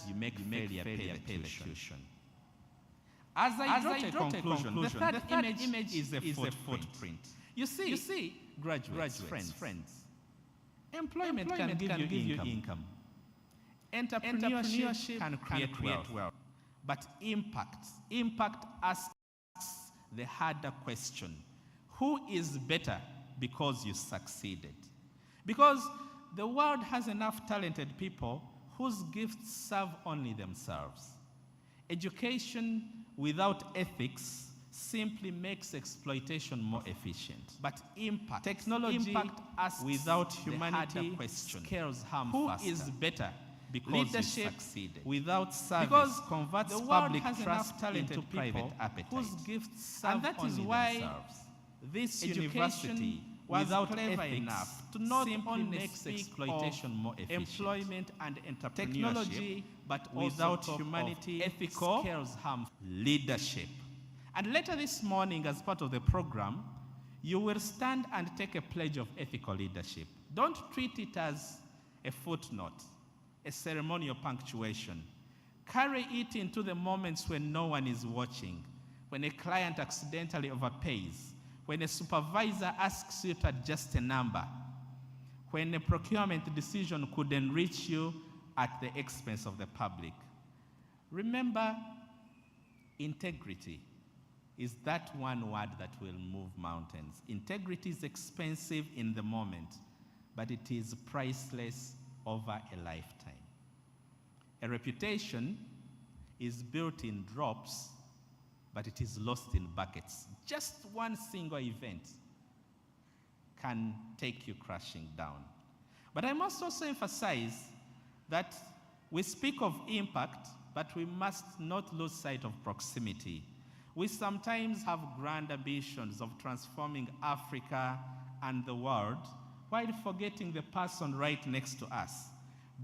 you make failure pay the tuition. As I draw a conclusion, the third image is a footprint. You see, graduates, friends, employment can give you income. Entrepreneurship can create wealth. But impact asks the harder question: who is better because you succeeded? Because the world has enough talented people whose gifts serve only themselves. Education without ethics simply makes exploitation more efficient. But technology asks without humanity scales harm faster. Who is better because leadership you succeeded without service converts public trust into private appetite. Whose gifts serve and that is why themselves. This university without clever enough to not only makes exploitation more efficient, employment and entrepreneurship, but without humanity, ethical scales harm leadership. And later this morning, as part of the program, you will stand and take a pledge of ethical leadership. Don't treat it as a footnote, a ceremonial punctuation. Carry it into the moments when no one is watching, when a client accidentally overpays, when a supervisor asks you to adjust a number, when a procurement decision could enrich you at the expense of the public. Remember, integrity is that one word that will move mountains. Integrity is expensive in the moment, but it is priceless over a lifetime. A reputation is built in drops, but it is lost in buckets. Just one single event can take you crashing down. But I must also emphasize that we speak of impact, but we must not lose sight of proximity. We sometimes have grand ambitions of transforming Africa and the world while forgetting the person right next to us.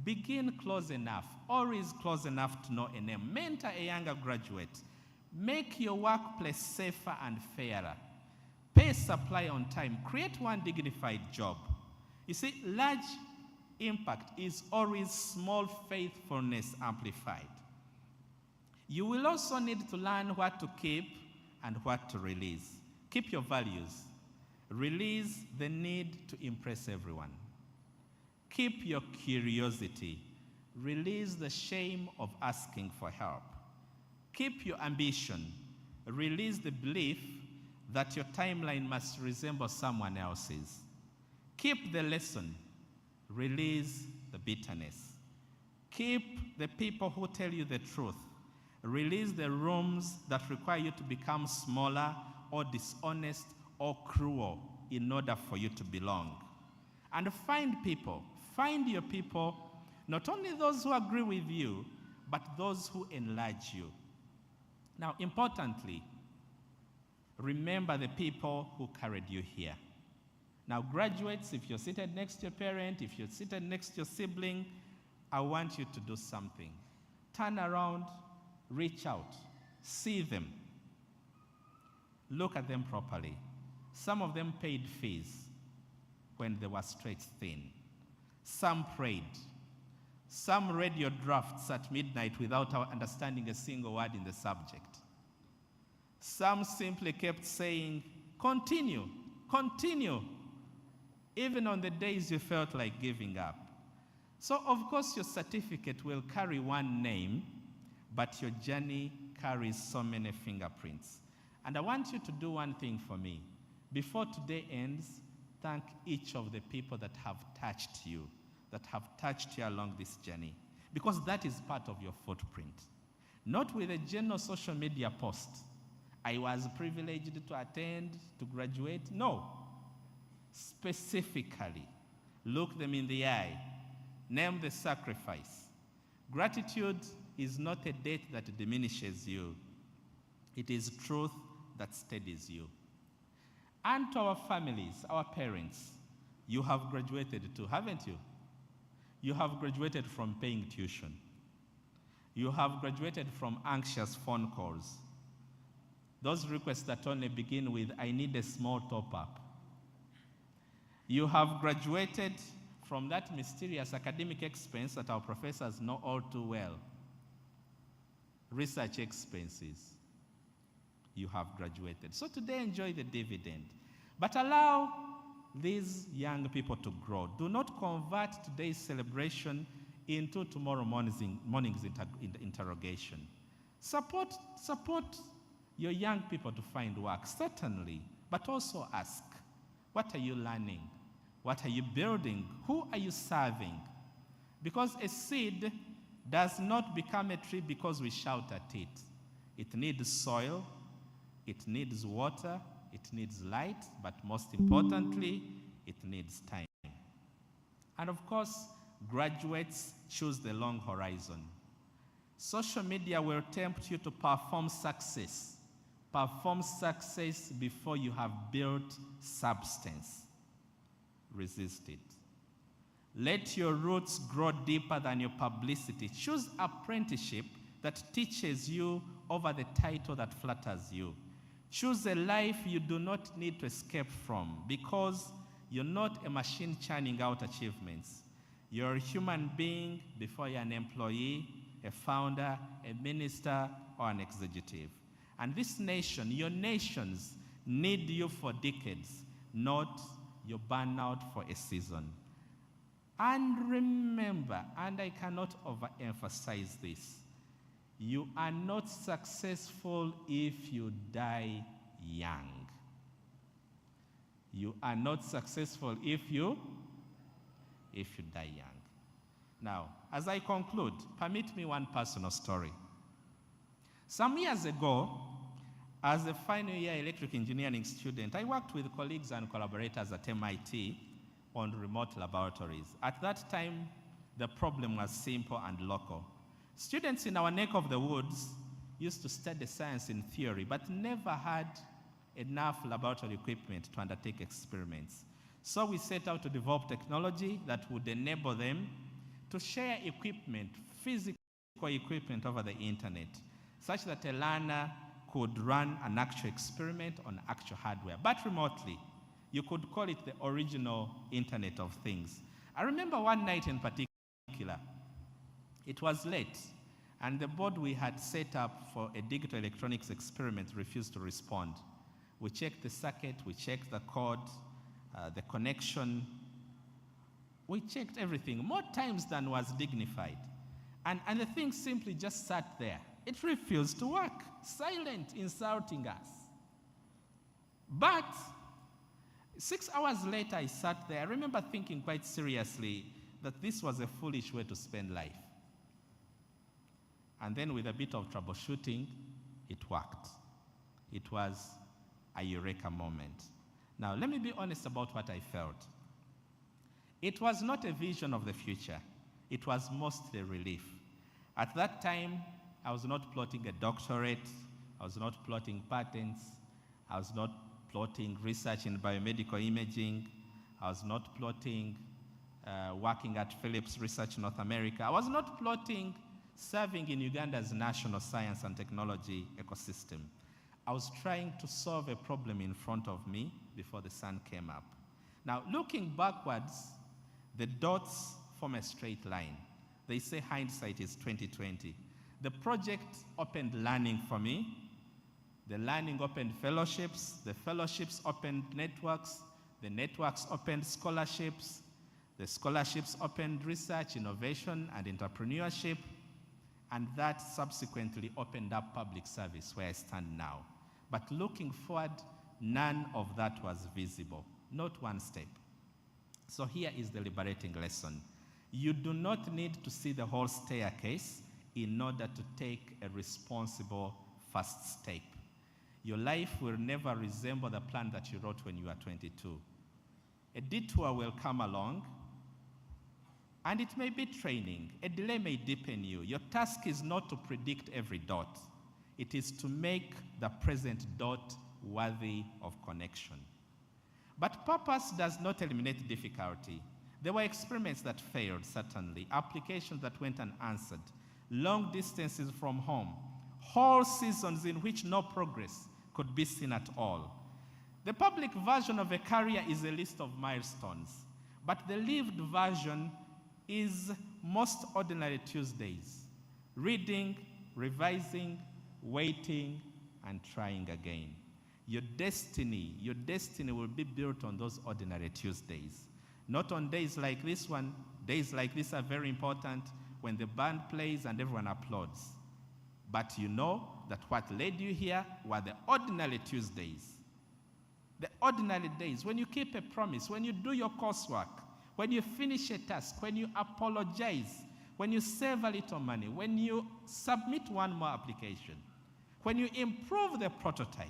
Begin close enough, always close enough to know a name. Mentor a younger graduate. Make your workplace safer and fairer. Pay supply on time. Create one dignified job. You see, large impact is always small faithfulness amplified. You will also need to learn what to keep and what to release. Keep your values. Release the need to impress everyone. Keep your curiosity. Release the shame of asking for help. Keep your ambition. Release the belief that your timeline must resemble someone else's. Keep the lesson. Release the bitterness. Keep the people who tell you the truth. Release the rooms that require you to become smaller or dishonest or cruel in order for you to belong. And find your people, not only those who agree with you, but those who enlarge you. Now, importantly, remember the people who carried you here. Now, graduates, if you're seated next to your parent, if you're seated next to your sibling, I want you to do something. Turn around, reach out, see them, look at them properly. Some of them paid fees when they were stretched thin. Some prayed. Some read your drafts at midnight without understanding a single word in the subject. Some simply kept saying, continue, continue, even on the days you felt like giving up. So, of course, your certificate will carry one name, but your journey carries so many fingerprints. And I want you to do one thing for me. Before today ends, thank each of the people that have touched you along this journey, because that is part of your footprint. Not with a general social media post. I was privileged to attend, to graduate. No. Specifically, look them in the eye. Name the sacrifice. Gratitude is not a debt that diminishes you. It is truth that steadies you. And to our families, our parents, you have graduated too, haven't you? You have graduated from paying tuition. You have graduated from anxious phone calls. Those requests that only begin with, I need a small top-up. You have graduated from that mysterious academic expense that our professors know all too well. research expenses, you have graduated. So today, enjoy the dividend. But allow these young people to grow. Do not convert today's celebration into tomorrow morning's interrogation. Support your young people to find work, certainly, but also ask, what are you learning? What are you building? Who are you serving? Because a seed does not become a tree because we shout at it. It needs soil, it needs water, it needs light, but most importantly, it needs time. And of course, graduates choose the long horizon. Social media will tempt you to perform success. Perform success before you have built substance. Resist it. Let your roots grow deeper than your publicity. Choose apprenticeship that teaches you over the title that flatters you. Choose a life you do not need to escape from, because you're not a machine churning out achievements. You're a human being before you're an employee, a founder, a minister, or an executive. And this nation, your nations, need you for decades, not your burnout for a season. And remember, and I cannot overemphasize this, you are not successful if you die young. You are not successful if you die young. Now, as I conclude, permit me one personal story. Some years ago, as a final year electric engineering student, I worked with colleagues and collaborators at MIT on remote laboratories. At that time, the problem was simple and local. Students in our neck of the woods used to study science in theory, but never had enough laboratory equipment to undertake experiments. So we set out to develop technology that would enable them to share equipment, physical equipment over the internet, such that a learner could run an actual experiment on actual hardware, but remotely. You could call it the original Internet of Things. I remember one night in particular, it was late, and the board we had set up for a digital electronics experiment refused to respond. We checked the circuit, we checked the code, the connection. We checked everything, more times than was dignified. And the thing simply just sat there. It refused to work, silent, insulting us. But 6 hours later, I sat there. I remember thinking quite seriously that this was a foolish way to spend life. And then with a bit of troubleshooting, it worked. It was a eureka moment. Now, let me be honest about what I felt. It was not a vision of the future. It was mostly relief. At that time, I was not plotting a doctorate. I was not plotting patents. I was not plotting research in biomedical imaging. I was not plotting working at Philips Research North America. I was not plotting serving in Uganda's national science and technology ecosystem. I was trying to solve a problem in front of me before the sun came up. Now, looking backwards, the dots form a straight line. They say hindsight is 20/20. The project opened learning for me. The learning opened fellowships. The fellowships opened networks. The networks opened scholarships. The scholarships opened research, innovation, and entrepreneurship. And that subsequently opened up public service, where I stand now. But looking forward, none of that was visible, not one step. So here is the liberating lesson. You do not need to see the whole staircase in order to take a responsible first step. Your life will never resemble the plan that you wrote when you were 22. A detour will come along, and it may be training. A delay may deepen you. Your task is not to predict every dot. It is to make the present dot worthy of connection. But purpose does not eliminate difficulty. There were experiments that failed, certainly, applications that went unanswered, long distances from home, whole seasons in which no progress could be seen at all. The public version of a career is a list of milestones, but the lived version is most ordinary Tuesdays, reading, revising, waiting, and trying again. Your destiny will be built on those ordinary Tuesdays. Not on days like this one. Days like this are very important when the band plays and everyone applauds. But you know that what led you here were the ordinary Tuesdays. The ordinary days, when you keep a promise, when you do your coursework, when you finish a task, when you apologize, when you save a little money, when you submit one more application, when you improve the prototype,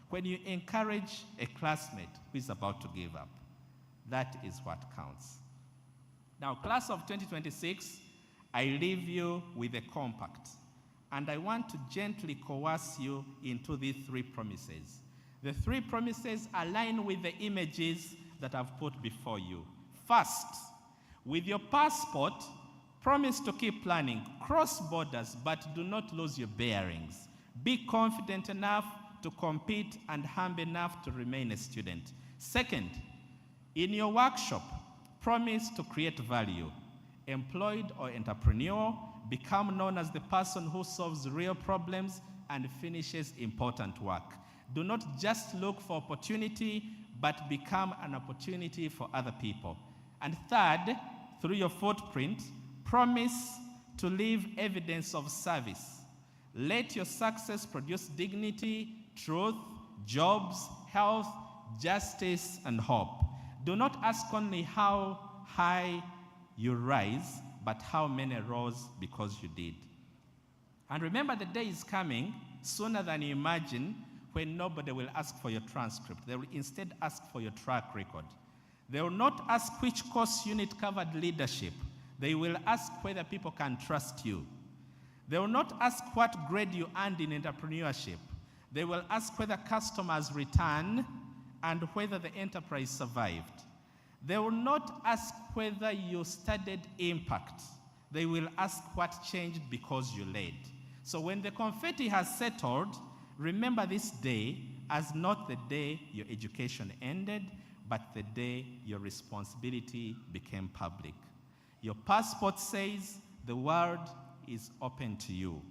when you encourage a classmate who is about to give up. That is what counts. Now, class of 2026, I leave you with a compact, and I want to gently coerce you into these 3 promises. The 3 promises align with the images that I've put before you. First, with your passport, promise to keep planning, cross borders, but do not lose your bearings. Be confident enough to compete and humble enough to remain a student. Second, in your workshop, promise to create value. Employed or entrepreneurial, become known as the person who solves real problems and finishes important work. Do not just look for opportunity, but become an opportunity for other people. And third, through your footprint, promise to leave evidence of service. Let your success produce dignity, truth, jobs, health, justice, and hope. Do not ask only how high you rise, but how many rose because you did. And remember, the day is coming sooner than you imagine when nobody will ask for your transcript. They will instead ask for your track record. They will not ask which course unit covered leadership. They will ask whether people can trust you. They will not ask what grade you earned in entrepreneurship. They will ask whether customers return and whether the enterprise survived. They will not ask whether you studied impact. They will ask what changed because you led. So when the confetti has settled, remember this day as not the day your education ended, but the day your responsibility became public. Your passport says the world is open to you.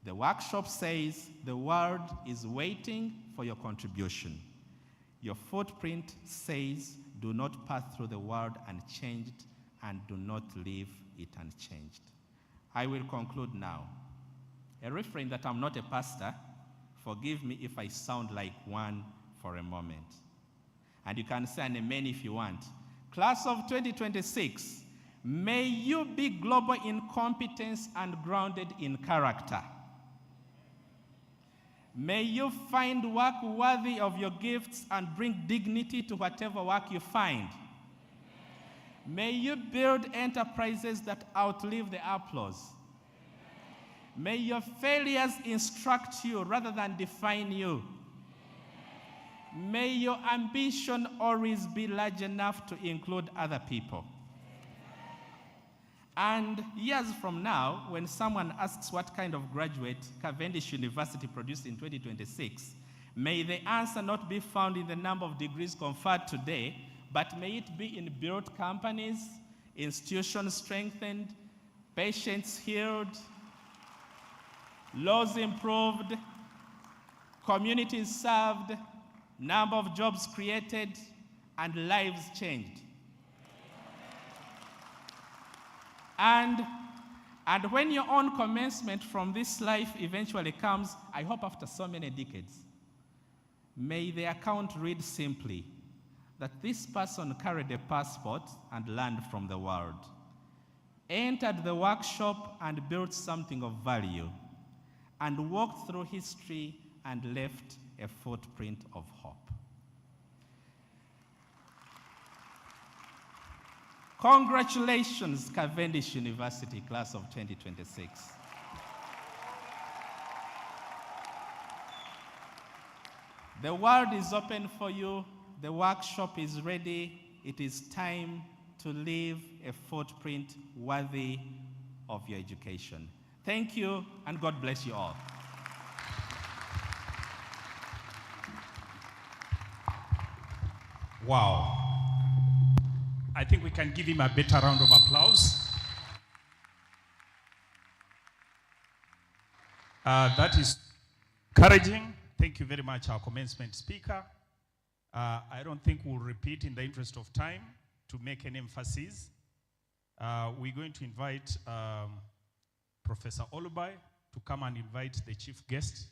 The workshop says the world is waiting for your contribution. Your footprint says do not pass through the world unchanged and do not leave it unchanged. I will conclude now. A refrain that I'm not a pastor. Forgive me if I sound like one for a moment. And you can say an amen if you want. Class of 2026, may you be global in competence and grounded in character. May you find work worthy of your gifts and bring dignity to whatever work you find. May you build enterprises that outlive the applause. May your failures instruct you rather than define you. May your ambition always be large enough to include other people. And years from now, when someone asks what kind of graduate Cavendish University produced in 2026, may the answer not be found in the number of degrees conferred today, but may it be in built companies, institutions strengthened, patients healed, laws improved, communities served, number of jobs created, and lives changed. And when your own commencement from this life eventually comes, I hope after so many decades, may the account read simply that this person carried a passport and learned from the world, entered the workshop and built something of value, and walked through history and left a footprint of hope. Congratulations, Cavendish University, class of 2026. The world is open for you. The workshop is ready. It is time to leave a footprint worthy of your education. Thank you, and God bless you all. Wow. I think we can give him a better round of applause. That is encouraging. Thank you very much, our commencement speaker. I don't think we'll repeat in the interest of time to make any emphasis. We're going to invite Professor Olubai to come and invite the chief guest.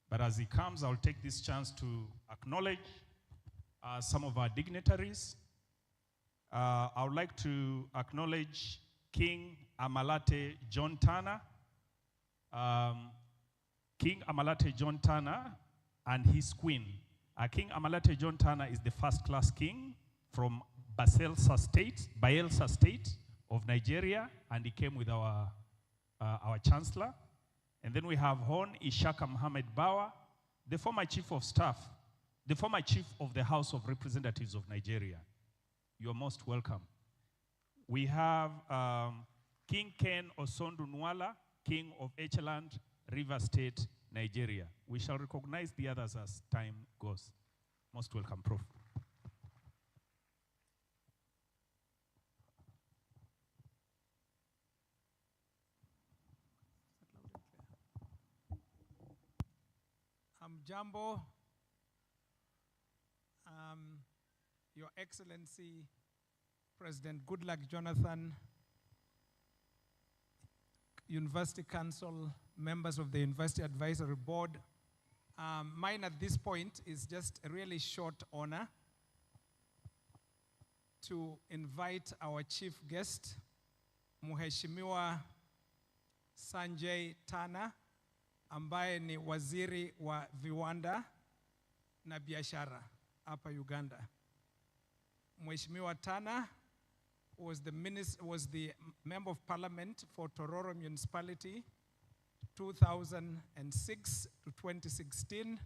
But as he comes, I'll take this chance to acknowledge some of our dignitaries. I would like to acknowledge King Amalate John Turner. King Amalate John Turner and his queen. King Amalate John Turner is the first-class king from Bayelsa State of Nigeria, and he came with our chancellor. And then we have Hon Ishaka Mohammed Bawa, the former chief of staff, the former chief of the House of Representatives of Nigeria. You're most welcome. We have King Ken Osondu Nwala, King of Echeland, River State, Nigeria. We shall recognize the others as time goes. Most welcome, Prof. Jambo, Your Excellency, President Goodluck Jonathan, University Council, members of the University Advisory Board. Mine at this point is just a really short honor to invite our chief guest, Mheshimiwa Sanjay Tana, ambaye ni waziri wa viwanda na biashara hapa Uganda. Mheshimiwa Tana was the member of parliament for Tororo Municipality 2006 to 2016.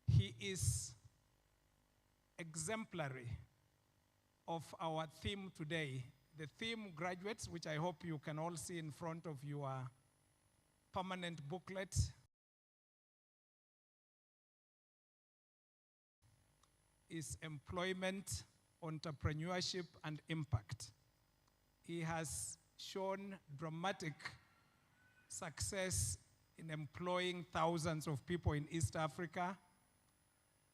He is exemplary of our theme today. The theme, graduates, which I hope you can all see in front of your permanent booklet, is employment, entrepreneurship, and impact. He has shown dramatic success in employing thousands of people in East Africa.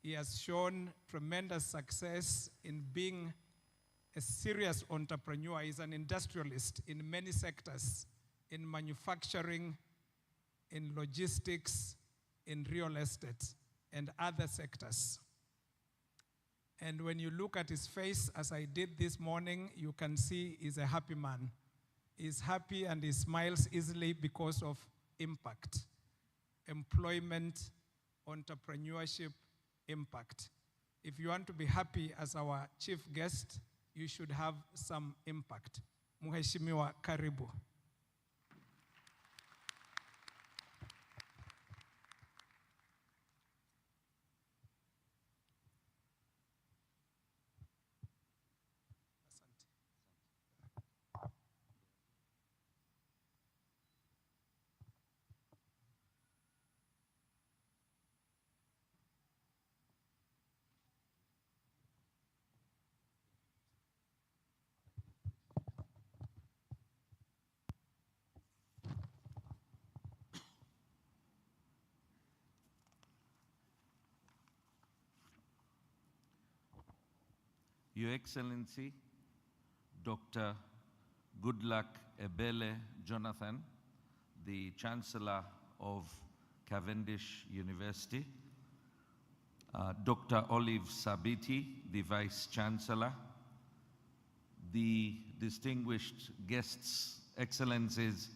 He has shown tremendous success in being a serious entrepreneur. He's an industrialist in many sectors, in manufacturing, in logistics, in real estate, and other sectors. And when you look at his face, as I did this morning, you can see he's a happy man. He's happy and he smiles easily because of impact. Employment, entrepreneurship, impact. If you want to be happy as our chief guest, you should have some impact. Mheshimiwa, karibu. Your Excellency, Dr. Goodluck Ebele Jonathan, the Chancellor of Cavendish University, Dr. Olive Sabiti, the Vice Chancellor, the distinguished guests, excellencies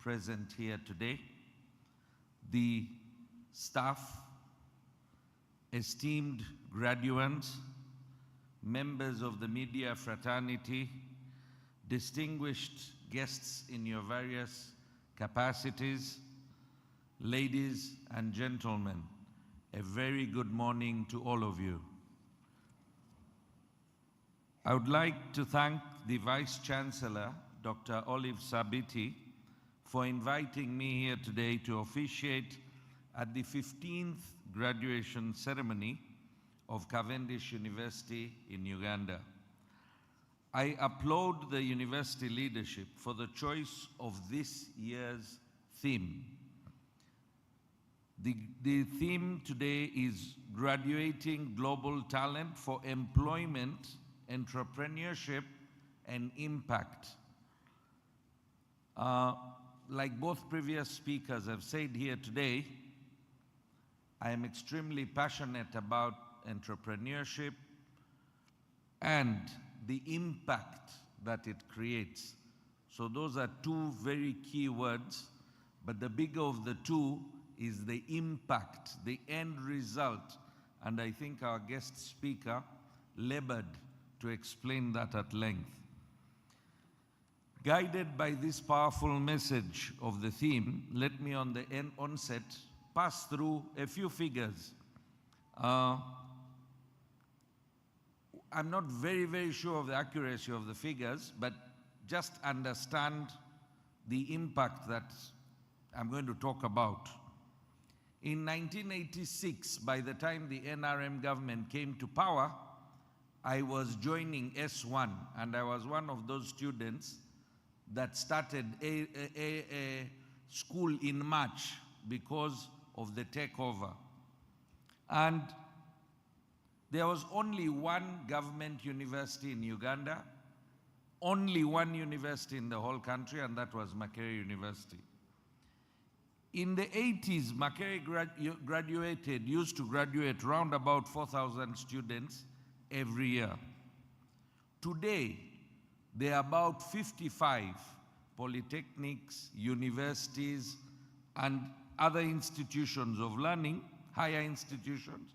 present here today, the staff, esteemed graduates, members of the media fraternity, distinguished guests in your various capacities, ladies and gentlemen, a very good morning to all of you. I would like to thank the Vice Chancellor, Dr. Olive Sabiti, for inviting me here today to officiate at the 15th graduation ceremony of Cavendish University in Uganda. I applaud the university leadership for the choice of this year's theme, The theme today is graduating global talent for employment, entrepreneurship, and impact. Like both previous speakers have said here today, I am extremely passionate about entrepreneurship and the impact that it creates. So those are two very key words, but the bigger of the two is the impact, the end result. And I think our guest speaker labored to explain that at length. Guided by this powerful message of the theme, let me on the onset pass through a few figures. I'm not very sure of the accuracy of the figures, but just understand the impact that I'm going to talk about. In 1986, by the time the NRM government came to power, I was joining S1, and I was one of those students that started a school in March because of the takeover. And there was only one government university in Uganda, only one university in the whole country, and that was Makerere University. In the 80s, Makerere used to graduate round about 4,000 students every year. Today, there are about 55 polytechnics, universities, and other institutions of learning, higher institutions,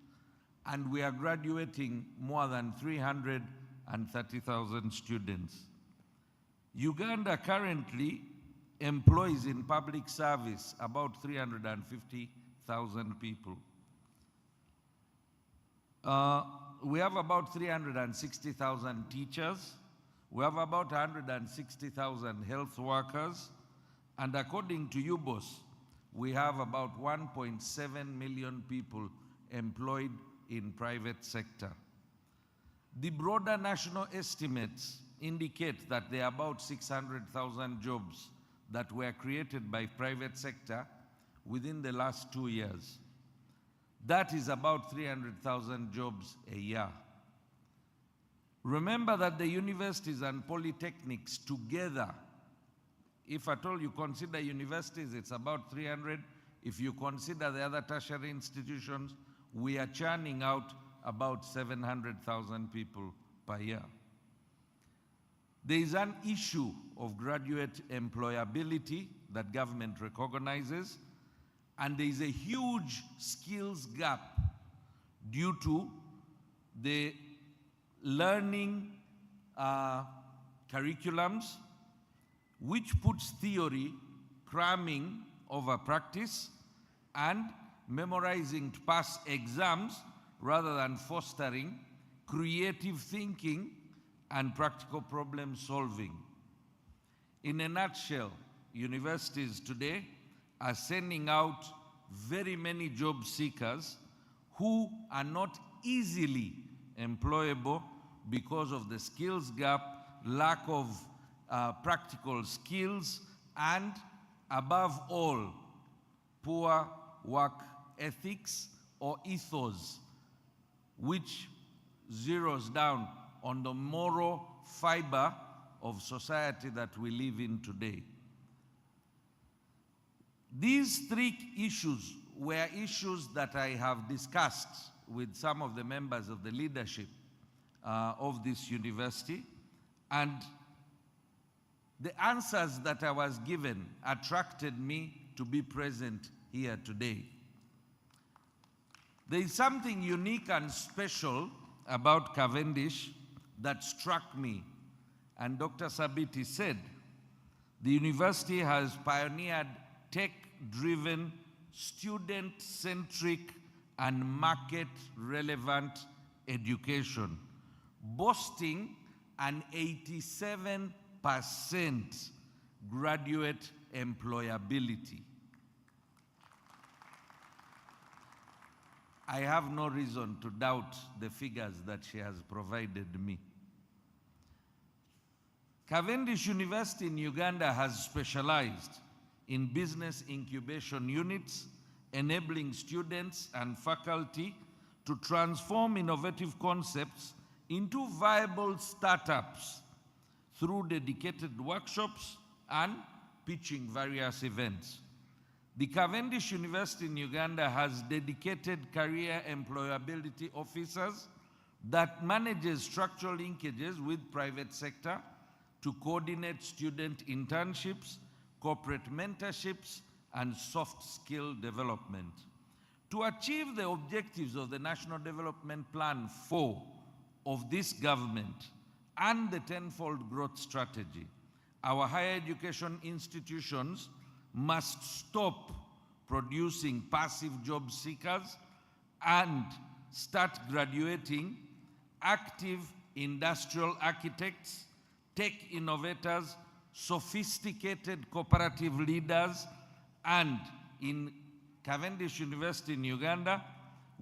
and we are graduating more than 330,000 students. Uganda currently employs in public service about 350,000 people. We have about 360,000 teachers. We have about 160,000 health workers. And according to UBOS, we have about 1.7 million people employed in private sector. The broader national estimates indicate that there are about 600,000 jobs that were created by private sector within the last 2 years. That is about 300,000 jobs a year. Remember that the universities and polytechnics together, if at all you consider universities, it's about 300. If you consider the other tertiary institutions, we are churning out about 700,000 people per year. There is an issue of graduate employability that government recognizes, and there is a huge skills gap due to the learning curriculums, which puts theory cramming over practice and memorizing to pass exams rather than fostering creative thinking and practical problem solving. In a nutshell, universities today are sending out very many job seekers who are not easily employable because of the skills gap, lack of practical skills, and above all, poor work ethics or ethos, which zeroes down on the moral fiber of society that we live in today. These three issues were issues that I have discussed with some of the members of the leadership of this university, and the answers that I was given attracted me to be present here today. There is something unique and special about Cavendish that struck me, and Dr. Sabiti said, the university has pioneered tech-driven, student-centric, and market-relevant education, boasting an 87% graduate employability. I have no reason to doubt the figures that she has provided me. Cavendish University in Uganda has specialized in business incubation units enabling students and faculty to transform innovative concepts into viable startups through dedicated workshops and pitching various events. The Cavendish University in Uganda has dedicated career employability officers that manages structural linkages with private sector to coordinate student internships, corporate mentorships, and soft skill development. To achieve the objectives of the National Development Plan 4 of this government and the tenfold growth strategy, our higher education institutions must stop producing passive job seekers and start graduating active industrial architects, tech innovators, sophisticated cooperative leaders, and in Cavendish University in Uganda,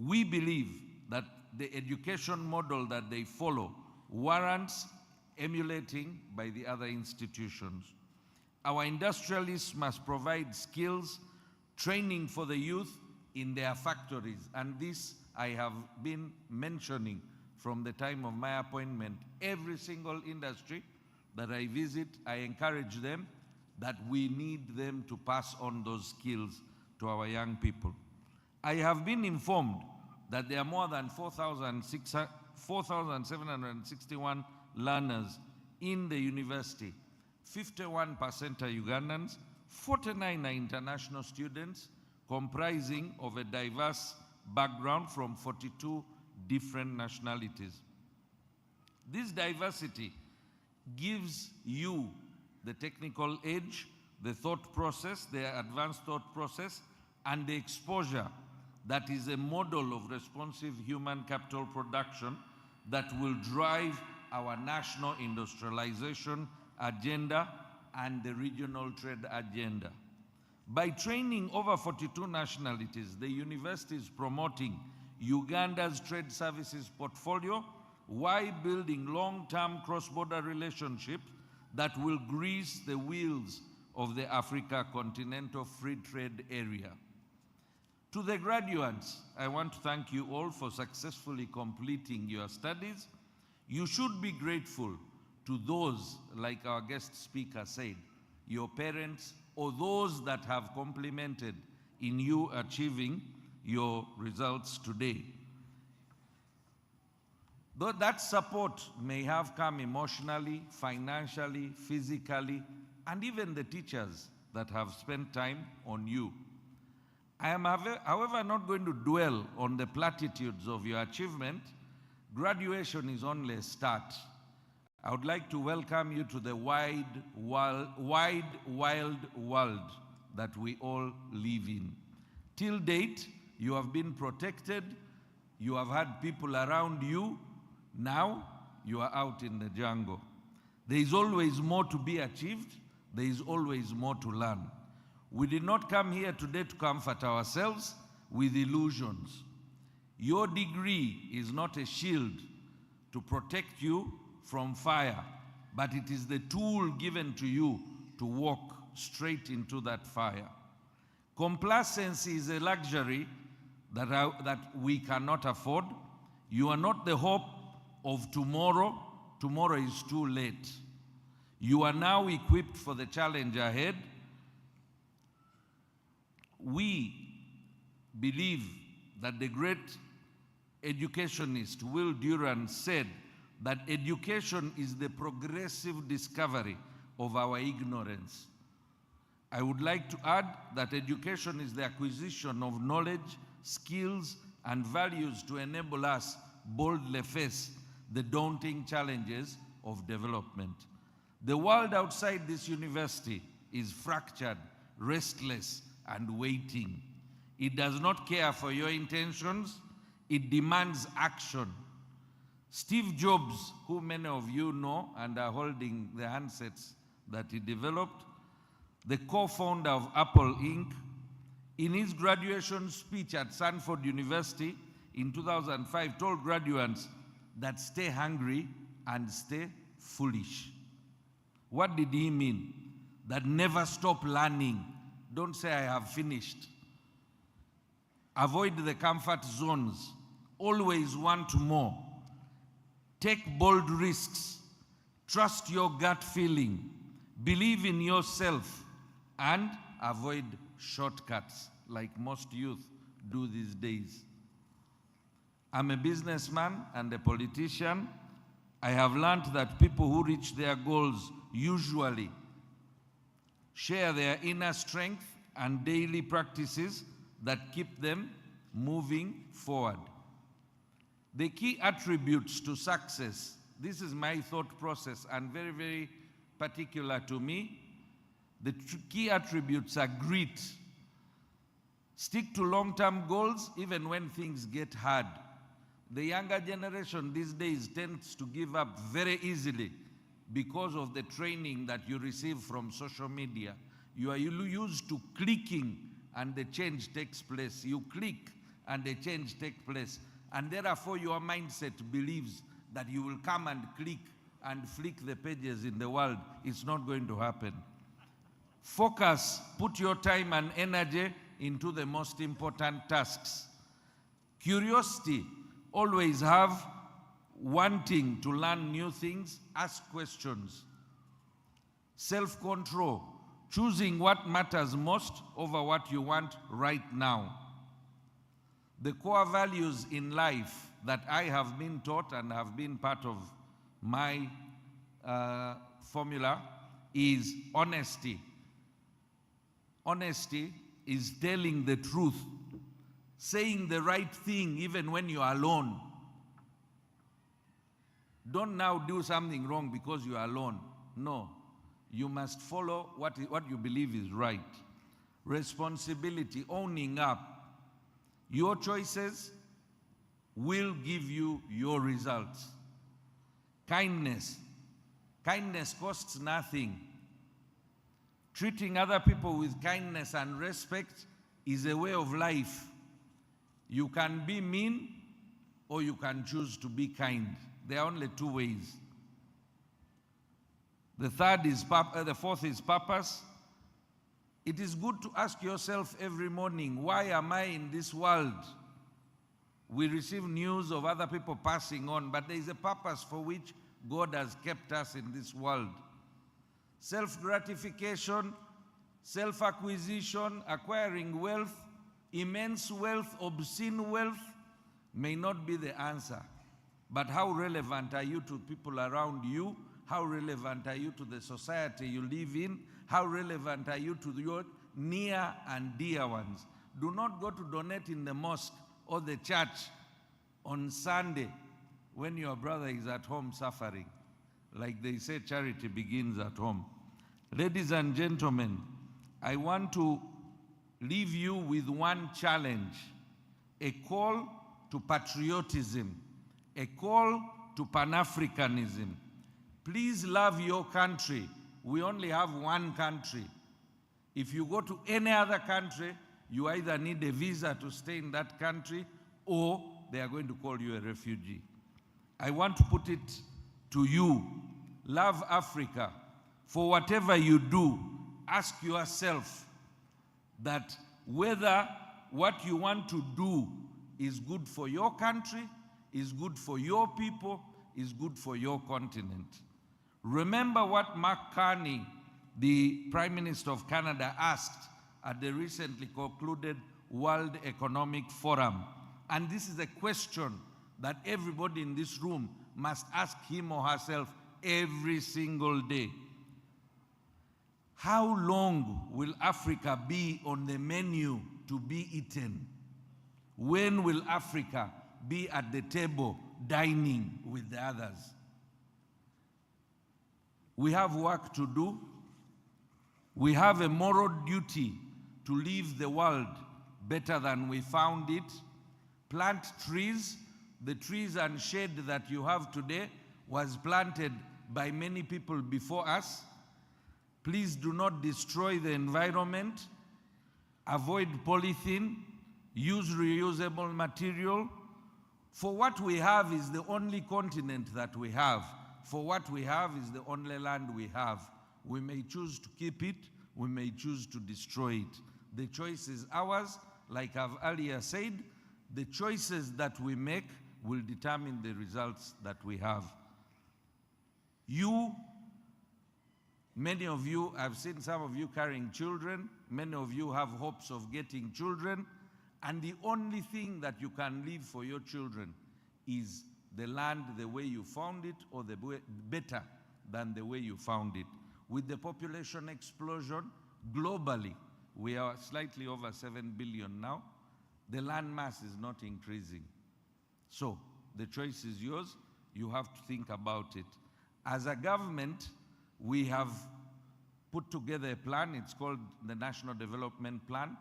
we believe that the education model that they follow warrants emulating by the other institutions. Our industrialists must provide skills, training for the youth in their factories, and this I have been mentioning from the time of my appointment. Every single industry that I visit, I encourage them that we need them to pass on those skills to our young people. I have been informed that there are more than 4,761 learners in the university. 51% are Ugandans, 49 are international students, comprising of a diverse background from 42 different nationalities. This diversity gives you the technical edge, the thought process, the advanced thought process, and the exposure that is a model of responsive human capital production that will drive our national industrialization agenda and the regional trade agenda. By training over 42 nationalities, the university is promoting Uganda's trade services portfolio while building long-term cross-border relationships that will grease the wheels of the Africa Continental Free Trade Area. To the graduates, I want to thank you all for successfully completing your studies. You should be grateful to those, like our guest speaker said, your parents, or those that have complimented in you achieving your results today. Though that support may have come emotionally, financially, physically, and even the teachers that have spent time on you. I am, however, not going to dwell on the platitudes of your achievement. Graduation is only a start. I would like to welcome you to the wide, wild world that we all live in. Till date, you have been protected. You have had people around you. Now, you are out in the jungle. There is always more to be achieved. There is always more to learn. We did not come here today to comfort ourselves with illusions. Your degree is not a shield to protect you from fire, but it is the tool given to you to walk straight into that fire. Complacency is a luxury that we cannot afford. You are not the hope of tomorrow. Tomorrow is too late. You are now equipped for the challenge ahead. We believe that the great educationist Will Durant said that education is the progressive discovery of our ignorance. I would like to add that education is the acquisition of knowledge, skills, and values to enable us boldly face the daunting challenges of development. The world outside this university is fractured, restless, and waiting. It does not care for your intentions. It demands action. Steve Jobs, who many of you know and are holding the handsets that he developed, the co-founder of Apple Inc., in his graduation speech at Stanford University in 2005, told graduates that stay hungry and stay foolish. What did he mean? That never stop learning. Don't say I have finished. Avoid the comfort zones. Always want more. Take bold risks. Trust your gut feeling. Believe in yourself. And avoid shortcuts like most youth do these days. I'm a businessman and a politician. I have learned that people who reach their goals usually share their inner strength and daily practices that keep them moving forward. The key attributes to success, this is my thought process and very, very particular to me. The key attributes are grit. Stick to long-term goals even when things get hard. The younger generation these days tends to give up very easily because of the training that you receive from social media. You are used to clicking and the change takes place. You click and the change takes place. And therefore your mindset believes that you will come and click and flick the pages in the world. It's not going to happen. Focus, put your time and energy into the most important tasks. Curiosity, always have wanting to learn new things, ask questions. Self-control, choosing what matters most over what you want right now. The core values in life that I have been taught and have been part of my formula is honesty. Honesty is telling the truth, saying the right thing even when you are alone. Don't now do something wrong because you are alone. No, you must follow what you believe is right. Responsibility, owning up. Your choices will give you your results. Kindness. Kindness costs nothing. Treating other people with kindness and respect is a way of life. You can be mean or you can choose to be kind. There are only two ways. The fourth is purpose. It is good to ask yourself every morning, why am I in this world? We receive news of other people passing on, but there is a purpose for which God has kept us in this world. Self-gratification, self-acquisition, acquiring wealth, immense wealth, obscene wealth may not be the answer. But how relevant are you to people around you? How relevant are you to the society you live in? How relevant are you to your near and dear ones? Do not go to donate in the mosque or the church on Sunday when your brother is at home suffering. Like they say, charity begins at home. Ladies and gentlemen, I want to leave you with one challenge, a call to patriotism, a call to Pan-Africanism. Please love your country. We only have one country. If you go to any other country, you either need a visa to stay in that country or they are going to call you a refugee. I want to put it to you, love Africa. For whatever you do, ask yourself that whether what you want to do is good for your country, is good for your people, is good for your continent. Remember what Mark Carney, the Prime Minister of Canada, asked at the recently concluded World Economic Forum. And this is a question that everybody in this room must ask him or herself every single day. How long will Africa be on the menu to be eaten? When will Africa be at the table dining with the others? We have work to do. We have a moral duty to leave the world better than we found it. Plant trees. The trees and shade that you have today was planted by many people before us. Please do not destroy the environment. Avoid polythene. Use reusable material. For what we have is the only continent that we have. For what we have is the only land we have. We may choose to keep it. We may choose to destroy it. The choice is ours, like I've earlier said, the choices that we make will determine the results that we have. Many of you, I've seen some of you carrying children, many of you have hopes of getting children, and the only thing that you can leave for your children is the land the way you found it, or the way, better than the way you found it. With the population explosion, globally, we are slightly over 7 billion now. The land mass is not increasing. So, the choice is yours. You have to think about it. As a government, we have put together a plan. It's called the National Development Plan.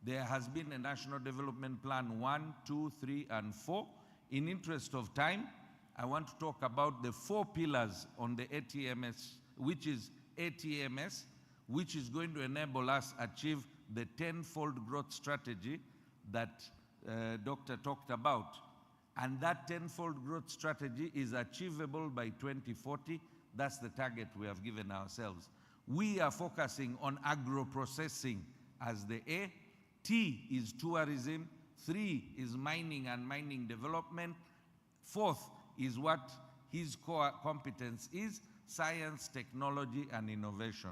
There has been a National Development Plan 1, 2, 3, and 4. In interest of time, I want to talk about the 4 pillars on the ATMS, which is going to enable us achieve the 10-fold growth strategy that Doctor talked about. And that 10-fold growth strategy is achievable by 2040. That's the target we have given ourselves. We are focusing on agro-processing as the A. T is tourism. 3 is mining and mining development. 4th is what his core competence is, science, technology, and innovation.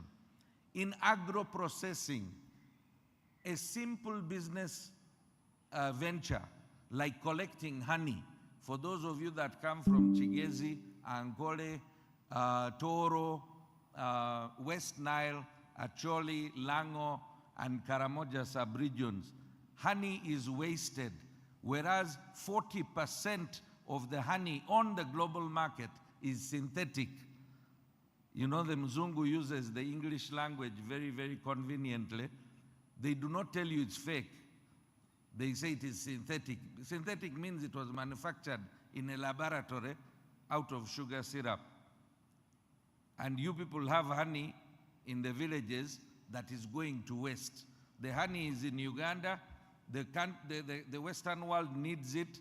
In agro-processing, a simple business venture like collecting honey, for those of you that come from Chigezi, Ankole, Toro, West Nile, Acholi, Lango, and Karamoja sub-regions, honey is wasted, whereas 40% of the honey on the global market is synthetic. You know, the Mzungu uses the English language very, very conveniently. They do not tell you it's fake. They say it is synthetic. Synthetic means it was manufactured in a laboratory out of sugar syrup. And you people have honey in the villages that is going to waste. The honey is in Uganda. The Western world needs it.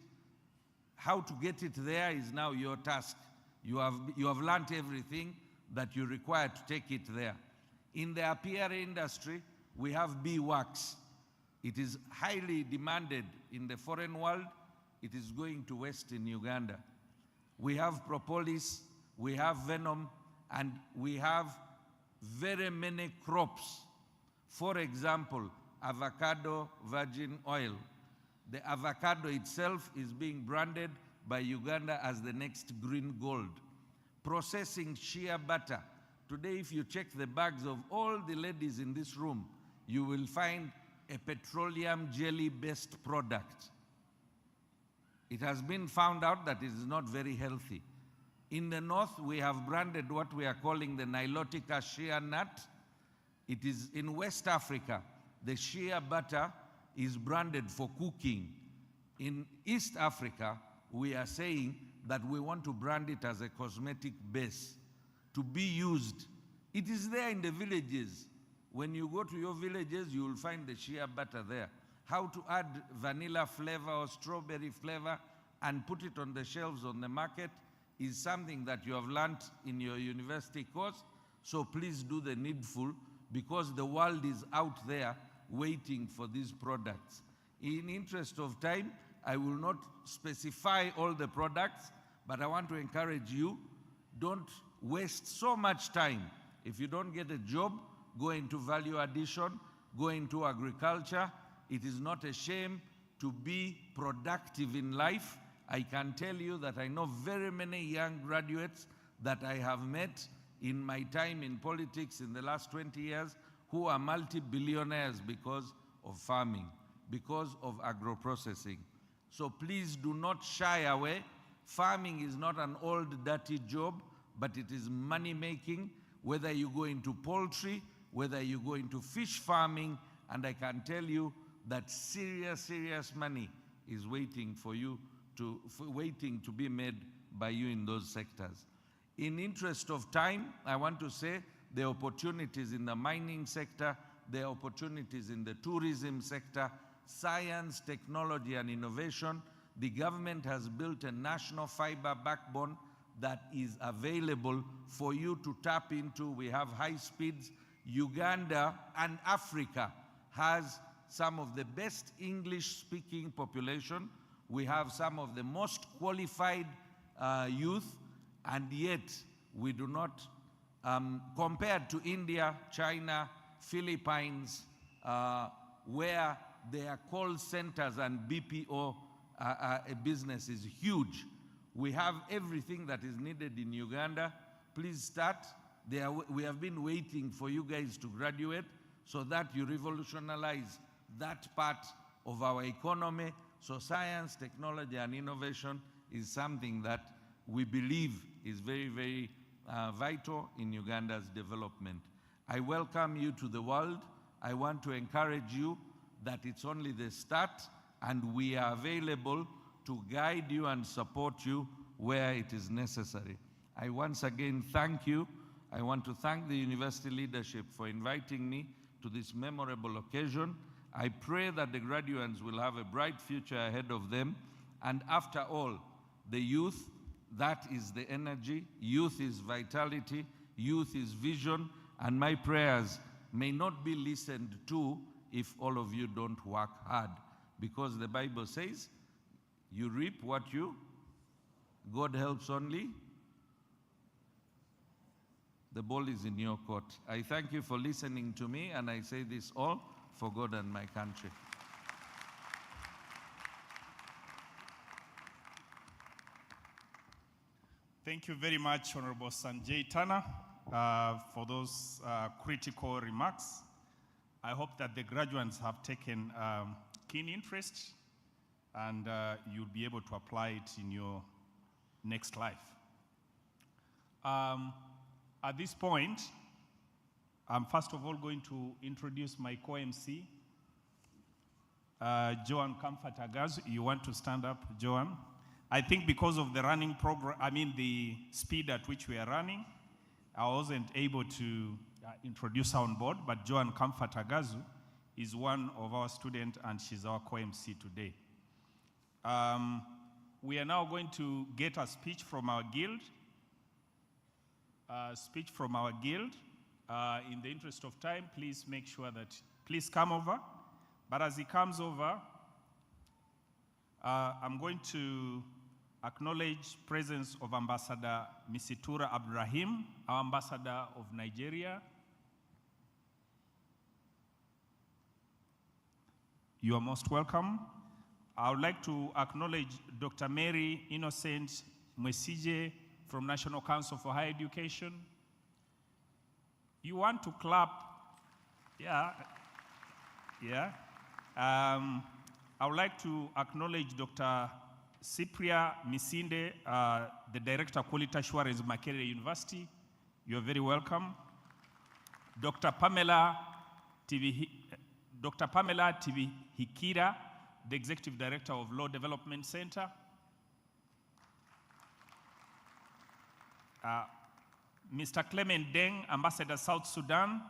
How to get it there is now your task. You have learnt everything that you require to take it there. In the apiary industry, we have bee wax. It is highly demanded in the foreign world. It is going to waste in Uganda. We have propolis, we have venom, and we have very many crops. For example, avocado virgin oil. The avocado itself is being branded by Uganda as the next green gold. Processing shea butter. Today, if you check the bags of all the ladies in this room, you will find a petroleum jelly-based product. It has been found out that it is not very healthy. In the north, we have branded what we are calling the Nilotica shea nut. It is in West Africa. The shea butter is branded for cooking. In East Africa, we are saying that we want to brand it as a cosmetic base to be used. It is there in the villages. When you go to your villages, you will find the shea butter there. How to add vanilla flavor or strawberry flavor and put it on the shelves on the market is something that you have learnt in your university course. So please do the needful, because the world is out there waiting for these products. In interest of time, I will not specify all the products, but I want to encourage you, don't waste so much time. If you don't get a job, go into value addition, go into agriculture. It is not a shame to be productive in life. I can tell you that I know very many young graduates that I have met in my time in politics in the last 20 years who are multi-billionaires because of farming, because of agro-processing. So please do not shy away. Farming is not an old, dirty job, but it is money-making, whether you go into poultry, whether you go into fish farming, and I can tell you that serious, serious money is waiting for you waiting to be made by you in those sectors. In interest of time, I want to say the opportunities in the mining sector, the opportunities in the tourism sector, science, technology, and innovation. The government has built a national fiber backbone that is available for you to tap into. We have high speeds. Uganda and Africa has some of the best English-speaking population. We have some of the most qualified youth, and yet we do not, compared to India, China, Philippines, where their call centers and BPO business is huge. We have everything that is needed in Uganda. Please start. We have been waiting for you guys to graduate so that you revolutionize that part of our economy. So science, technology, and innovation is something that we believe is very, very vital in Uganda's development. I welcome you to the world. I want to encourage you that it's only the start, and we are available to guide you and support you where it is necessary. I once again thank you. I want to thank the university leadership for inviting me to this memorable occasion. I pray that the graduates will have a bright future ahead of them. And after all, the youth, that is the energy. Youth is vitality. Youth is vision. And my prayers may not be listened to if all of you don't work hard. Because the Bible says, you reap what you, God helps only. The ball is in your court. I thank you for listening to me, and I say this all for God and my country. Thank you very much, Honorable Sanjay Tana, for those critical remarks. I hope that the graduates have taken keen interest, and you'll be able to apply it in your next life. At this point, I'm first of all going to introduce my co-MC, Joan Kamfatagazu. You want to stand up, Joan? I think because of the running program, the speed at which we are running, I wasn't able to introduce her on board, but Joan Kamfatagazu is one of our students, and she's our co-MC today. We are now going to get a speech from our guild. In the interest of time, please make sure that, please come over. But as he comes over, I'm going to acknowledge presence of Ambassador Misitura Abdurrahim, our ambassador of Nigeria. You are most welcome. I would like to acknowledge Dr. Mary Innocent Mwesije from National Council for Higher Education. You want to clap? Yeah. I would like to acknowledge Dr. Cypria Misinde, the Director of Quality Assurance, Makerere University. You're very welcome. Dr. Pamela Tibihikira, the Executive Director of Law Development Center. Mr. Clement Deng, Ambassador South Sudan.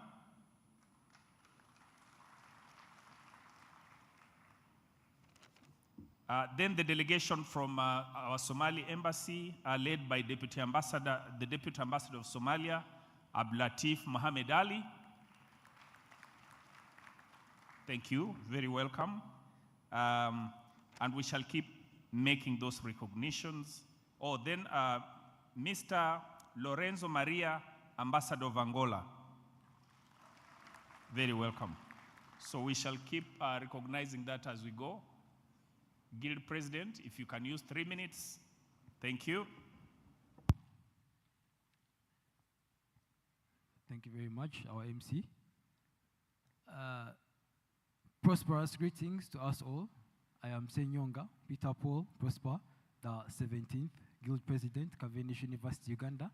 Then the delegation from our Somali embassy, led by the Deputy Ambassador of Somalia, Abdulatif Mohamed Ali. Thank you, very welcome. And we shall keep making those recognitions. Then Mr. Lorenzo Maria, Ambassador of Angola. Very welcome. So we shall keep recognizing that as we go. Guild President, if you can use 3 minutes. Thank you. Thank you very much, our MC. Prosperous greetings to us all. I am Senyonga Peter Paul Prosper, the 17th Guild President, Cavendish University Uganda,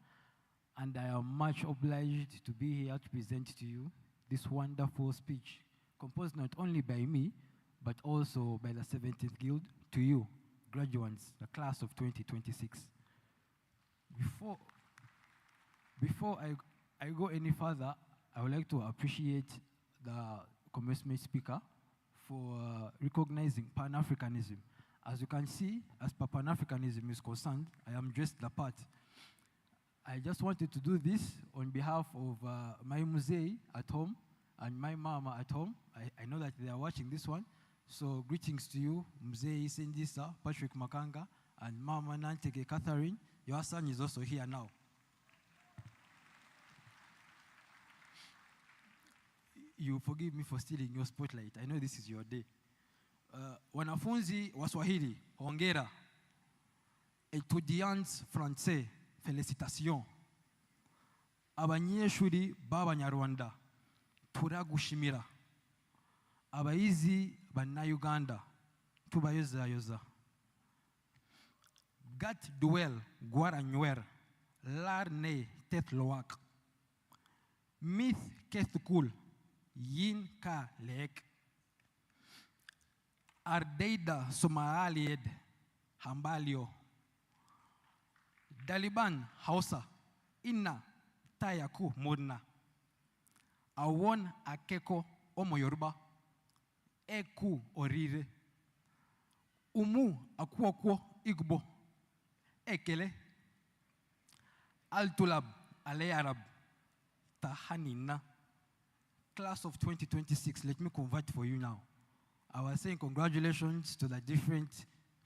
and I am much obliged to be here to present to you this wonderful speech, composed not only by me, but also by the 17th Guild, to you, graduates, the class of 2026. Before I go any further, I would like to appreciate the commencement speaker for recognizing Pan-Africanism. As you can see, as Pan-Africanism is concerned, I am dressed the part. I just wanted to do this on behalf of my musée at home, and my mama at home. I know that they are watching this one. So greetings to you, Mzee Isindisa, Patrick Makanga, and Mama Nanteke Catherine. Your son is also here now. You forgive me for stealing your spotlight. I know this is your day. Wanafunzi wa Swahili, hongera. Étudiants français, félicitations. Abanyeshuri b'Abanyarwanda, turagushimira. Abayizi b'Abanyuganda, tubayozayoza. Gat duel, guaranywer, larne tet loak. Myth kethukul, yin ka lek. Ardeida Somalied, Hambalio. Daliban Hausa, Inna Tayaku Murna. Awon Akeko Omo Yoruba, Eku Orire. Umu Akuokwo Igbo, Ekele. Altulab Ale Arab, Tahanina. Class of 2026, let me convert for you now. I was saying congratulations to the different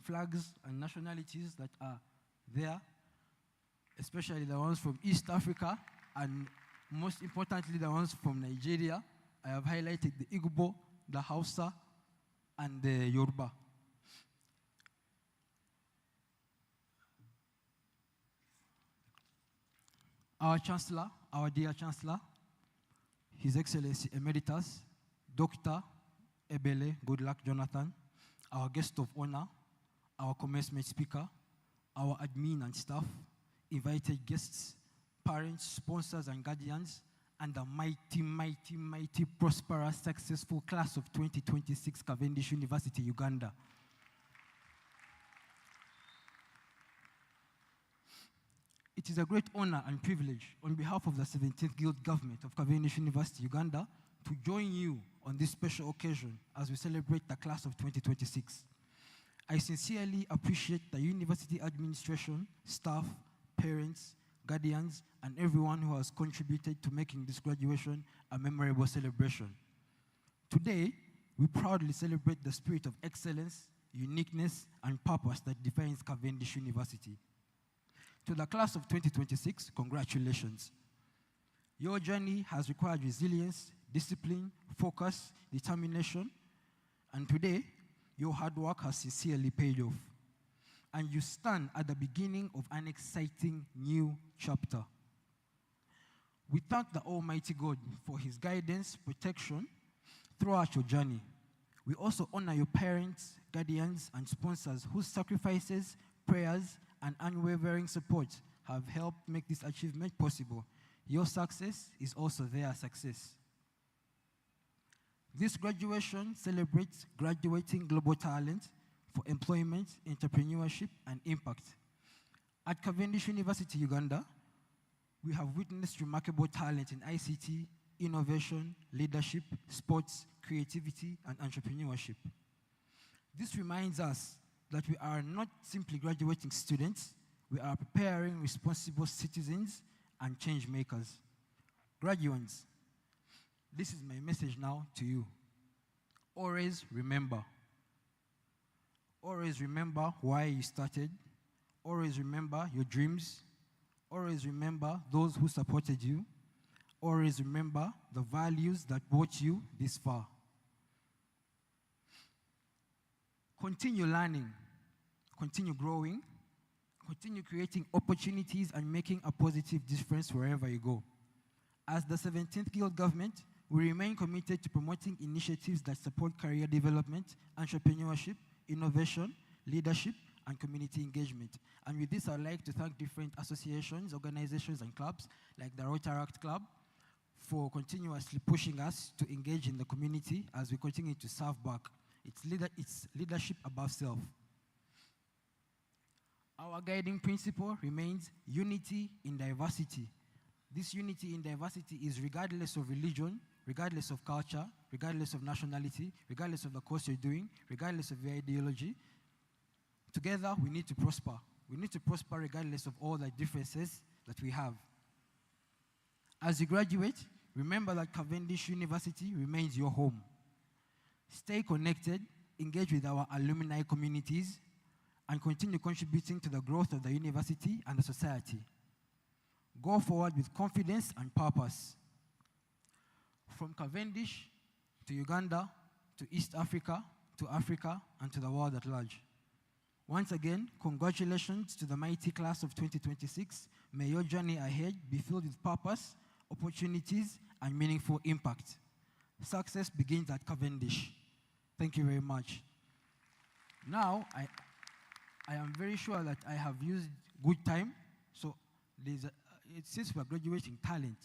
flags and nationalities that are there, especially the ones from East Africa, and most importantly, the ones from Nigeria. I have highlighted the Igbo, the Hausa, and the Yoruba. Our Chancellor, our dear Chancellor, His Excellency Emeritus, Dr. Ebele Goodluck Jonathan, our guest of honor, our commencement speaker, our admin and staff, invited guests, parents, sponsors, and guardians, and the mighty, mighty, mighty, prosperous, successful class of 2026 Cavendish University Uganda. It is a great honor and privilege on behalf of the 17th Guild Government of Cavendish University Uganda to join you on this special occasion as we celebrate the class of 2026. I sincerely appreciate the university administration, staff, parents, guardians, and everyone who has contributed to making this graduation a memorable celebration. Today, we proudly celebrate the spirit of excellence, uniqueness, and purpose that defines Cavendish University. To the class of 2026, congratulations. Your journey has required resilience, discipline, focus, determination, and today, your hard work has sincerely paid off. And you stand at the beginning of an exciting new chapter. We thank the Almighty God for His guidance, protection throughout your journey. We also honor your parents, guardians, and sponsors whose sacrifices, prayers, and unwavering support have helped make this achievement possible. Your success is also their success. This graduation celebrates graduating global talent for employment, entrepreneurship, and impact. At Cavendish University Uganda, we have witnessed remarkable talent in ICT, innovation, leadership, sports, creativity, and entrepreneurship. This reminds us that we are not simply graduating students, we are preparing responsible citizens and change makers. Graduates, this is my message now to you. Always remember. Always remember why you started. Always remember your dreams. Always remember those who supported you. Always remember the values that brought you this far. Continue learning, continue growing, continue creating opportunities and making a positive difference wherever you go. As the 17th Guild Government, we remain committed to promoting initiatives that support career development, entrepreneurship, innovation, leadership, and community engagement. And with this, I'd like to thank different associations, organizations, and clubs, like the Rotaract Club, for continuously pushing us to engage in the community as we continue to serve back. It's leadership above self. Our guiding principle remains unity in diversity. This unity in diversity is regardless of religion, regardless of culture, regardless of nationality, regardless of the course you're doing, regardless of your ideology. Together, we need to prosper. We need to prosper regardless of all the differences that we have. As you graduate, remember that Cavendish University remains your home. Stay connected, engage with our alumni communities, and continue contributing to the growth of the university and the society. Go forward with confidence and purpose. From Cavendish to Uganda, to East Africa, and to the world at large. Once again, congratulations to the mighty class of 2026. May your journey ahead be filled with purpose, opportunities, and meaningful impact. Success begins at Cavendish. Thank you very much. Now, I am very sure that I have used good time. So since we are graduating talent,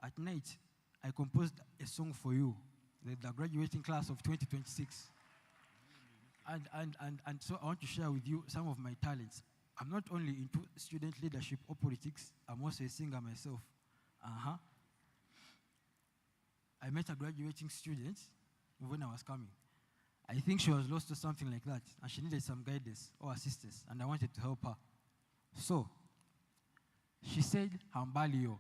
at night, I composed a song for you, the graduating class of 2026. And so I want to share with you some of my talents. I'm not only into student leadership or politics, I'm also a singer myself. I met a graduating student when I was coming. I think she was lost or something like that, and she needed some guidance or assistance, and I wanted to help her. So, she said, Hambalio.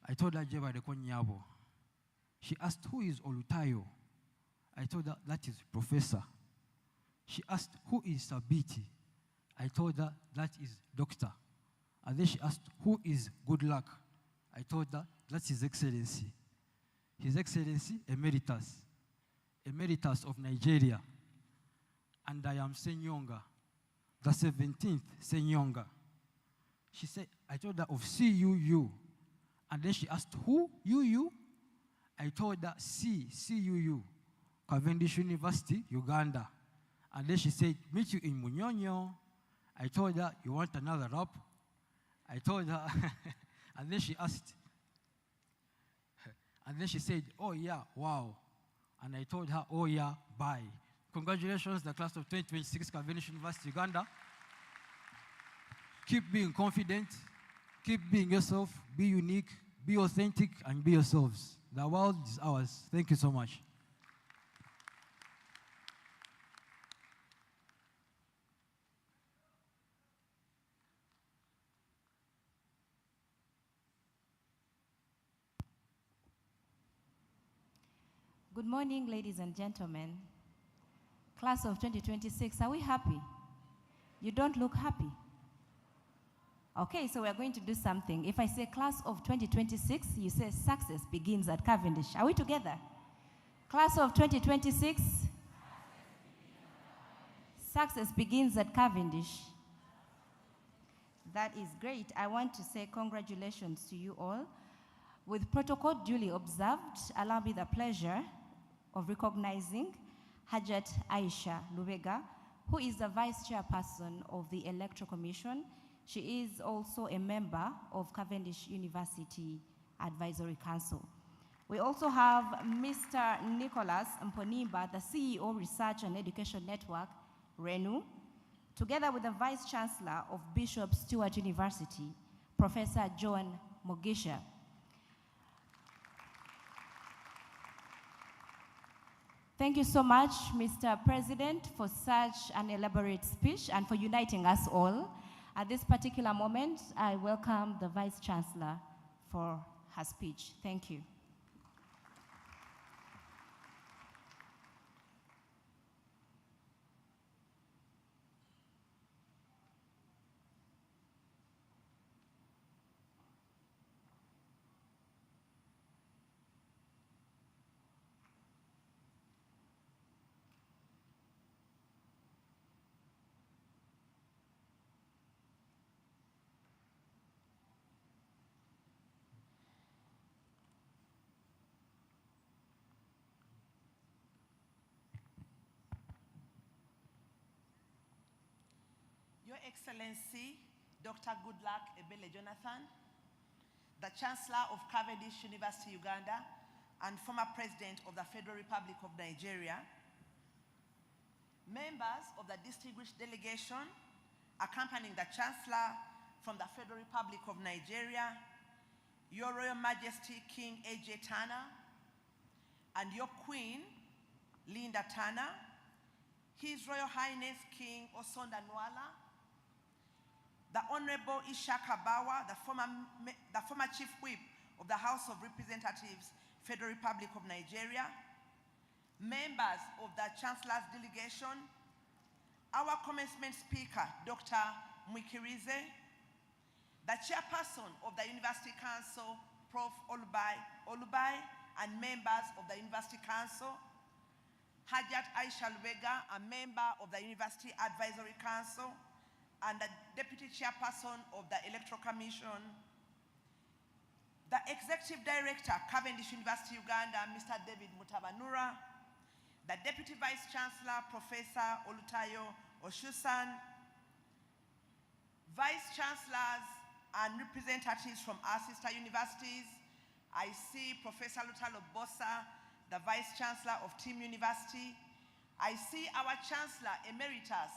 I told her, Jeba de Konyabo. She asked, who is Olutayo? I told her, that is Professor. She asked, who is Sabiti? I told her, that is Doctor. And then she asked, who is Good Luck? I told her, that's His Excellency. His Excellency Emeritus of Nigeria. And I am Senyonga, the 17th Senyonga. She said, I told her of CUU. And then she asked, who? You? I told her, CUU, Cavendish University, Uganda. And then she said, meet you in Munyonyo. I told her, you want another rap? I told her, and then she asked, and then she said, oh yeah, wow. And I told her, oh yeah, bye. Congratulations, the class of 2026, Cavendish University, Uganda. Keep being confident, keep being yourself, be unique, be authentic, and be yourselves. The world is ours. Thank you so much. Good morning, ladies and gentlemen. Class of 2026, are we happy? You don't look happy. Okay, so we're going to do something. If I say class of 2026, you say success begins at Cavendish. Are we together? Class of 2026, success begins at Cavendish. That is great. I want to say congratulations to you all. With protocol duly observed, allow me the pleasure of recognizing Hajat Aisha Lubega, who is the Vice Chairperson of the Electoral Commission. She is also a member of Cavendish University Advisory Council. We also have Mr. Nicholas Mponimba, the CEO, Research and Education Network, RENU, together with the Vice Chancellor of Bishop Stewart University, Professor John Mogisha. Thank you so much, Mr. President, for such an elaborate speech and for uniting us all. At this particular moment, I welcome the Vice Chancellor for her speech. Thank you. Your Excellency, Dr. Goodluck Ebele Jonathan, the Chancellor of Cavendish University Uganda and former President of the Federal Republic of Nigeria, members of the distinguished delegation accompanying the Chancellor from the Federal Republic of Nigeria, Your Royal Majesty King A.J. Turner, and your Queen, Linda Turner, His Royal Highness King Osonda Nwala, the Honorable Ishaka Bawa, the former Chief Whip of the House of Representatives, Federal Republic of Nigeria, members of the Chancellor's delegation, our commencement speaker, Dr. Mwikirize, the chairperson of the University Council, Prof. Olubai, and members of the University Council, Hajat Aisha Lubega, a member of the University Advisory Council, and the Deputy Chairperson of the Electoral Commission, the Executive Director, Cavendish University Uganda, Mr. David Mutabanura, the Deputy Vice Chancellor, Professor Olutayo Oshusan, Vice Chancellors and representatives from our sister universities. I see Professor Lutalo Bosa, the Vice Chancellor of Team University. I see our Chancellor Emeritus,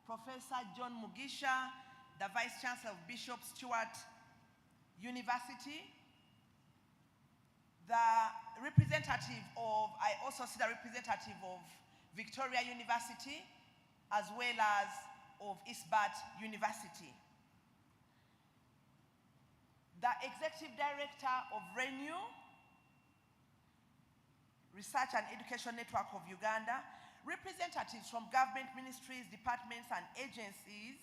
Professor John Mugisha, the Vice Chancellor of Bishop Stewart University. I also see the representative of Victoria University, as well as of Eastbat University. The Executive Director of Renew, Research and Education Network of Uganda, representatives from government ministries, departments, and agencies,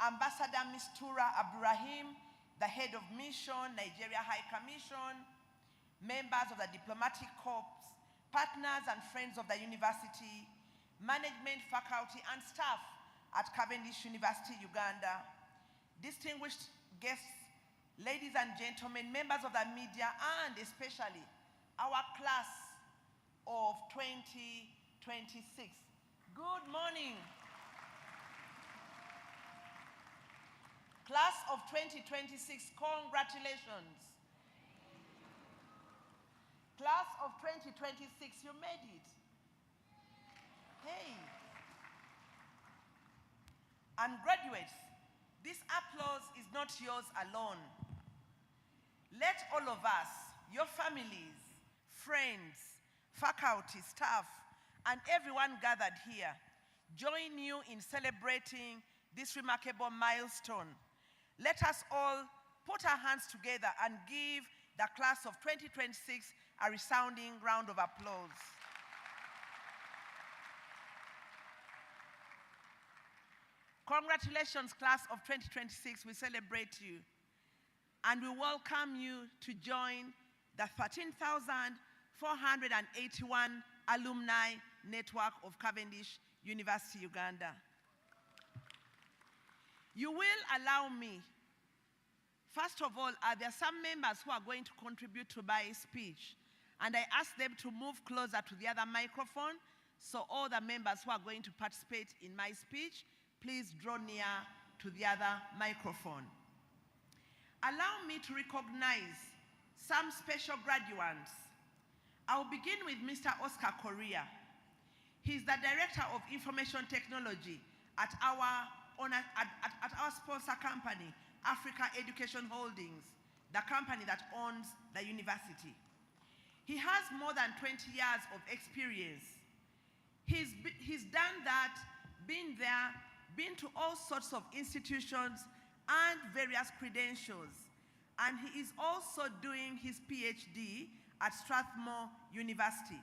Ambassador Mistura Abdurrahim, the head of mission, Nigeria High Commission, members of the diplomatic corps, partners and friends of the university, management, faculty, and staff at Cavendish University Uganda, distinguished guests, ladies and gentlemen, members of the media, and especially our class of 2026. Good morning. Class of 2026, congratulations. Class of 2026, you made it. Hey. And graduates, this applause is not yours alone. Let all of us, your families, friends, faculty, staff, and everyone gathered here join you in celebrating this remarkable milestone. Let us all put our hands together and give the class of 2026 a resounding round of applause. Congratulations, class of 2026. We celebrate you. And we welcome you to join the 13,481 alumni network of Cavendish University Uganda. You will allow me, first of all, are there some members who are going to contribute to my speech? And I ask them to move closer to the other microphone, so all the members who are going to participate in my speech, please draw near to the other microphone. Allow me to recognize some special graduates. I'll begin with Mr. Oscar Correa. He's the Director of Information Technology at our sponsor company, Africa Education Holdings, the company that owns the university. He has more than 20 years of experience. He's done that, been there, been to all sorts of institutions and various credentials. And he is also doing his PhD at Strathmore University.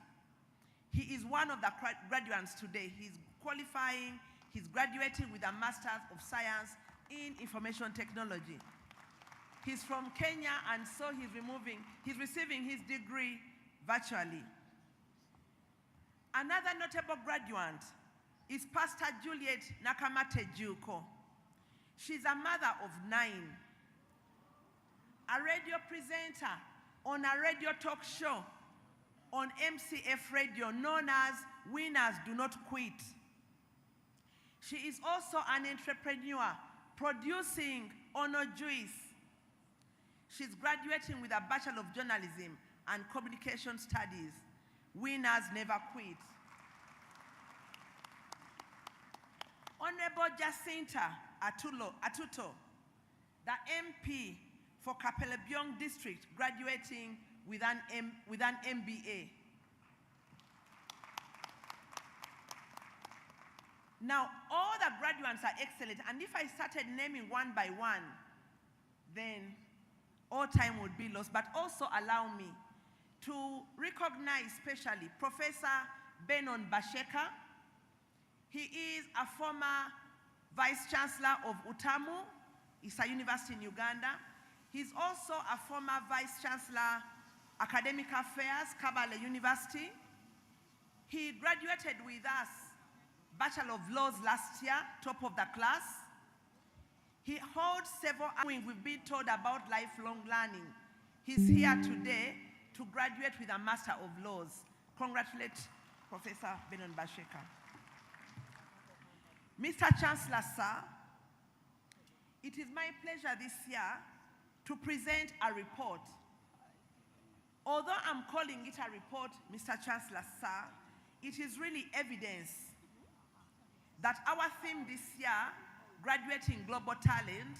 He is one of the graduates today. He's qualifying, he's graduating with a Master's of Science in Information Technology. He's from Kenya, and so he's receiving his degree virtually. Another notable graduate is Pastor Juliet Nakamate Juko. She's a mother of 9, a radio presenter on a radio talk show on MCF radio known as Winners Do Not Quit. She is also an entrepreneur producing Honor Juice. She's graduating with a Bachelor of Journalism and Communication Studies. Winners never quit. Honorable Jacinta Atuto, the MP for Kapelebiong District, graduating with an MBA. Now, all the graduates are excellent, and if I started naming one by one, then all time would be lost. But also allow me to recognize especially Professor Benon Basheka. He is a former Vice Chancellor of Utamu. It's a university in Uganda. He's also a former Vice Chancellor, Academic Affairs, Kabale University. He graduated with us, Bachelor of Laws last year, top of the class. He holds several, we've been told about lifelong learning. He's here today to graduate with a Master of Laws. Congratulate Professor Benon Basheka. Mr. Chancellor, sir, it is my pleasure this year to present a report. Although I'm calling it a report, Mr. Chancellor, sir, it is really evidence that our theme this year, graduating global talent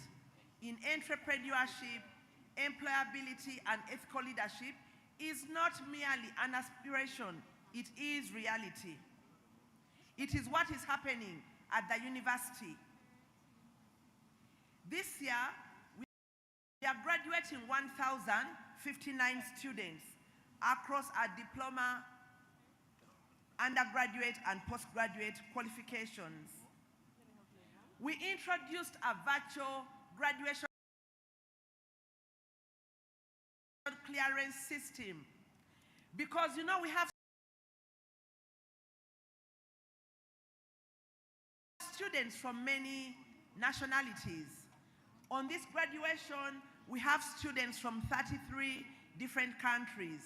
in entrepreneurship, employability, and ethical leadership, is not merely an aspiration, it is reality. It is what is happening at the university. This year, we are graduating 1,059 students across our diploma, undergraduate, and postgraduate qualifications. We introduced a virtual graduation clearance system because, you know, we have students from many nationalities. On this graduation, we have students from 33 different countries.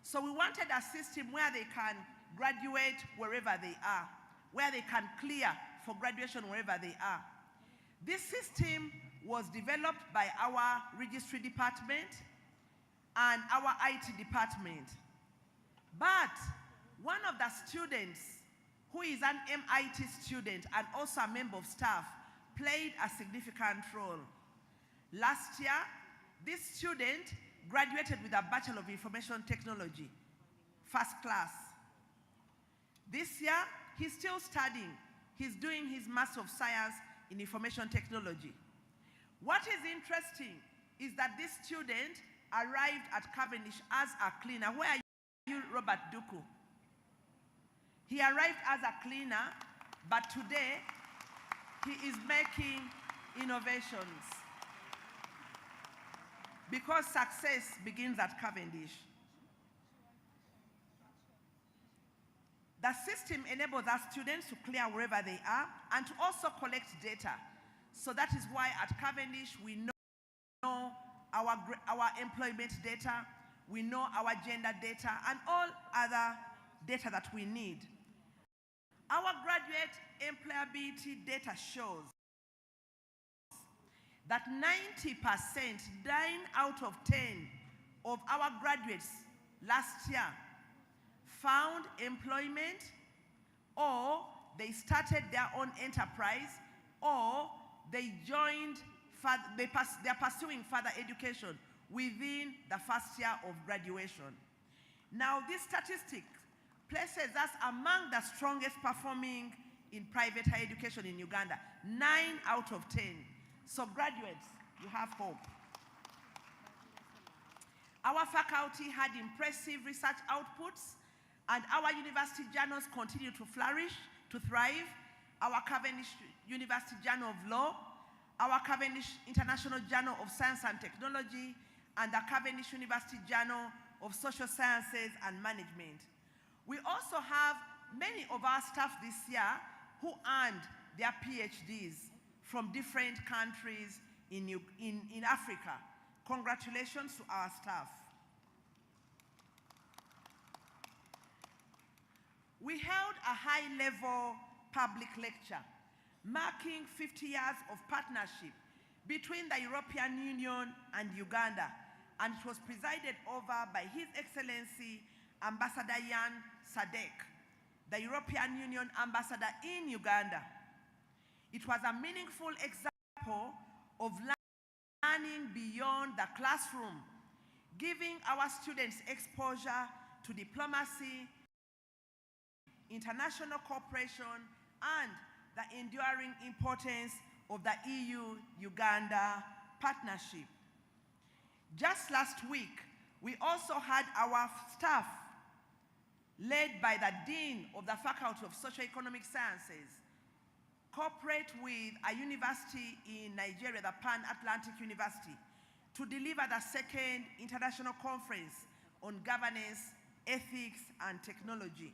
So we wanted a system where they can graduate wherever they are, where they can clear for graduation wherever they are. This system was developed by our registry department and our IT department. But one of the students, who is an MIT student and also a member of staff, played a significant role. Last year, this student graduated with a Bachelor of Information Technology, first class. This year, he's still studying. He's doing his Master of Science in Information Technology. What is interesting is that this student arrived at Cavendish as a cleaner. Where are you, Robert Duku? He arrived as a cleaner, but today he is making innovations because success begins at Cavendish. The system enables our students to clear wherever they are and to also collect data. So that is why at Cavendish we know our employment data, we know our gender data, and all other data that we need. Our graduate employability data shows that 90%, 9 out of 10 of our graduates last year found employment, or they started their own enterprise, or they joined, they're pursuing further education within the first year of graduation. Now, this statistic places us among the strongest performing in private higher education in Uganda, 9 out of 10. So graduates, you have hope. Our faculty had impressive research outputs, and our university journals continue to flourish, to thrive. Our Cavendish University Journal of Law, our Cavendish International Journal of Science and Technology, and the Cavendish University Journal of Social Sciences and Management. We also have many of our staff this year who earned their PhDs from different countries in Africa. Congratulations to our staff. We held a high-level public lecture marking 50 years of partnership between the European Union and Uganda, and it was presided over by His Excellency Ambassador Jan Sadek, the European Union Ambassador in Uganda. It was a meaningful example of learning beyond the classroom, giving our students exposure to diplomacy, international cooperation, and the enduring importance of the EU-Uganda partnership. Just last week, we also had our staff, led by the Dean of the Faculty of Socio-Economic Sciences, cooperate with a university in Nigeria, the Pan-Atlantic University, to deliver the second international conference on governance, ethics, and technology.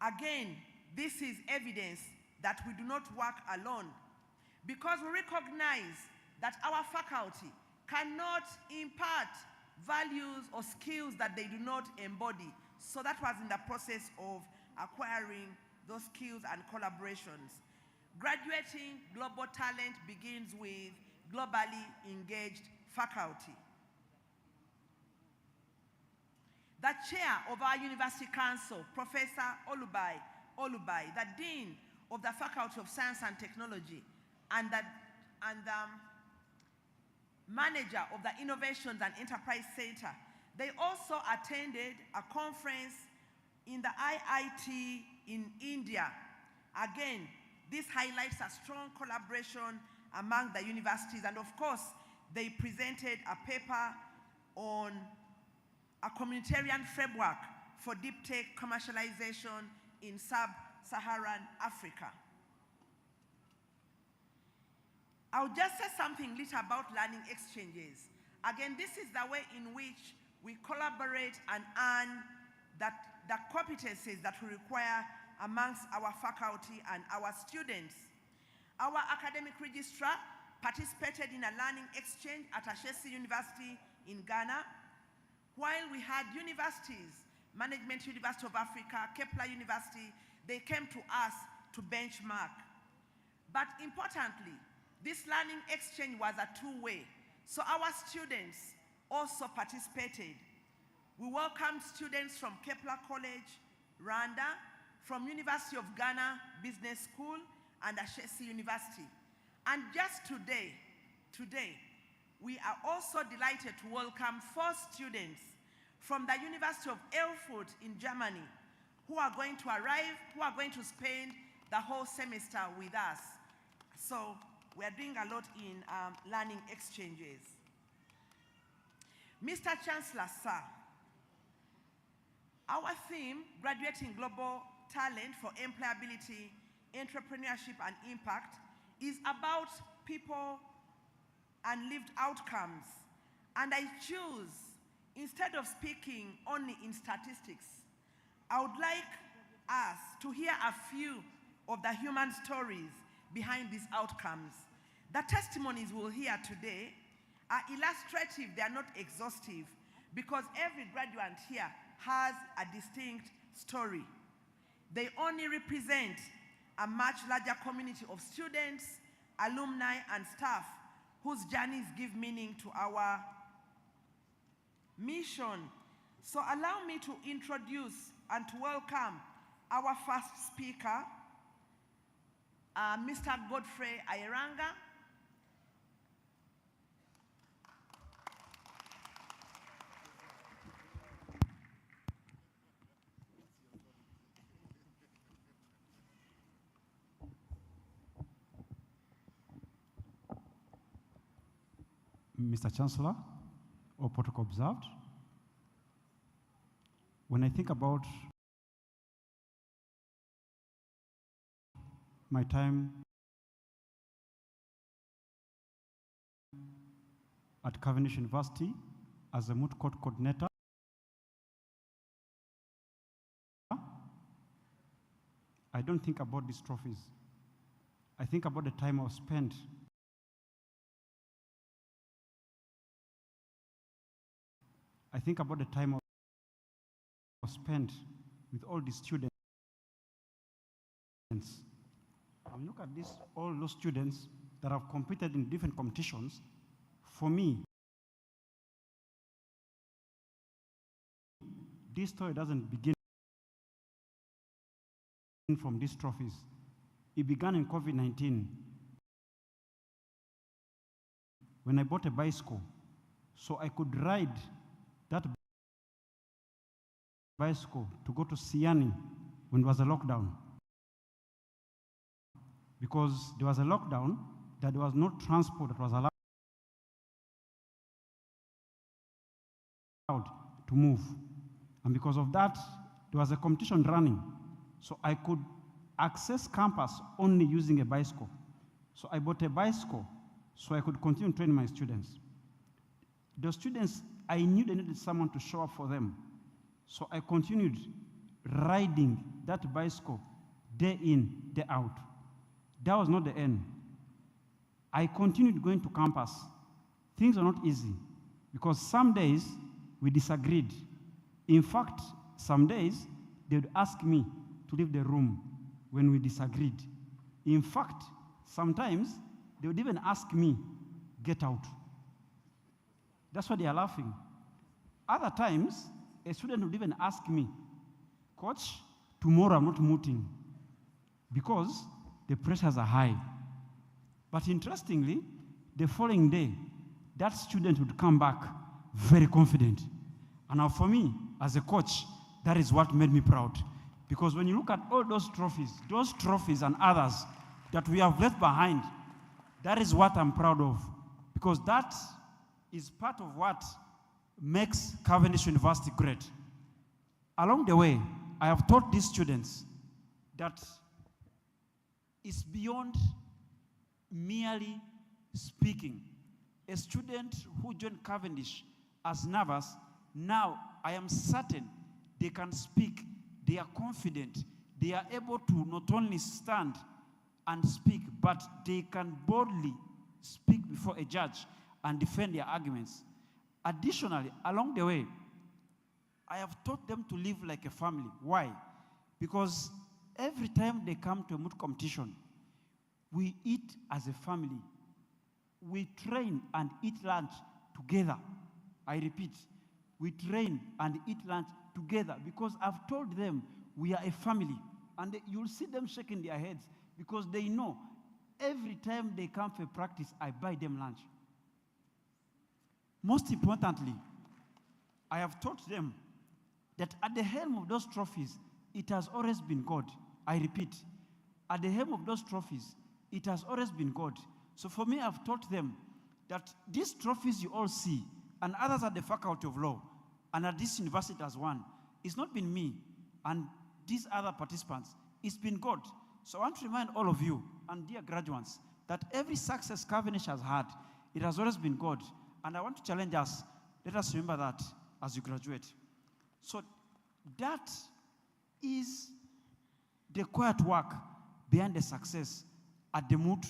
Again, this is evidence that we do not work alone, because we recognize that our faculty cannot impart values or skills that they do not embody. So that was in the process of acquiring those skills and collaborations. Graduating global talent begins with globally engaged faculty. The chair of our university council, Professor Olubai, the dean of the Faculty of Science and Technology, and the manager of the Innovations and Enterprise Center, they also attended a conference in the IIT in India. Again, this highlights a strong collaboration among the universities, and of course, they presented a paper on a communitarian framework for deep tech commercialization in sub-Saharan Africa. I'll just say something little about learning exchanges. Again, this is the way in which we collaborate and earn the competencies that we require amongst our faculty and our students. Our academic registrar participated in a learning exchange at Ashesi University in Ghana, while we had universities, Management University of Africa, Kepler University, they came to us to benchmark. But importantly, this learning exchange was a two-way. So our students also participated. We welcomed students from Kepler College, Rwanda, from University of Ghana Business School, and Ashesi University. And just today, we are also delighted to welcome 4 students from the University of Erfurt in Germany who are going to arrive, who are going to spend the whole semester with us. So we are doing a lot in learning exchanges. Mr. Chancellor, sir, our theme, Graduating Global Talent for Employability, Entrepreneurship, and Impact, is about people and lived outcomes. And I choose, instead of speaking only in statistics, I would like us to hear a few of the human stories behind these outcomes. The testimonies we'll hear today are illustrative, they are not exhaustive, because every graduate here has a distinct story. They only represent a much larger community of students, alumni, and staff whose journeys give meaning to our mission. So allow me to introduce and to welcome our first speaker, Mr. Godfrey Ayeranga. Mr. Chancellor, all protocol observed. When I think about my time at Cavendish University as a moot court coordinator, I don't think about these trophies. I think about the time I've spent with all the students. When you look at this, all those students that have competed in different competitions, for me, this story doesn't begin from these trophies. It began in COVID-19 when I bought a bicycle so I could ride that bicycle to go to Siani when it was a lockdown. because there was a lockdown, that there was no transport that was allowed to move. And because of that, there was a competition running. So I could access campus only using a bicycle. So I bought a bicycle so I could continue training my students. The students, I knew they needed someone to show up for them. So I continued riding that bicycle day in, day out. That was not the end. I continued going to campus. Things are not easy because some days we disagreed. In fact, some days they would ask me to leave the room when we disagreed. In fact, sometimes they would even ask me, get out. That's why they are laughing. Other times, a student would even ask me, Coach, tomorrow I'm not mooting because the pressures are high. But interestingly, the following day, that student would come back very confident. And now for me, as a coach, that is what made me proud. Because when you look at all those trophies and others that we have left behind, that is what I'm proud of. Because that is part of what makes Cavendish University great. Along the way, I have taught these students that it's beyond merely speaking. A student who joined Cavendish as nervous, now I am certain they can speak, they are confident, they are able to not only stand and speak, but they can boldly speak before a judge and defend their arguments. Additionally, along the way, I have taught them to live like a family. Why? Because every time they come to a moot competition, we eat as a family. We train and eat lunch together. I repeat, we train and eat lunch together because I've told them we are a family. And you'll see them shaking their heads because they know every time they come for practice, I buy them lunch. Most importantly, I have taught them that at the helm of those trophies, it has always been God. I repeat, at the helm of those trophies, it has always been God. So for me, I've taught them that these trophies you all see, and others at the Faculty of Law, and at this university as one, it's not been me and these other participants, it's been God. So I want to remind all of you, and dear graduates, that every success Cavendish has had, it has always been God. And I want to challenge us, let us remember that as you graduate. So that is the quiet work behind the success at the moot,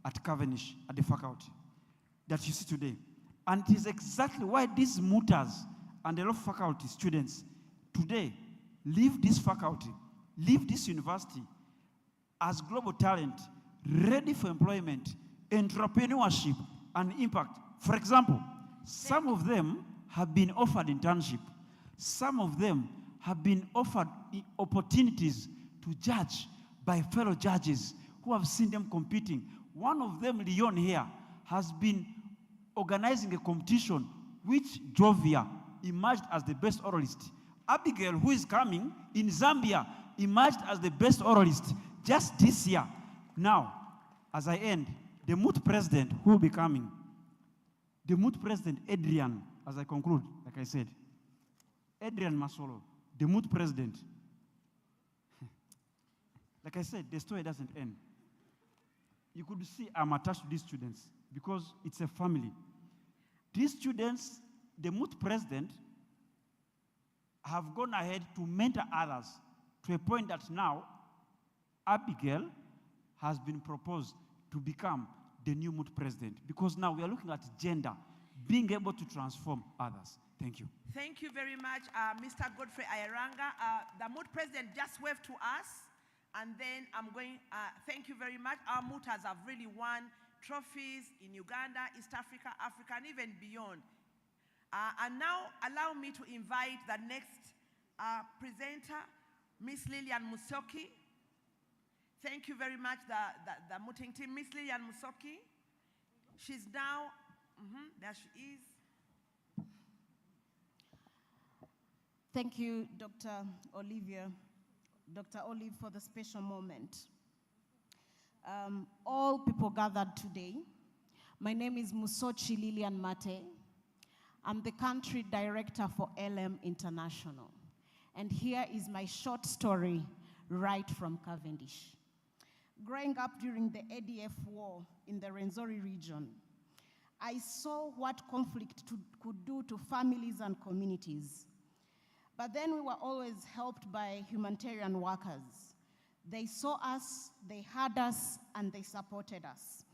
at Cavendish, at the faculty that you see today. And it is exactly why these mooters and the law faculty students today leave this faculty, leave this university as global talent, ready for employment, entrepreneurship, and impact. For example, some of them have been offered internship. Some of them have been offered opportunities to judge by fellow judges who have seen them competing. One of them, Leon here, has been organizing a competition which Jovia emerged as the best oralist. Abigail, who is coming in Zambia, emerged as the best oralist just this year. Now, as I end, the moot president who will be coming, the moot president, Adrian, as I conclude, like I said, Adrian Masolo, the moot president. Like I said, the story doesn't end. You could see I'm attached to these students because it's a family. These students, the moot president, have gone ahead to mentor others to a point that now Abigail has been proposed to become the new moot president because now we are looking at gender, being able to transform others. Thank you. Thank you very much, Mr. Godfrey Ayaranga. The moot president just waved to us, and then I'm going, thank you very much. Our mooters have really won trophies in Uganda, East Africa, Africa, and even beyond. And now allow me to invite the next presenter, Miss Lillian Musoki. Thank you very much, the mooting team. Miss Lillian Musoki. She's now, there she is. Thank you, Dr. Olive, for the special moment. all people gathered today. My name is Musochi Lilian Mate. I'm the country director for LM International. And here is my short story right from Cavendish. Growing up during the ADF war in the Rwenzori region, I saw what conflict could do to families and communities. But then we were always helped by humanitarian workers. They saw us, they heard us, and they supported us.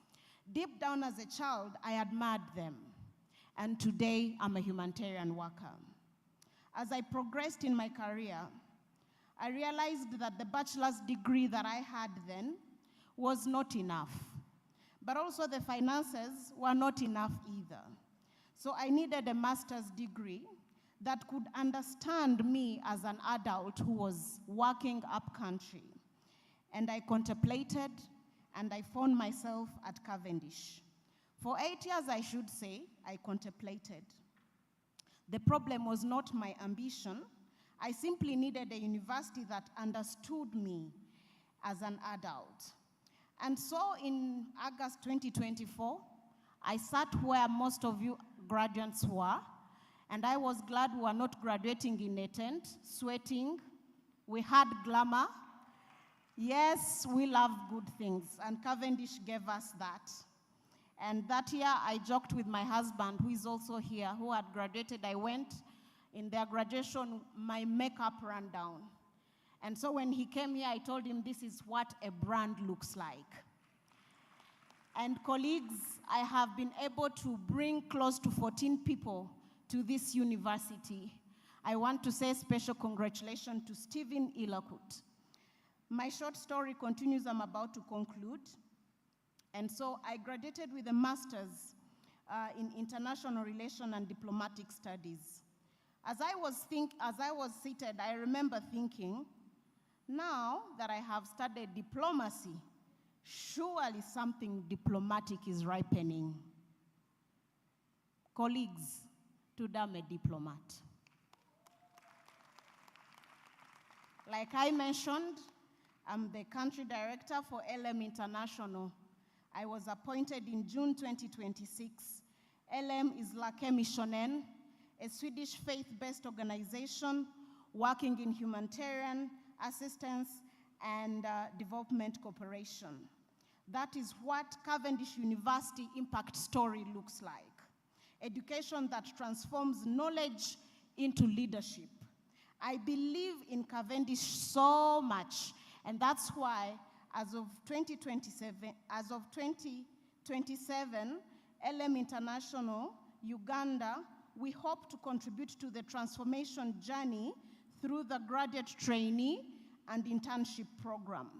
Deep down as a child, I admired them. And today, I'm a humanitarian worker. As I progressed in my career, I realized that the bachelor's degree that I had then was not enough. But also the finances were not enough either. So I needed a master's degree that could understand me as an adult who was working upcountry. And I contemplated, and I found myself at Cavendish. For 8 years, I should say, I contemplated. The problem was not my ambition. I simply needed a university that understood me as an adult. And so in August 2024, I sat where most of you graduates were, and I was glad we were not graduating in a tent, sweating. We had glamour. Yes, we love good things, and Cavendish gave us that. And that year, I joked with my husband, who is also here, who had graduated. I went in their graduation, my makeup ran down. And so when he came here, I told him this is what a brand looks like. And colleagues, I have been able to bring close to 14 people to this university. I want to say special congratulations to Stephen Ilakut. My short story continues, I'm about to conclude. And so I graduated with a master's in international relations and diplomatic studies. As I was seated, I remember thinking, now that I have studied diplomacy, surely something diplomatic is ripening. Colleagues, today I'm a diplomat. Like I mentioned, I'm the country director for LM International. I was appointed in June 2026. LM is Lake Missionen, a Swedish faith-based organization working in humanitarian assistance and development cooperation. That is what Cavendish University impact story looks like. Education that transforms knowledge into leadership. I believe in Cavendish so much, and that's why as of 2027, LM International, Uganda, we hope to contribute to the transformation journey through the graduate trainee and internship program.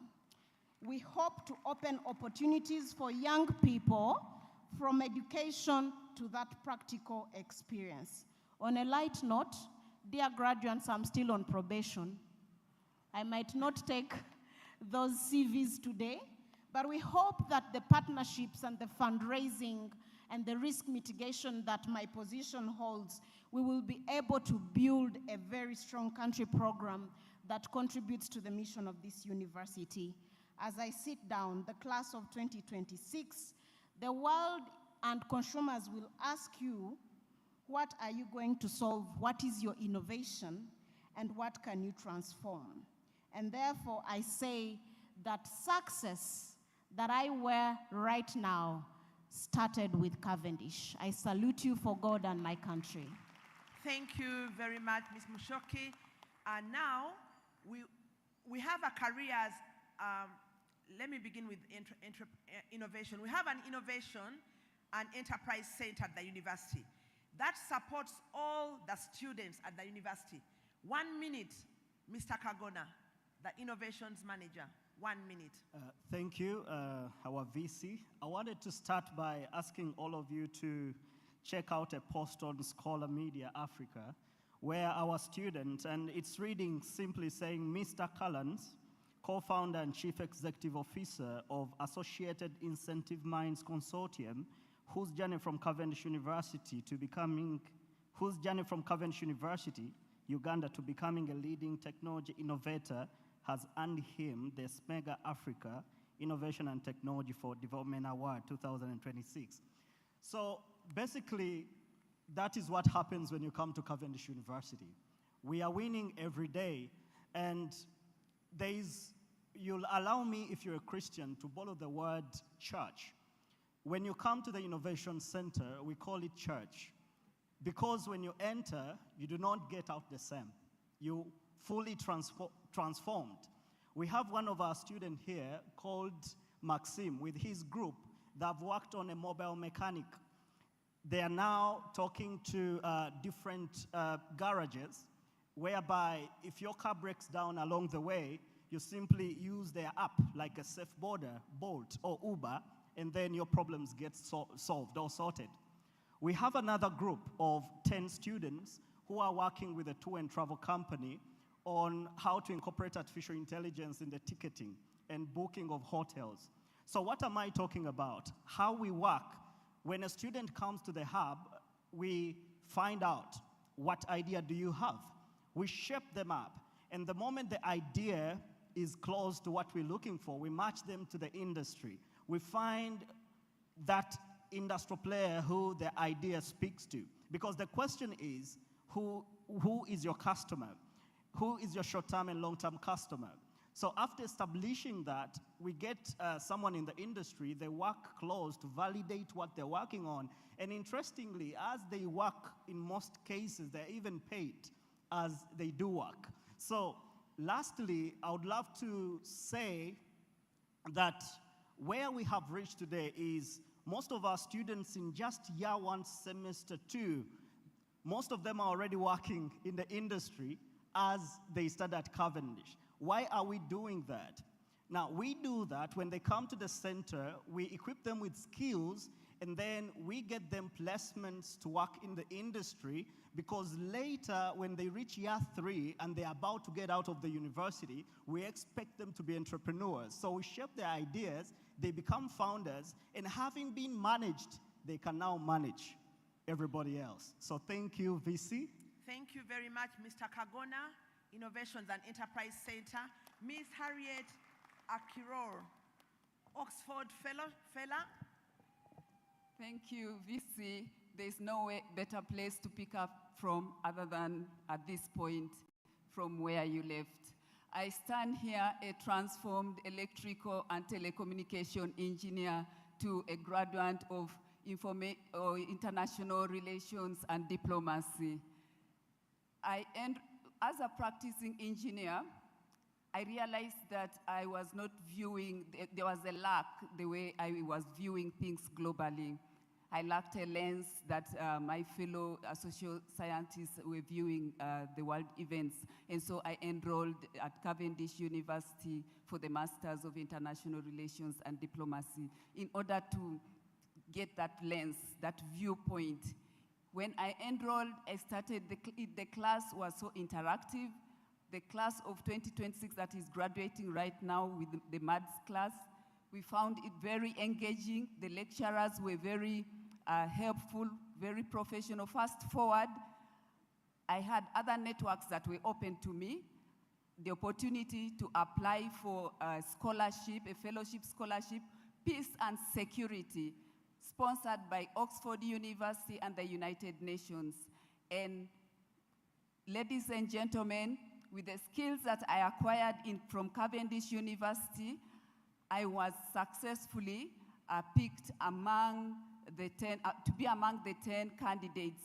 We hope to open opportunities for young people from education to that practical experience. On a light note, dear graduates, I'm still on probation. I might not take those CVs today, but we hope that the partnerships and the fundraising and the risk mitigation that my position holds, we will be able to build a very strong country program that contributes to the mission of this university. As I sit down, the class of 2026, the world and consumers will ask you, what are you going to solve? What is your innovation? And what can you transform? And therefore, I say that success that I wear right now started with Cavendish. I salute you for God and my country. Thank you very much, Ms. Mushoki. And now, we have a careers, let me begin with innovation. We have an innovation and enterprise center at the university that supports all the students at the university. 1 minute, Mr. Kagona, the innovations manager. 1 minute. Thank you, our VC. I wanted to start by asking all of you to check out a post on Scholar Media Africa, where our student, and it's reading simply saying, Mr. Collins, co-founder and chief executive officer of Associated Incentive Minds Consortium, whose journey from Cavendish University, Uganda, to becoming a leading technology innovator has earned him the SMEGA Africa Innovation and Technology for Development Award 2026. So basically, that is what happens when you come to Cavendish University. We are winning every day, and you'll allow me, if you're a Christian, to borrow the word church. When you come to the Innovation Center, we call it church, because when you enter, you do not get out the same. You fully transformed. We have one of our students here called Maxime with his group that have worked on a mobile mechanic. They are now talking to different garages, whereby if your car breaks down along the way, you simply use their app like a SafeBoarder, Bolt, or Uber, and then your problems get solved or sorted. We have another group of 10 students who are working with a tour and travel company on how to incorporate artificial intelligence in the ticketing and booking of hotels. So what am I talking about? How we work. When a student comes to the hub, we find out, what idea do you have? We shape them up. And the moment the idea is close to what we're looking for, we match them to the industry. We find that industrial player who the idea speaks to. Because the question is, who is your customer? Who is your short-term and long-term customer? So after establishing that, we get someone in the industry, they work close to validate what they're working on. And interestingly, as they work, in most cases, they're even paid as they do work. So lastly, I would love to say that where we have reached today is most of our students in just year one, semester two, most of them are already working in the industry as they study at Cavendish. Why are we doing that? Now, we do that when they come to the center, we equip them with skills, and then we get them placements to work in the industry, because later, when they reach year 3 and they're about to get out of the university, we expect them to be entrepreneurs. So we shape their ideas, they become founders, and having been managed, they can now manage everybody else. So thank you, VC. Thank you very much, Mr. Kagona, Innovations and Enterprise Center. Ms. Harriet Akiror, Oxford Fellow. Thank you, VC. There's no better place to pick up from other than at this point from where you left. I stand here a transformed electrical and telecommunication engineer to a graduate of international relations and diplomacy. As a practicing engineer, I realized that I was not viewing, there was a lack the way I was viewing things globally. I lacked a lens that my fellow social scientists were viewing the world events. And so I enrolled at Cavendish University for the Masters of International Relations and Diplomacy in order to get that lens, that viewpoint. When I enrolled, I started, the class was so interactive. The class of 2026 that is graduating right now with the MADS class, we found it very engaging. The lecturers were very helpful, very professional. Fast forward, I had other networks that were open to me, the opportunity to apply for a scholarship, a fellowship scholarship, Peace and Security, sponsored by Oxford University and the United Nations. And ladies and gentlemen, with the skills that I acquired from Cavendish University, I was successfully picked among the 10, to be among the 10 candidates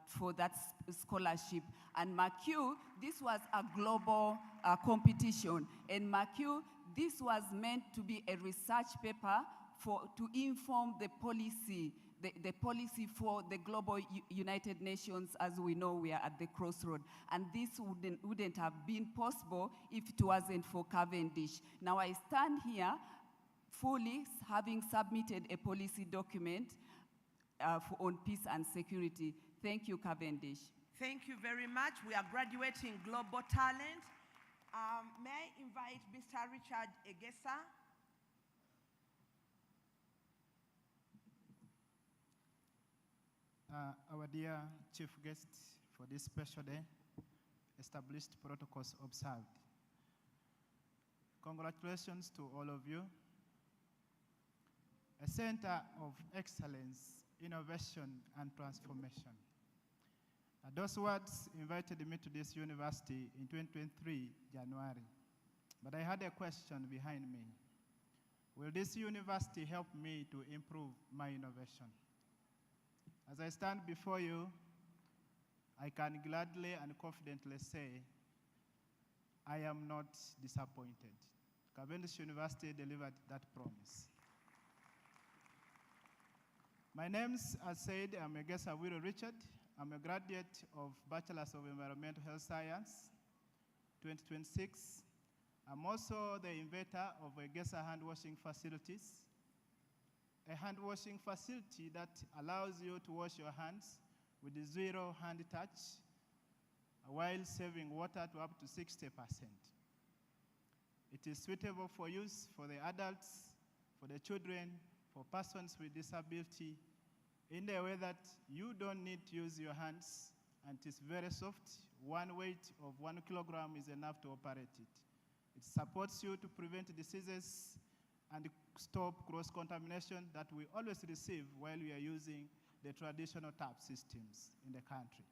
for that scholarship. And McHugh, this was a global competition. And McHugh, this was meant to be a research paper to inform the policy, the policy for the global United Nations. As we know, we are at the crossroad. And this wouldn't have been possible if it wasn't for Cavendish. Now I stand here fully having submitted a policy document on peace and security. Thank you, Cavendish. Thank you very much. We are graduating global talent. May I invite Mr. Richard Egesa? Our dear chief guest for this special day, established protocols observed. Congratulations to all of you. A center of excellence, innovation, and transformation. Those words invited me to this university in 2023, January. But I had a question behind me. Will this university help me to improve my innovation? As I stand before you, I can gladly and confidently say, I am not disappointed. Cavendish University delivered that promise. My name's, as said, I'm Egesa Wiro Richard. I'm a graduate of Bachelor's of Environmental Health Science, 2026. I'm also the inventor of Egesa hand washing facilities, a hand washing facility that allows you to wash your hands with zero hand touch while saving water to up to 60%. It is suitable for use for the adults, for the children, for persons with disability, in a way that you don't need to use your hands, and it is very soft. One weight of 1 kilogram is enough to operate it. It supports you to prevent diseases and stop cross-contamination that we always receive while we are using the traditional tap systems in the country.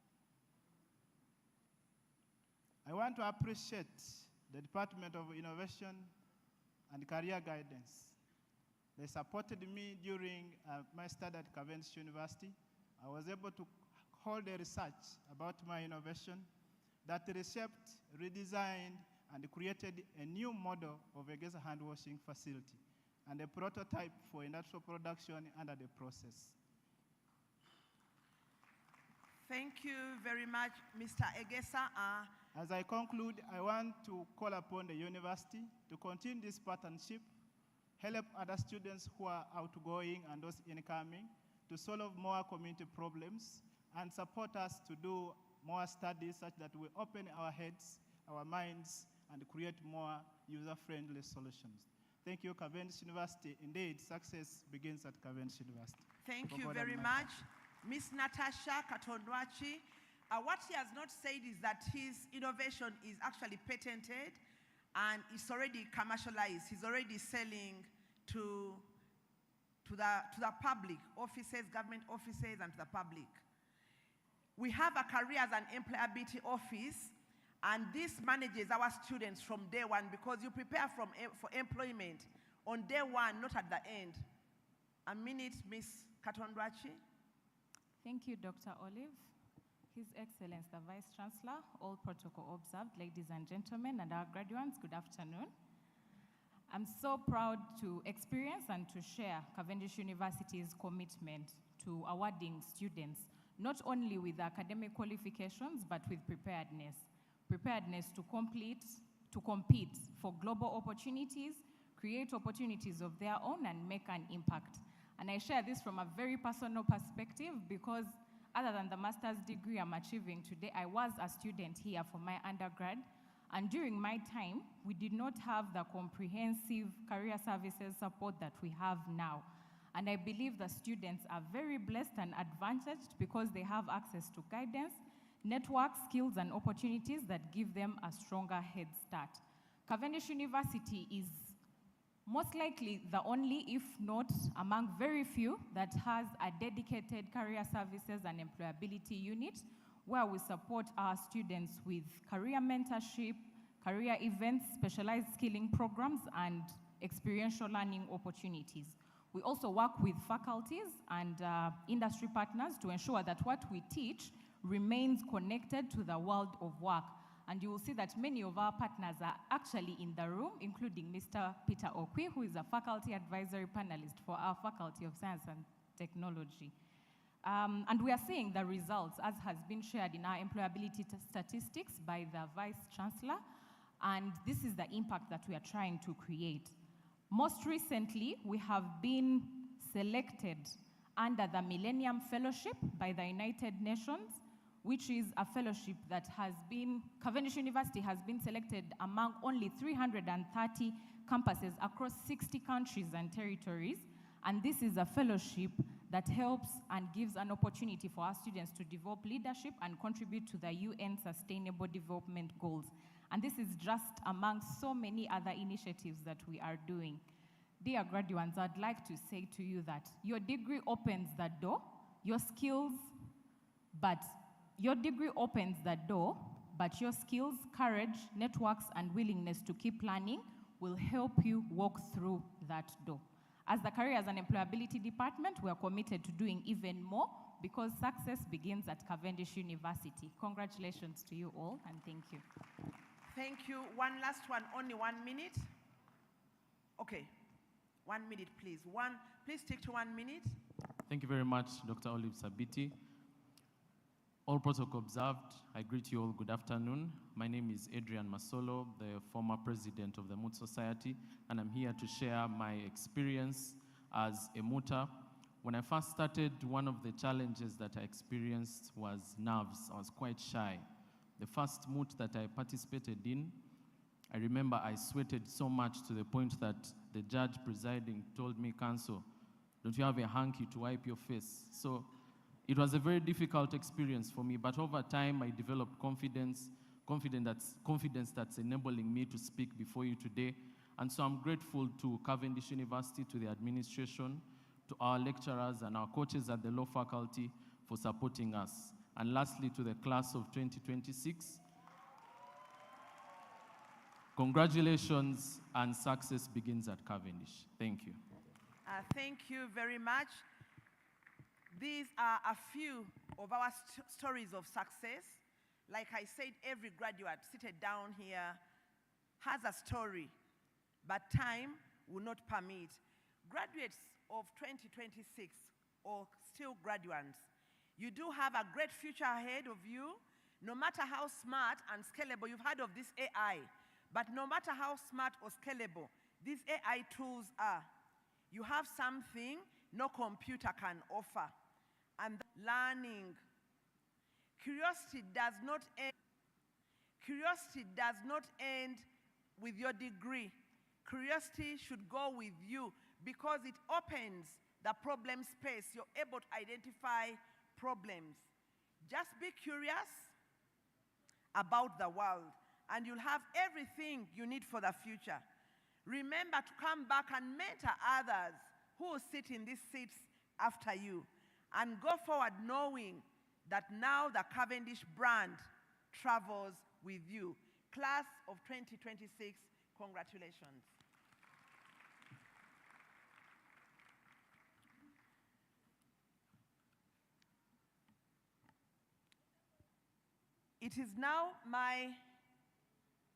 I want to appreciate the Department of Innovation and Career Guidance. They supported me during my study at Cavendish University. I was able to hold a research about my innovation that reshaped, redesigned, and created a new model of a Egesa hand washing facility and a prototype for industrial production under the process. Thank you very much, Mr. Egesa. As I conclude, I want to call upon the university to continue this partnership, help other students who are outgoing and those incoming to solve more community problems, and support us to do more studies such that we open our heads, our minds, and create more user-friendly solutions. Thank you, Cavendish University. Indeed, success begins at Cavendish University. Thank you very much. Ms. Natasha Katondwachi, what he has not said is that his innovation is actually patented and it's already commercialized. He's already selling to the public, offices, government offices, and to the public. We have a careers and employability office, and this manages our students from day one because you prepare for employment on day one, not at the end. A minute, Ms. Katondwachi. Thank you, Dr. Olive. His Excellency, the Vice Chancellor, all protocol observed, ladies and gentlemen, and our graduates, good afternoon. I'm so proud to experience and to share Cavendish University's commitment to awarding students, not only with academic qualifications, but with preparedness. Preparedness to compete for global opportunities, create opportunities of their own, and make an impact. And I share this from a very personal perspective because other than the master's degree I'm achieving today, I was a student here for my undergrad. And during my time, we did not have the comprehensive career services support that we have now. And I believe the students are very blessed and advantaged because they have access to guidance, network skills, and opportunities that give them a stronger head start. Cavendish University is most likely the only, if not among very few, that has a dedicated career services and employability unit where we support our students with career mentorship, career events, specialized skilling programs, and experiential learning opportunities. We also work with faculties and industry partners to ensure that what we teach remains connected to the world of work. And you will see that many of our partners are actually in the room, including Mr. Peter Okwi, who is a faculty advisory panelist for our Faculty of Science and Technology. And we are seeing the results, as has been shared in our employability statistics by the Vice Chancellor, and this is the impact that we are trying to create. Most recently, we have been selected under the Millennium Fellowship by the United Nations, which is a fellowship that has been, Cavendish University has been selected among only 330 campuses across 60 countries and territories. And this is a fellowship that helps and gives an opportunity for our students to develop leadership and contribute to the UN Sustainable Development Goals. And this is just among so many other initiatives that we are doing. Dear graduates, I'd like to say to you that your degree opens that door, your skills, but your degree opens that door, but your skills, courage, networks, and willingness to keep learning will help you walk through that door. As the Careers and Employability Department, we are committed to doing even more because success begins at Cavendish University. Congratulations to you all, and thank you. Thank you. One last one, only 1 minute. Okay, 1 minute, please. Please stick to 1 minute. Thank you very much, Dr. Olive Sabiti. All protocol observed, I greet you all, good afternoon. My name is Adrian Masolo, the former president of the Moot Society, and I'm here to share my experience as a mooter. When I first started, one of the challenges that I experienced was nerves. I was quite shy. The first moot that I participated in, I remember I sweated so much to the point that the judge presiding told me, "Counsel, don't you have a hanky to wipe your face?" So it was a very difficult experience for me, but over time I developed confidence that's enabling me to speak before you today. And so I'm grateful to Cavendish University, to the administration, to our lecturers and our coaches at the law faculty for supporting us. And lastly, to the class of 2026, congratulations, and success begins at Cavendish. Thank you. Thank you very much. These are a few of our stories of success. Like I said, every graduate seated down here has a story, but time will not permit. Graduates of 2026, or still graduates, you do have a great future ahead of you, no matter how smart and scalable. You've heard of this AI, but no matter how smart or scalable these AI tools are, you have something no computer can offer, and learning. Curiosity does not end with your degree. Curiosity should go with you because it opens the problem space. You're able to identify problems. Just be curious about the world, and you'll have everything you need for the future. Remember to come back and mentor others who will sit in these seats after you, and go forward knowing that now the Cavendish brand travels with you. Class of 2026, congratulations. It is now my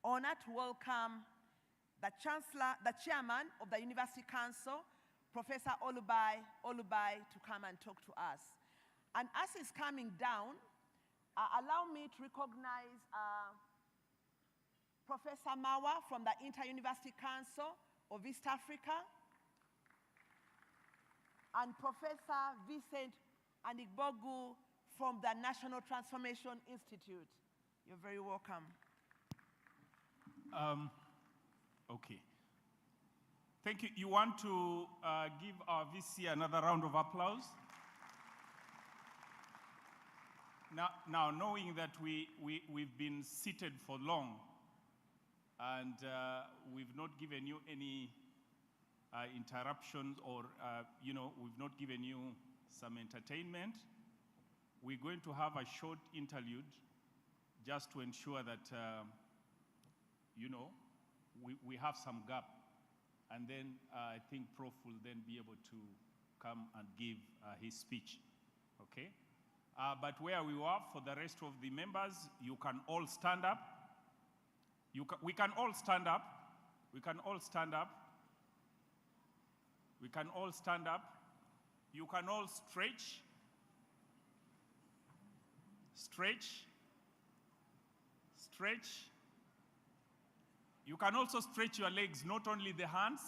honor to welcome the Chancellor, the Chairman of the University Council, Professor Olubai, to come and talk to us. And as he's coming down, allow me to recognize Professor Mawa from the Inter-University Council of East Africa, and Professor Vincent Anigbogu from the National Transformation Institute. You're very welcome. Okay. Thank you. You want to give our VC another round of applause? Now knowing that we've been seated for long and we've not given you any interruptions or, we've not given you some entertainment, we're going to have a short interlude just to ensure that, we have some gap. And then I think Prof will then be able to come and give his speech, okay? But where we were, for the rest of the members, you can all stand up. We can all stand up. We can all stand up. We can all stand up. You can all stretch. Stretch. Stretch. You can also stretch your legs, not only the hands,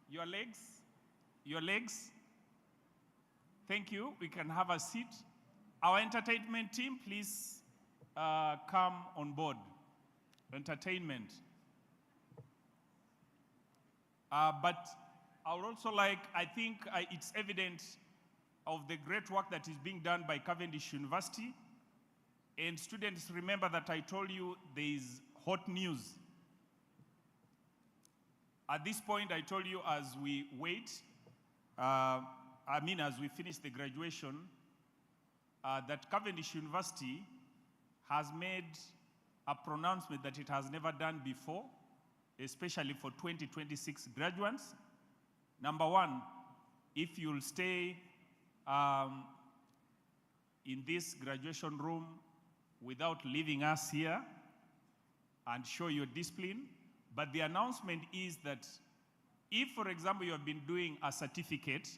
your legs, your legs. Thank you. We can have a seat. Our entertainment team, please come on board. Entertainment. But I would also like, I think it's evident of the great work that is being done by Cavendish University And students, remember that I told you there is hot news. At this point, I told you as we wait, as we finish the graduation, that Cavendish University has made a pronouncement that it has never done before, especially for 2026 graduates. Number one, if you'll stay in this graduation room without leaving us here and show your discipline. But the announcement is that if, for example, you have been doing a certificate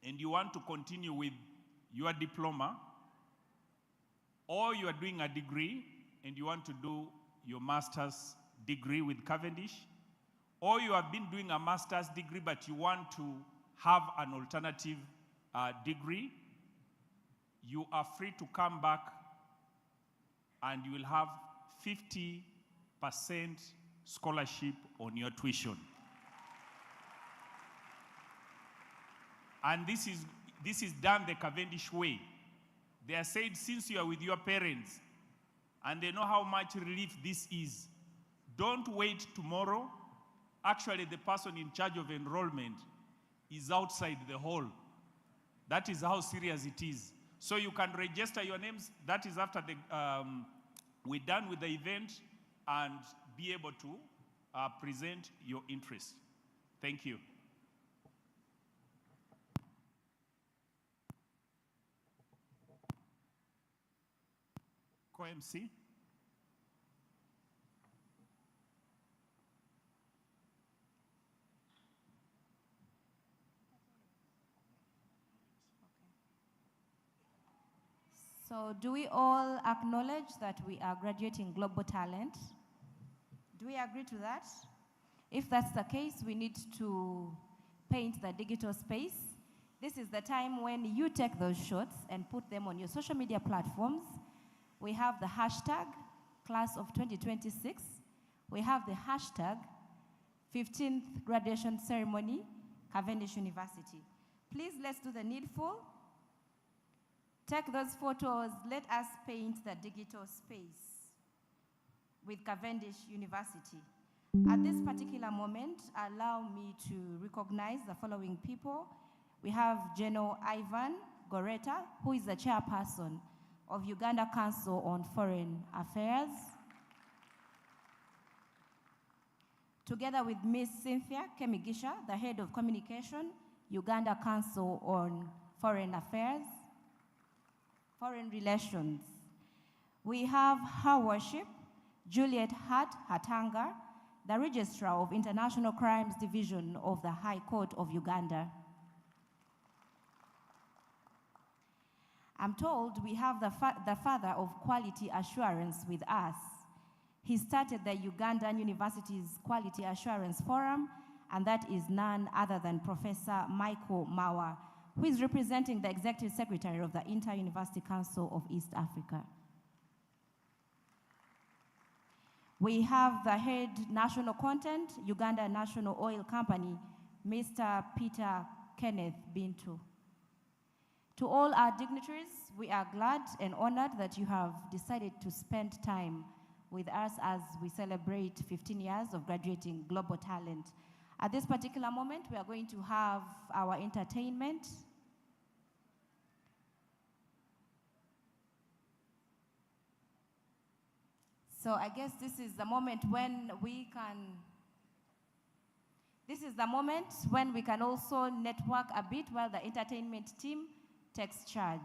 and you want to continue with your diploma, or you are doing a degree and you want to do your master's degree with Cavendish, or you have been doing a master's degree but you want to have an alternative degree, you are free to come back and you will have 50% scholarship on your tuition. And this is done the Cavendish way. They are said, since you are with your parents and they know how much relief this is, don't wait tomorrow. Actually, the person in charge of enrollment is outside the hall. That is how serious it is. So you can register your names. That is after we're done with the event, and be able to present your interest. Thank you. Co-MC. So do we all acknowledge that we are graduating global talent? Do we agree to that? If that's the case, we need to paint the digital space. This is the time when you take those shots and put them on your social media platforms. We have the hashtag class of 2026. We have the hashtag 15th graduation ceremony, Cavendish University. Please, let's do the needful. Take those photos. Let us paint the digital space with Cavendish University. At this particular moment, allow me to recognize the following people. We have General Ivan Goreta, who is the chairperson of Uganda Council on Foreign Affairs. Together with Ms. Cynthia Kemigisha, the head of communication, Uganda Council on Foreign Affairs. Foreign Relations. We have Her Worship, Juliet Hart Hatanga, the Registrar of International Crimes Division of the High Court of Uganda. I'm told we have the father of quality assurance with us. He started the Ugandan University's Quality Assurance Forum, and that is none other than Professor Michael Mawa, who is representing the Executive Secretary of the Inter-University Council of East Africa. We have the head national content, Uganda National Oil Company, Mr. Peter Kenneth Bintu. To all our dignitaries, we are glad and honored that you have decided to spend time with us as we celebrate 15 years of graduating global talent. At this particular moment, we are going to have our entertainment. So I guess this is the moment when we can also network a bit while the entertainment team takes charge.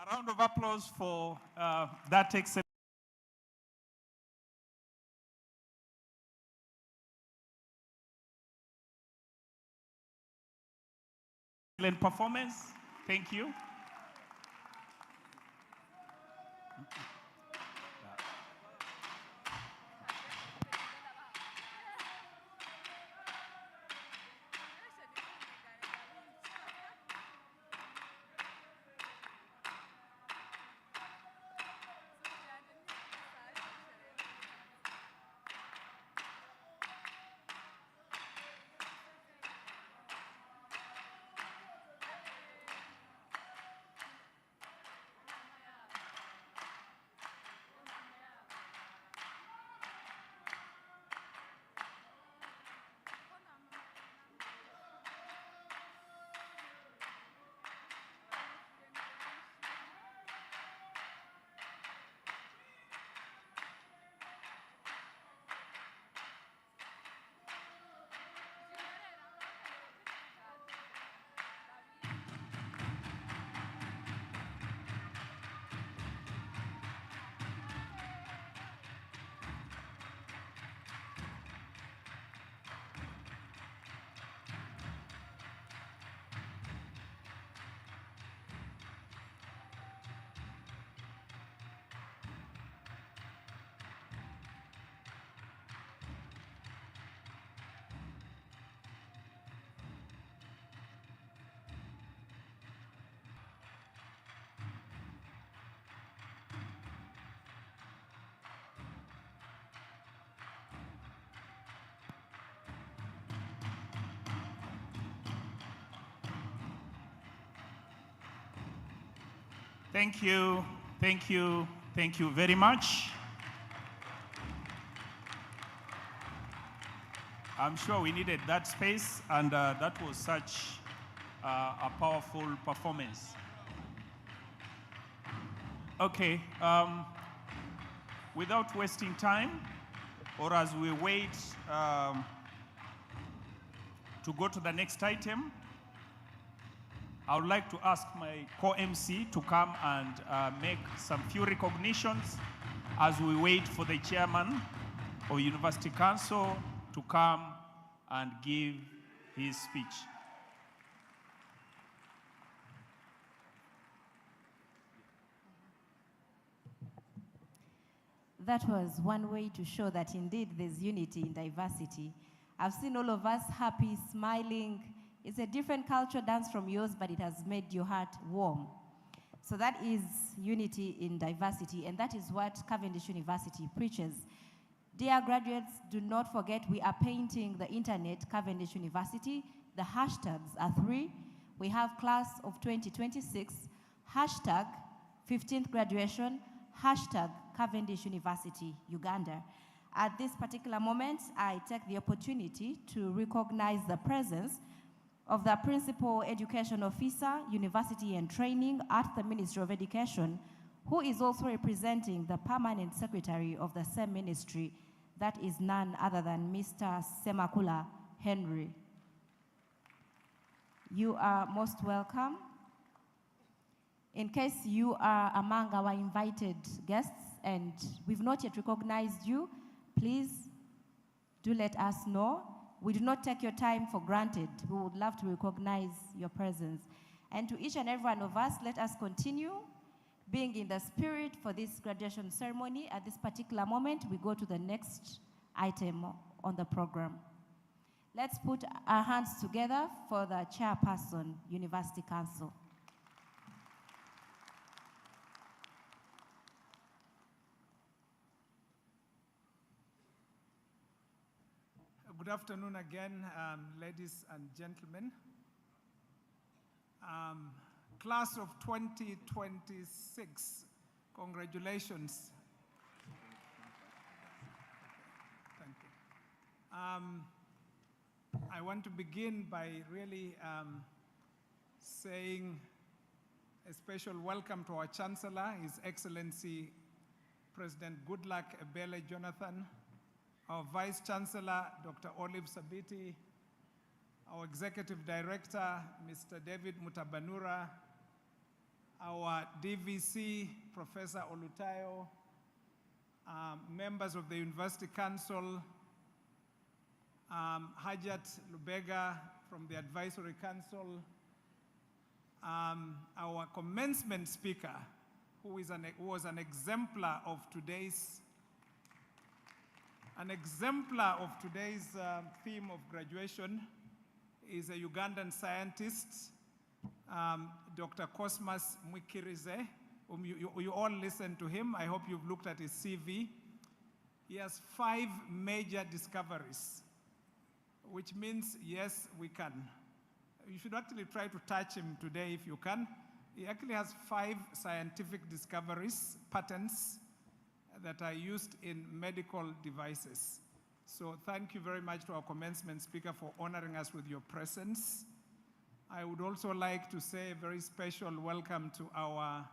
A round of applause for that excellent performance. Thank you. Thank you, thank you, thank you very much. I'm sure we needed that space, and that was such a powerful performance. Okay, without wasting time, or as we wait to go to the next item, I would like to ask my co-MC to come and make some few recognitions as we wait for the chairman of University Council to come and give his speech. That was one way to show that indeed there's unity in diversity. I've seen all of us happy, smiling. It's a different culture dance from yours, but it has made your heart warm. So that is unity in diversity, and that is what Cavendish University preaches. Dear graduates, do not forget we are painting the internet Cavendish University. The hashtags are 3. We have class of 2026, hashtag 15th graduation, hashtag Cavendish University Uganda. At this particular moment, I take the opportunity to recognize the presence of the Principal Education Officer, University and Training at the Ministry of Education, who is also representing the Permanent Secretary of the same ministry, that is none other than Mr. Semakula Henry. You are most welcome. In case you are among our invited guests and we've not yet recognized you, please do let us know. We do not take your time for granted. We would love to recognize your presence. And to each and every one of us, let us continue being in the spirit for this graduation ceremony. At this particular moment, we go to the next item on the program. Let's put our hands together for the chairperson, University Council. Good afternoon again, ladies and gentlemen. Class of 2026, congratulations. Thank you. I want to begin by really saying a special welcome to our Chancellor, His Excellency President Goodluck Ebele Jonathan, our Vice Chancellor, Dr. Olive Sabiti, our Executive Director, Mr. David Mutabanura, our DVC, Professor Olutayo, members of the University Council, Hajat Lubega from the Advisory Council, our commencement speaker, who was an exemplar of today's theme of graduation, is a Ugandan scientist, Dr. Cosmas Mwikirize, whom you all listen to him. I hope you've looked at his CV. He has 5 major discoveries, which means, yes, we can. You should actually try to touch him today if you can. He actually has 5 scientific discoveries, patents, that are used in medical devices. So thank you very much to our commencement speaker for honoring us with your presence. I would also like to say a very special welcome to our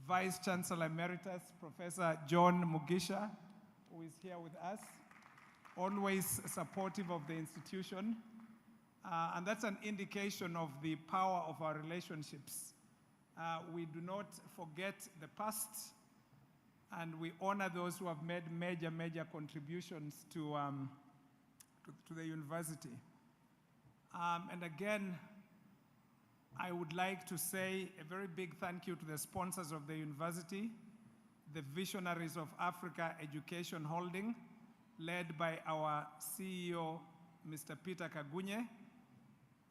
Vice Chancellor Emeritus, Professor John Mugisha, who is here with us, always supportive of the institution. And that's an indication of the power of our relationships. We do not forget the past, and we honor those who have made major contributions to the university. And again, I would like to say a very big thank you to the sponsors of the university, the visionaries of Africa Education Holding, led by our CEO, Mr. Peter Kagunye.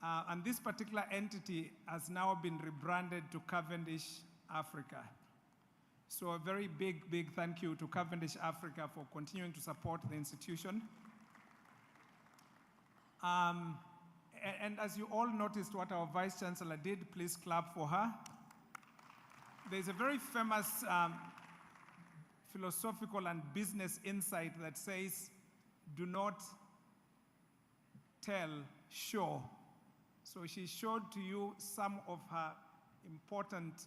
And this particular entity has now been rebranded to Cavendish Africa. So a very big thank you to Cavendish Africa for continuing to support the institution. And as you all noticed what our Vice Chancellor did, please clap for her. There's a very famous philosophical and business insight that says, do not tell, show. So she showed to you some of her important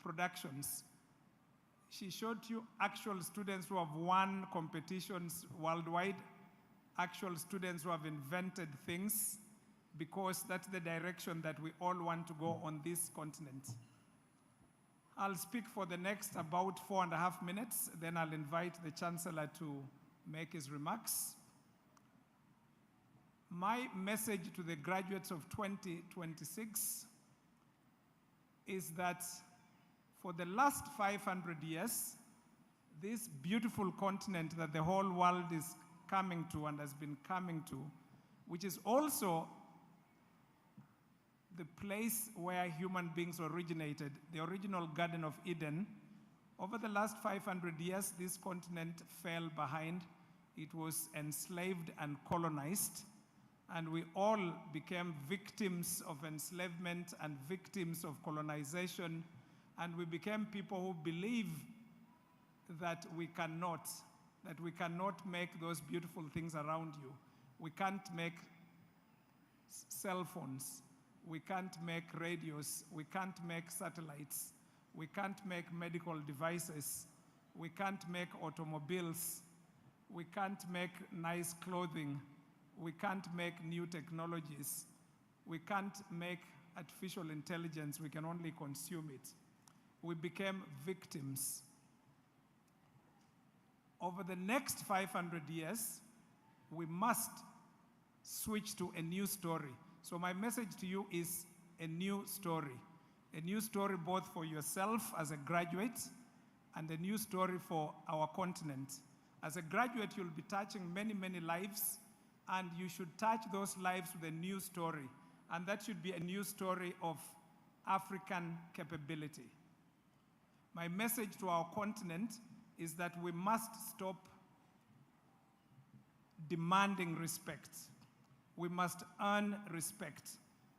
productions. She showed to you actual students who have won competitions worldwide, actual students who have invented things, because that's the direction that we all want to go on this continent. I'll speak for the next about 4.5 minutes, then I'll invite the Chancellor to make his remarks. My message to the graduates of 2026 is that for the last 500 years, this beautiful continent that the whole world is coming to and has been coming to, which is also the place where human beings originated, the original Garden of Eden. Over the last 500 years, this continent fell behind. It was enslaved and colonized, and we all became victims of enslavement and victims of colonization, and we became people who believe that we cannot make those beautiful things around you. We can't make cell phones. We can't make radios. We can't make satellites. We can't make medical devices. We can't make automobiles. We can't make nice clothing. We can't make new technologies. We can't make artificial intelligence. We can only consume it. We became victims. Over the next 500 years, we must switch to a new story. So my message to you is a new story both for yourself as a graduate and a new story for our continent. As a graduate, you'll be touching many lives, and you should touch those lives with a new story, and that should be a new story of African capability. My message to our continent is that we must stop demanding respect. We must earn respect.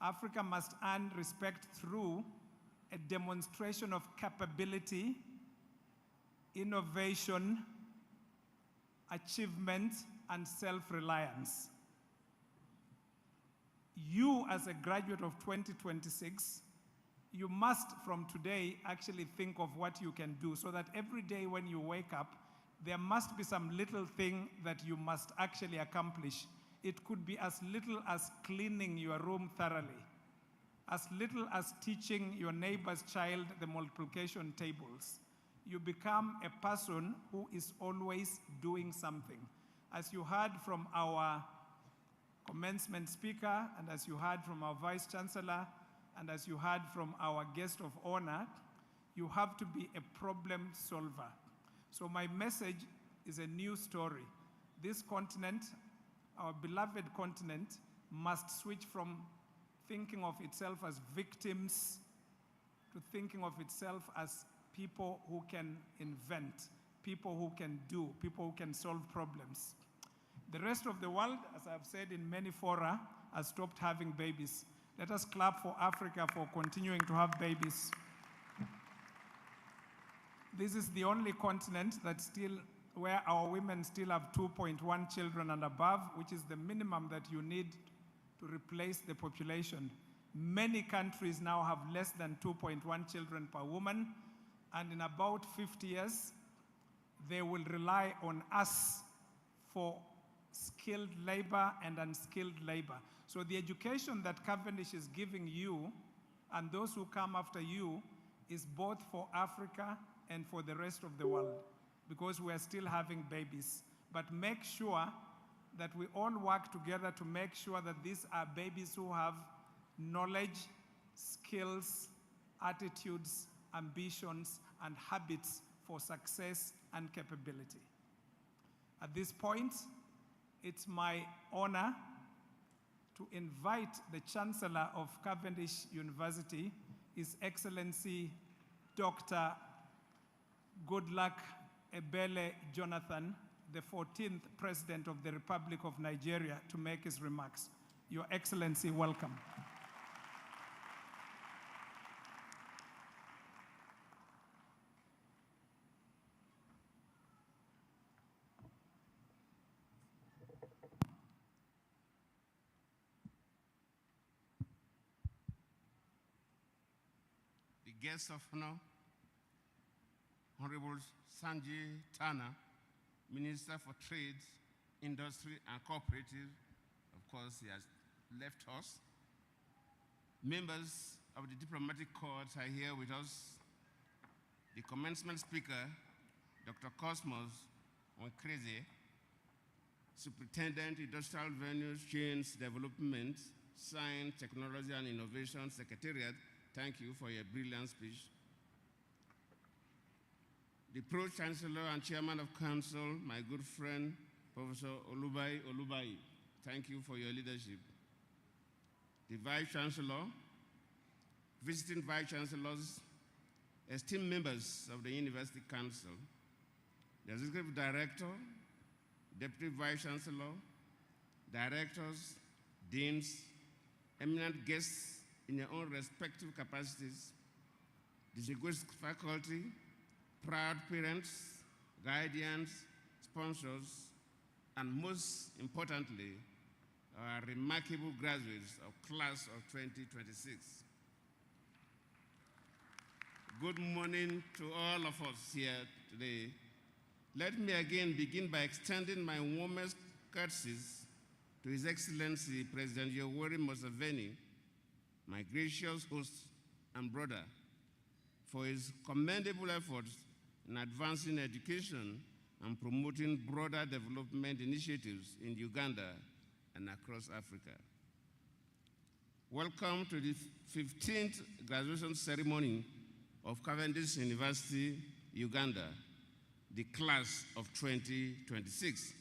Africa must earn respect through a demonstration of capability, innovation, achievement, and self-reliance. You, as a graduate of 2026, you must, from today, actually think of what you can do, so that every day when you wake up, there must be some little thing that you must actually accomplish. It could be as little as cleaning your room thoroughly, as little as teaching your neighbor's child the multiplication tables. You become a person who is always doing something. As you heard from our commencement speaker, and as you heard from our Vice Chancellor, and as you heard from our guest of honor, you have to be a problem solver. So my message is a new story. This continent, our beloved continent, must switch from thinking of itself as victims to thinking of itself as people who can invent, people who can do, people who can solve problems. The rest of the world, as I've said in many fora, has stopped having babies. Let us clap for Africa for continuing to have babies. This is the only continent where our women still have 2.1 children and above, which is the minimum that you need to replace the population. Many countries now have less than 2.1 children per woman, and in about 50 years, they will rely on us for skilled labor and unskilled labor. So the education that Cavendish is giving you and those who come after you is both for Africa and for the rest of the world, because we are still having babies. But make sure that we all work together to make sure that these are babies who have knowledge, skills, attitudes, ambitions, and habits for success and capability. At this point, it's my honor to invite the Chancellor of Cavendish University, His Excellency Dr. Goodluck Ebele Jonathan, the 14th President of the Republic of Nigeria, to make his remarks. Your Excellency, welcome. The guest of honor, Honorable Sanjay Tana, Minister for Trade, Industry and Cooperative. Of course, he has left us. Members of the diplomatic corps are here with us. The commencement speaker, Dr. Cosmos Onkreze, Superintendent, Industrial Venues, Chains Development, Science, Technology and Innovation Secretariat, thank you for your brilliant speech. The Pro-Chancellor and Chairman of Council, my good friend, Professor Olubai, thank you for your leadership. The Vice-Chancellor, visiting Vice-Chancellors, esteemed members of the University Council, the Executive Director, Deputy Vice-Chancellor, Directors, Deans, eminent guests in your own respective capacities, distinguished faculty, proud parents, guardians, sponsors, and most importantly, our remarkable graduates of class of 2026. Good morning to all of us here today. Let me again begin by extending my warmest courtesies to His Excellency President Yoweri Museveni, my gracious host and brother, for his commendable efforts in advancing education and promoting broader development initiatives in Uganda and across Africa. Welcome to the 15th graduation ceremony of Cavendish University Uganda, the class of 2026.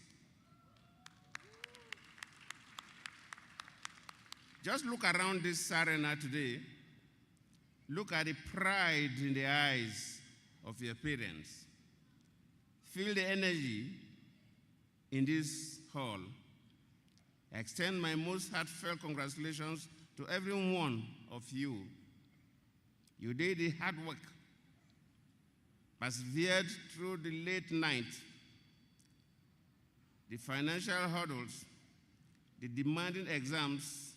Just look around this arena today. Look at the pride in the eyes of your parents. Feel the energy in this hall. I extend my most heartfelt congratulations to every one of you. You did the hard work, persevered through the late night, the financial hurdles, the demanding exams,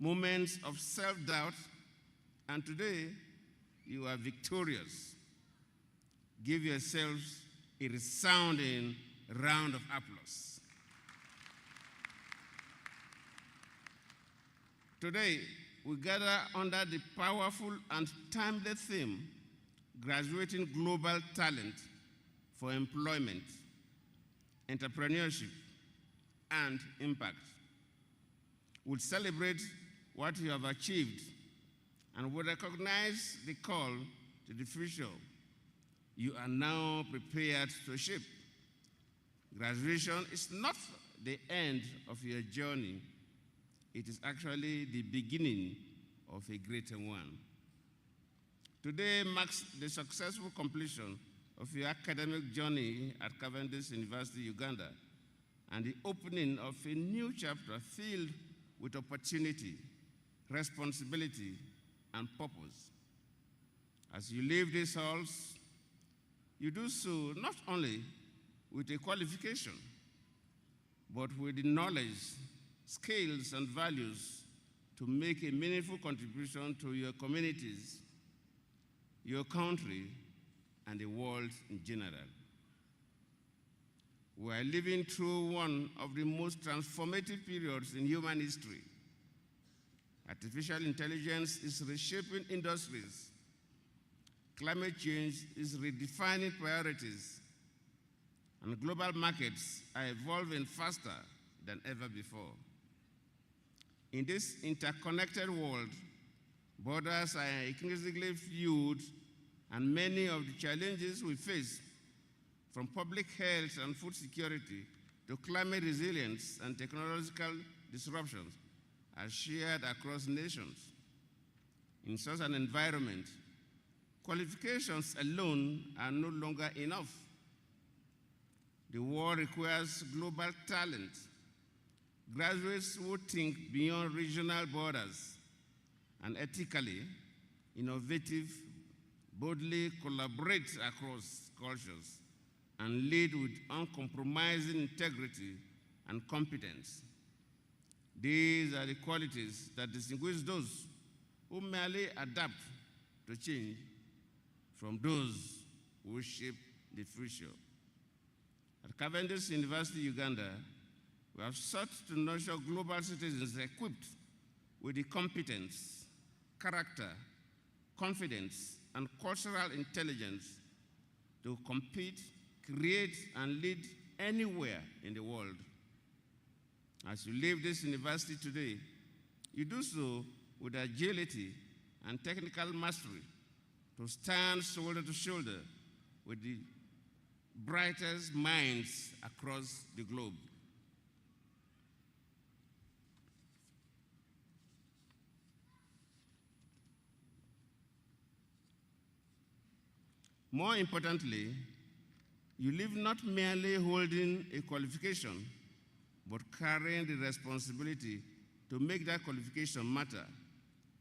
moments of self-doubt, and today you are victorious. Give yourselves a resounding round of applause. Today, we gather under the powerful and timely theme, graduating global talent for employment, entrepreneurship, and impact. We'll celebrate what you have achieved and will recognize the call to the future you are now prepared to shape. Graduation is not the end of your journey. It is actually the beginning of a greater one. Today marks the successful completion of your academic journey at Cavendish University Uganda and the opening of a new chapter filled with opportunity, responsibility, and purpose. As you leave these halls, you do so not only with a qualification, but with the knowledge, skills, and values to make a meaningful contribution to your communities, your country, and the world in general. We are living through one of the most transformative periods in human history. Artificial intelligence is reshaping industries. Climate change is redefining priorities, and global markets are evolving faster than ever before. In this interconnected world, borders are increasingly fluid, and many of the challenges we face, from public health and food security to climate resilience and technological disruptions, are shared across nations. In such an environment, qualifications alone are no longer enough. The world requires global talent, graduates who think beyond regional borders and ethically, innovative, boldly collaborate across cultures, and lead with uncompromising integrity and competence. These are the qualities that distinguish those who merely adapt to change from those who shape the future. At Cavendish University Uganda, we have sought to nurture global citizens equipped with the competence, character, confidence, and cultural intelligence to compete, create, and lead anywhere in the world. As you leave this university today, you do so with agility and technical mastery to stand shoulder to shoulder with the brightest minds across the globe. More importantly, you live not merely holding a qualification, but carrying the responsibility to make that qualification matter,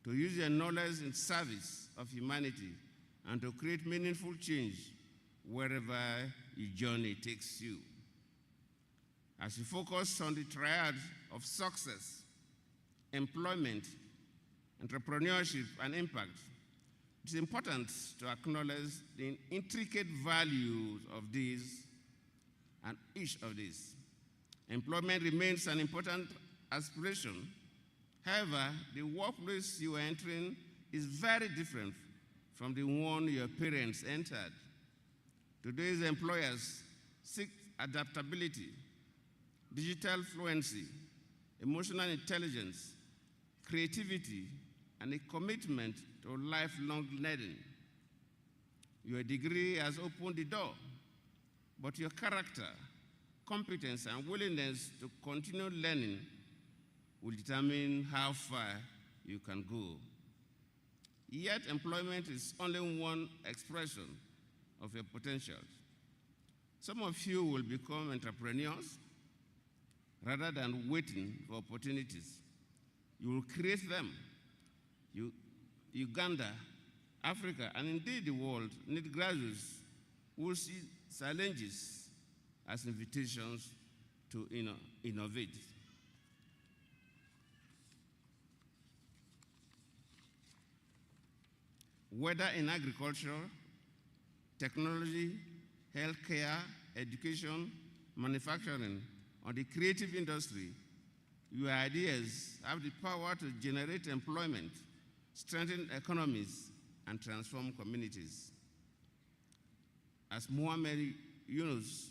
to use your knowledge in service of humanity, and to create meaningful change wherever your journey takes you. As you focus on the triad of success, employment, entrepreneurship, and impact, it's important to acknowledge the intricate values of these and each of these. Employment remains an important aspiration. However, the workplace you are entering is very different from the one your parents entered. Today's employers seek adaptability, digital fluency, emotional intelligence, creativity, and a commitment to lifelong learning. Your degree has opened the door, but your character, competence, and willingness to continue learning will determine how far you can go. Yet employment is only one expression of your potentials. Some of you will become entrepreneurs rather than waiting for opportunities. You will create them. Uganda, Africa, and indeed the world need graduates who see challenges as invitations to innovate. Whether in agriculture, technology, healthcare, education, manufacturing, or the creative industry, Your ideas have the power to generate employment, strengthen economies, and transform communities. As Muhammad Yunus,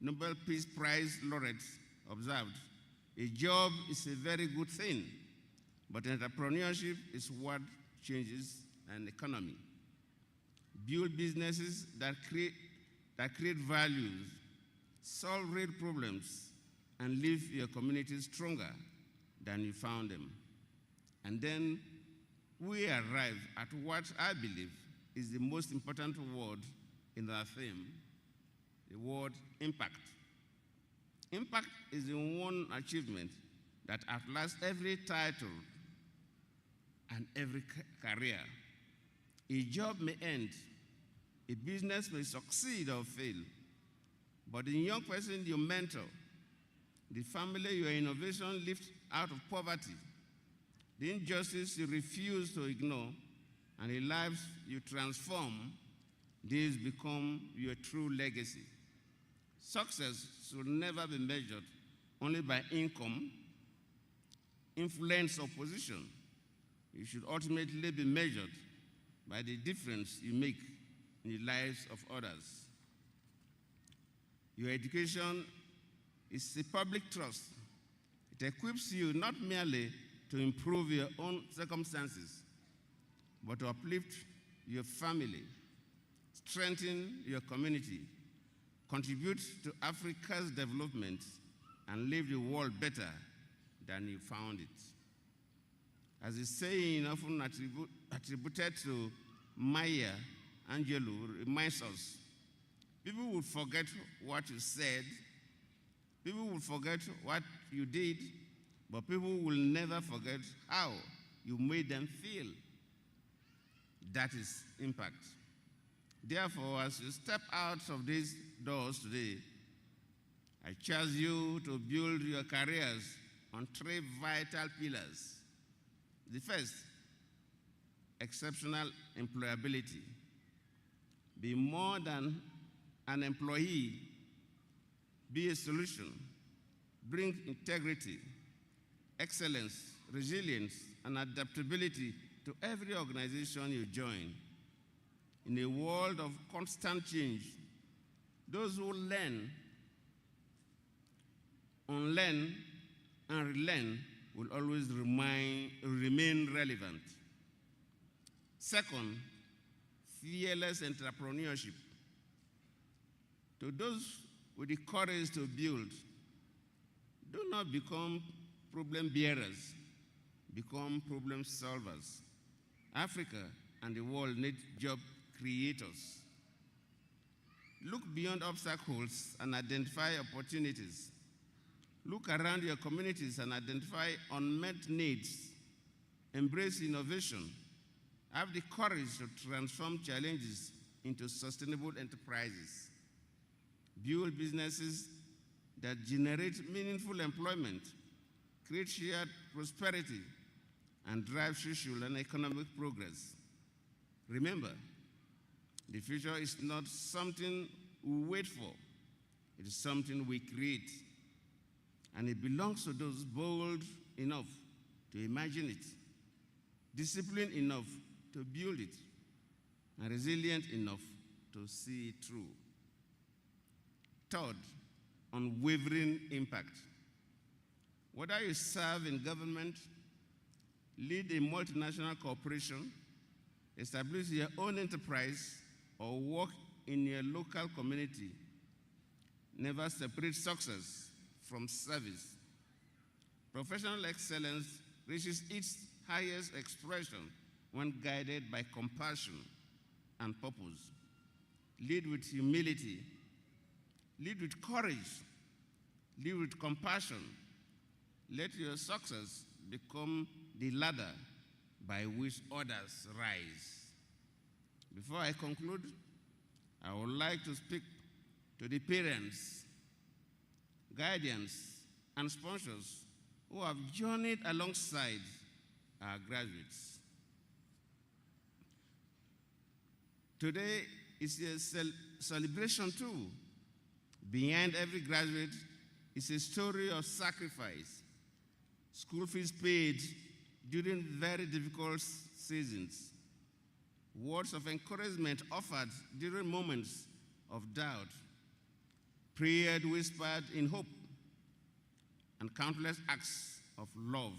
Nobel Peace Prize laureate, observed, a job is a very good thing, but entrepreneurship is what changes an economy. Build businesses that create values, solve real problems, and leave your community stronger than you found them. And then we arrive at what I believe is the most important word in our theme, the word impact. Impact is the one achievement that outlasts every title and every career. A job may end, a business may succeed or fail, but the young person you mentor, the family your innovation lifts out of poverty, the injustice you refuse to ignore, and the lives you transform, these become your true legacy. Success should never be measured only by income, influence, or position. It should ultimately be measured by the difference you make in the lives of others. Your education is a public trust. It equips you not merely to improve your own circumstances, but to uplift your family, strengthen your community, contribute to Africa's development, and leave the world better than you found it. As a saying often attributed to Maya Angelou reminds us, people will forget what you said, people will forget what you did, but people will never forget how you made them feel. That is impact. Therefore, as you step out of these doors today, I charge you to build your careers on three vital pillars. The first, exceptional employability. Be more than an employee, be a solution. Bring integrity, excellence, resilience, and adaptability to every organization you join. In a world of constant change, those who learn, unlearn, and relearn will always remain relevant. Second, fearless entrepreneurship. To those with the courage to build, do not become problem bearers, become problem solvers. Africa and the world need job creators. Look beyond obstacles and identify opportunities. Look around your communities and identify unmet needs. Embrace innovation. Have the courage to transform challenges into sustainable enterprises. Build businesses that generate meaningful employment, create shared prosperity, and drive social and economic progress. Remember, the future is not something we wait for. It is something we create. And it belongs to those bold enough to imagine it, disciplined enough to build it, and resilient enough to see it through. Third, unwavering impact. Whether you serve in government, lead a multinational corporation, establish your own enterprise, or work in your local community, never separate success from service. Professional excellence reaches its highest expression when guided by compassion and purpose. Lead with humility, lead with courage, lead with compassion. Let your success become the ladder by which others rise. Before I conclude, I would like to speak to the parents, guardians, and sponsors who have journeyed alongside our graduates. Today is a celebration too. Behind every graduate is a story of sacrifice, school fees paid during very difficult seasons, words of encouragement offered during moments of doubt, prayer whispered in hope, and countless acts of love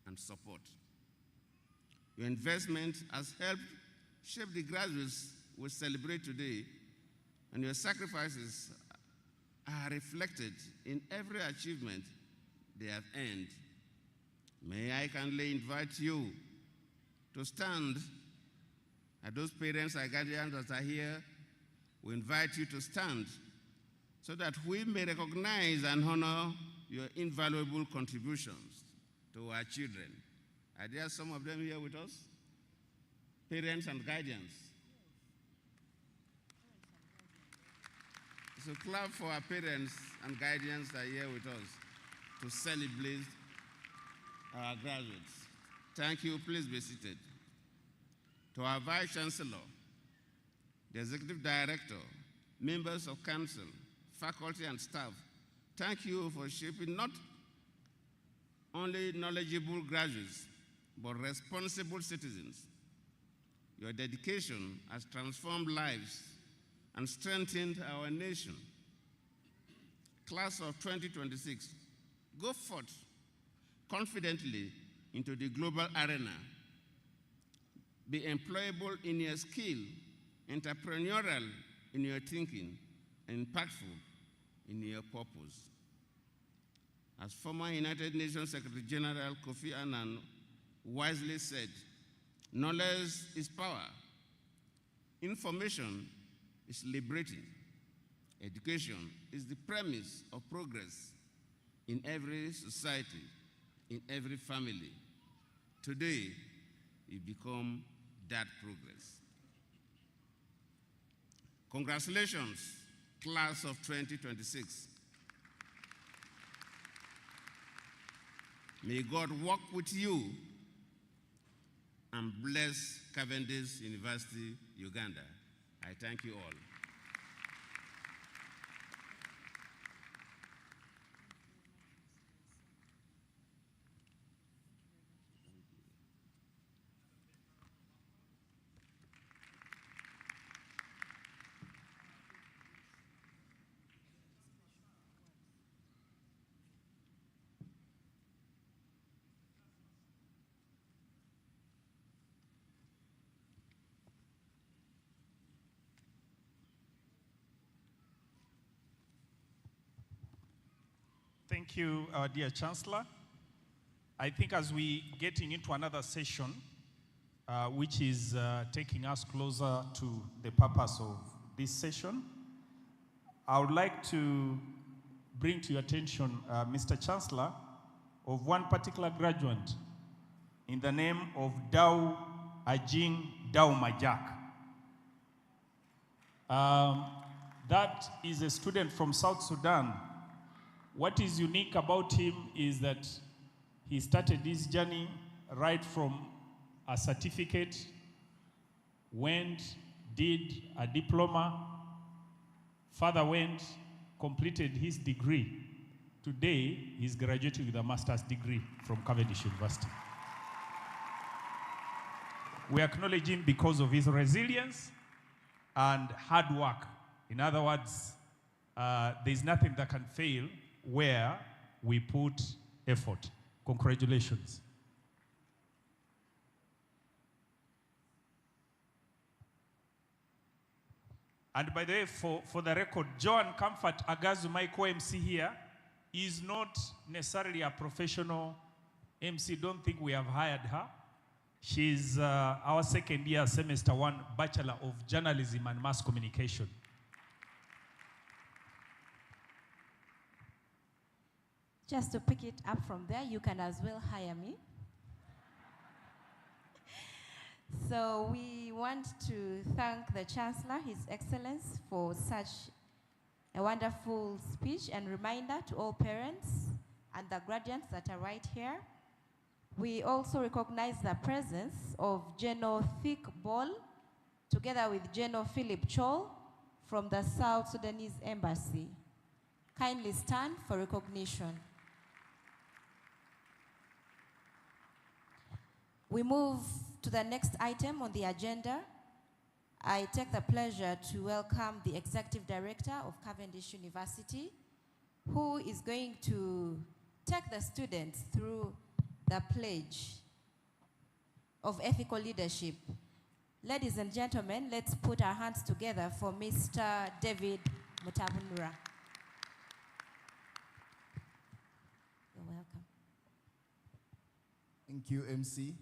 and support. Your investment has helped shape the graduates we celebrate today, and your sacrifices are reflected in every achievement they have earned. May I kindly invite you to stand, and those parents and guardians that are here, we invite you to stand so that we may recognize and honor your invaluable contributions to our children. Are there some of them here with us? Parents and guardians. So clap for our parents and guardians that are here with us to celebrate our graduates. Thank you. Please be seated. To our Vice Chancellor, the Executive Director, members of Council, faculty and staff, thank you for shaping not only knowledgeable graduates, but responsible citizens. Your dedication has transformed lives and strengthened our nation. Class of 2026, go forth confidently into the global arena. Be employable in your skill, entrepreneurial in your thinking, and impactful in your purpose. As former United Nations Secretary General Kofi Annan wisely said, knowledge is power. Information is liberating. Education is the premise of progress in every society, in every family. Today, you become that progress. Congratulations, class of 2026. May God walk with you and bless Cavendish University Uganda. I thank you all. Thank you, our dear Chancellor. I think as we getting into another session, which is taking us closer to the purpose of this session, I would like to bring to your attention, Mr. Chancellor, of one particular graduate in the name of Dao Ajing Dao Majak. That is a student from South Sudan. What is unique about him is that he started this journey right from a certificate, went, did a diploma, further went, completed his degree. Today, he's graduating with a master's degree from Cavendish University. We acknowledge him because of his resilience and hard work. In other words, there's nothing that can fail where we put effort. Congratulations. And by the way, for the record, Joan Comfort Agazu, my co-MC here, is not necessarily a professional MC. Don't think we have hired her. She's our second year, semester 1, Bachelor of Journalism and Mass Communication. Just to pick it up from there, you can as well hire me. So we want to thank the Chancellor, His Excellence, for such a wonderful speech and reminder to all parents and the guardians that are right here. We also recognize the presence of General Thick Ball, together with General Philip Chol from the South Sudanese Embassy. Kindly stand for recognition. We move to the next item on the agenda. I take the pleasure to welcome the Executive Director of Cavendish University, who is going to take the students through the pledge of ethical leadership. Ladies and gentlemen, let's put our hands together for Mr. David Mutabunura. You're welcome. Thank you, MC.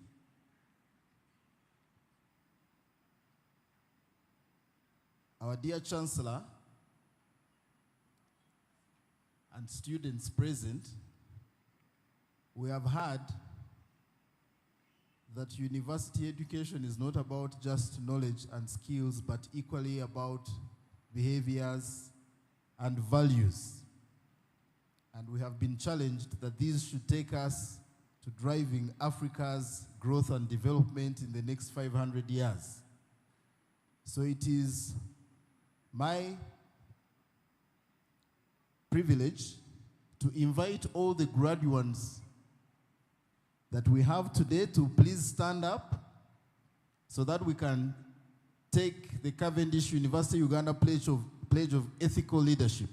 Our dear Chancellor and students present, we have heard that university education is not about just knowledge and skills, but equally about behaviors and values. And we have been challenged that these should take us to driving Africa's growth and development in the next 500 years. So it is my privilege to invite all the graduates that we have today to please stand up so that we can take the Cavendish University Uganda pledge of ethical leadership.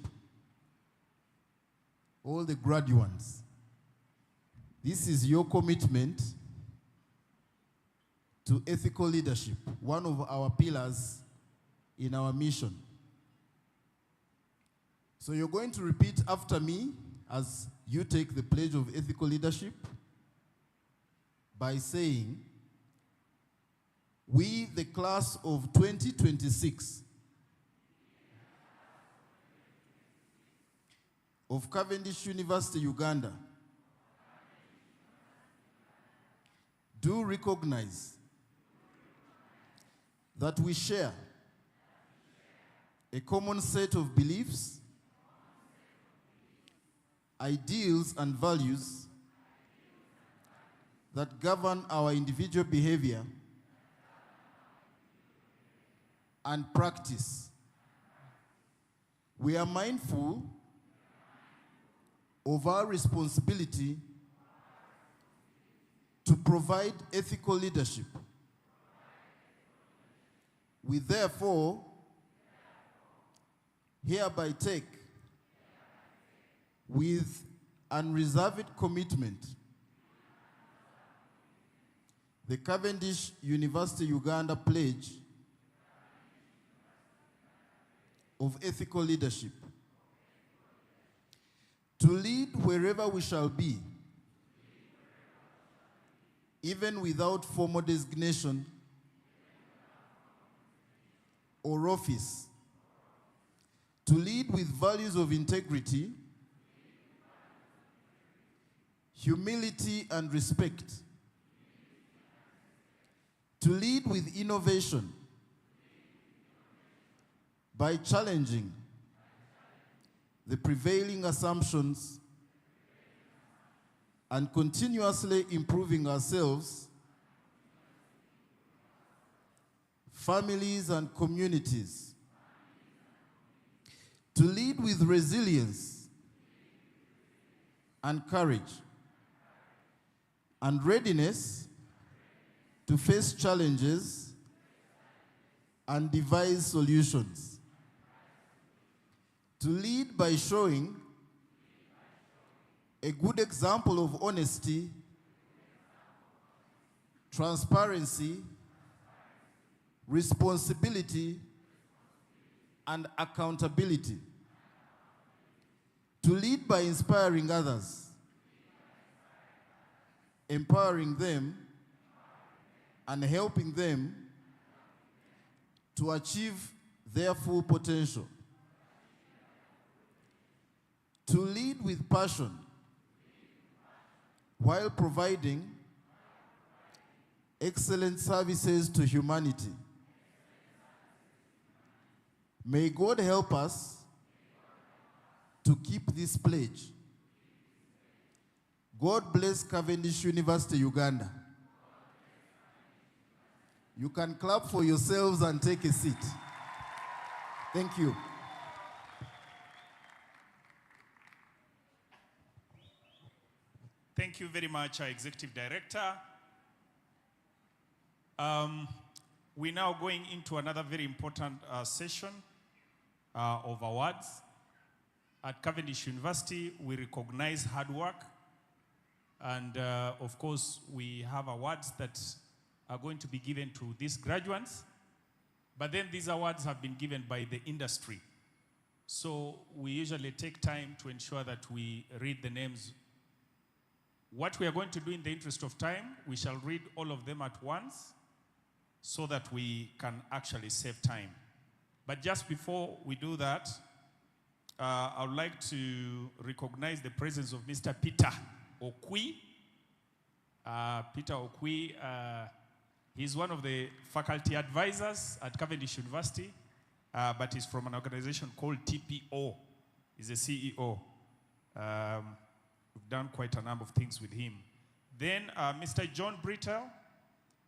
All the graduates. This is your commitment to ethical leadership, one of our pillars in our mission. So you're going to repeat after me as you take the pledge of ethical leadership by saying, we, the class of 2026 of Cavendish University Uganda, do recognize that we share a common set of beliefs, ideals, and values that govern our individual behavior and practice. We are mindful of our responsibility to provide ethical leadership. We therefore hereby take with unreserved commitment the Cavendish University Uganda pledge of ethical leadership, to lead wherever we shall be, even without formal designation or office, to lead with values of integrity, humility, and respect, to lead with innovation by challenging the prevailing assumptions and continuously improving ourselves, families, and communities, to lead with resilience and courage and readiness to face challenges and devise solutions, to lead by showing a good example of honesty, transparency, responsibility, and accountability, to lead by inspiring others, empowering them, and helping them to achieve their full potential, to lead with passion while providing excellent services to humanity. May God help us to keep this pledge. God bless Cavendish University Uganda. You can clap for yourselves and take a seat. Thank you. Thank you very much, our Executive Director. We're now going into another very important session of awards. At Cavendish University, we recognize hard work. And of course, we have awards that are going to be given to these graduates. But then these awards have been given by the industry. So we usually take time to ensure that we read the names. What we are going to do in the interest of time, we shall read all of them at once so that we can actually save time. But just before we do that, I would like to recognize the presence of Mr. Peter Okwi. Peter Okwi, he's one of the faculty advisors at Cavendish University, but he's from an organization called TPO. He's a CEO. We've done quite a number of things with him. Then Mr. John Brittle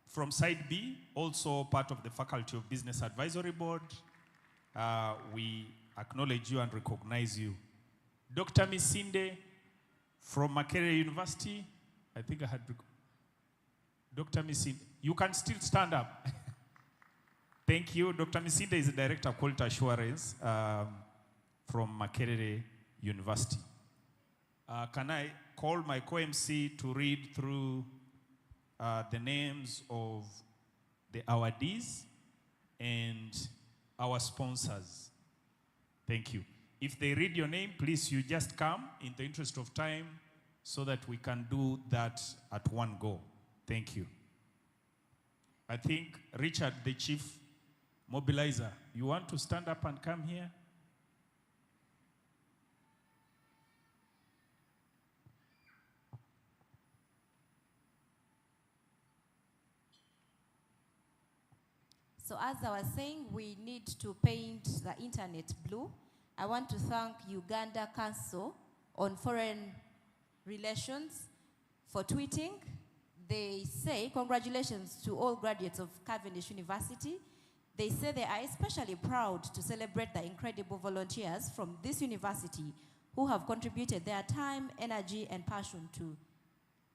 from Side B, also part of the Faculty of Business Advisory Board. We acknowledge you and recognize you. Dr. Misinde from Makerere University. I think I had Dr. Misinde. You can still stand up. Thank you. Dr. Misinde is the Director of Quality Assurance from Makerere University. Can I call my co-MC to read through the names of the awardees and our sponsors? Thank you. If they read your name, please, you just come in the interest of time so that we can do that at one go. Thank you. I think Richard, the Chief Mobilizer, you want to stand up and come here? So as I was saying, we need to paint the internet blue. I want to thank Uganda Council on Foreign Relations for tweeting. They say, congratulations to all graduates of Cavendish University. They say they are especially proud to celebrate the incredible volunteers from this university who have contributed their time, energy, and passion to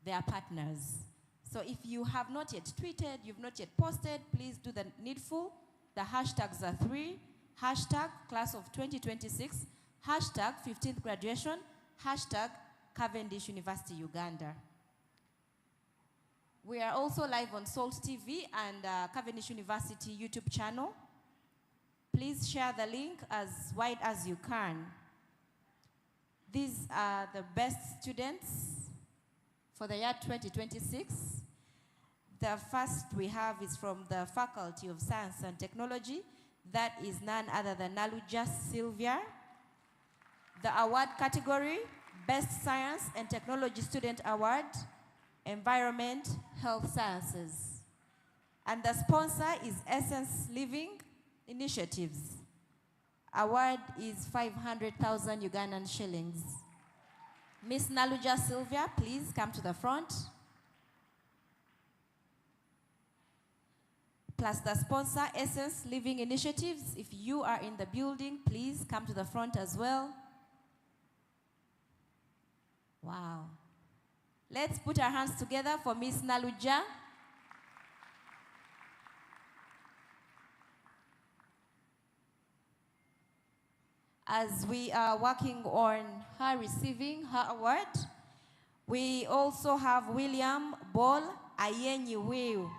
their partners. So if you have not yet tweeted, you've not yet posted, please do the needful. The hashtags are 3, hashtag class of 2026, hashtag 15th graduation, hashtag Cavendish University Uganda. We are also live on Salt TV and Cavendish University YouTube channel. Please share the link as wide as you can. These are the best students for the year 2026. The first we have is from the Faculty of Science and Technology. That is none other than Naluja Sylvia. The award category, Best Science and Technology Student Award, Environment, Health Sciences. And the sponsor is Essence Living Initiatives. Award is 500,000 Ugandan shillings. Miss Naluja Sylvia, please come to the front. Plus the sponsor, Essence Living Initiatives. If you are in the building, please come to the front as well. Wow. Let's put our hands together for Miss Naluja. As we are working on her receiving her award, we also have William Ball Ayenyi Wiu,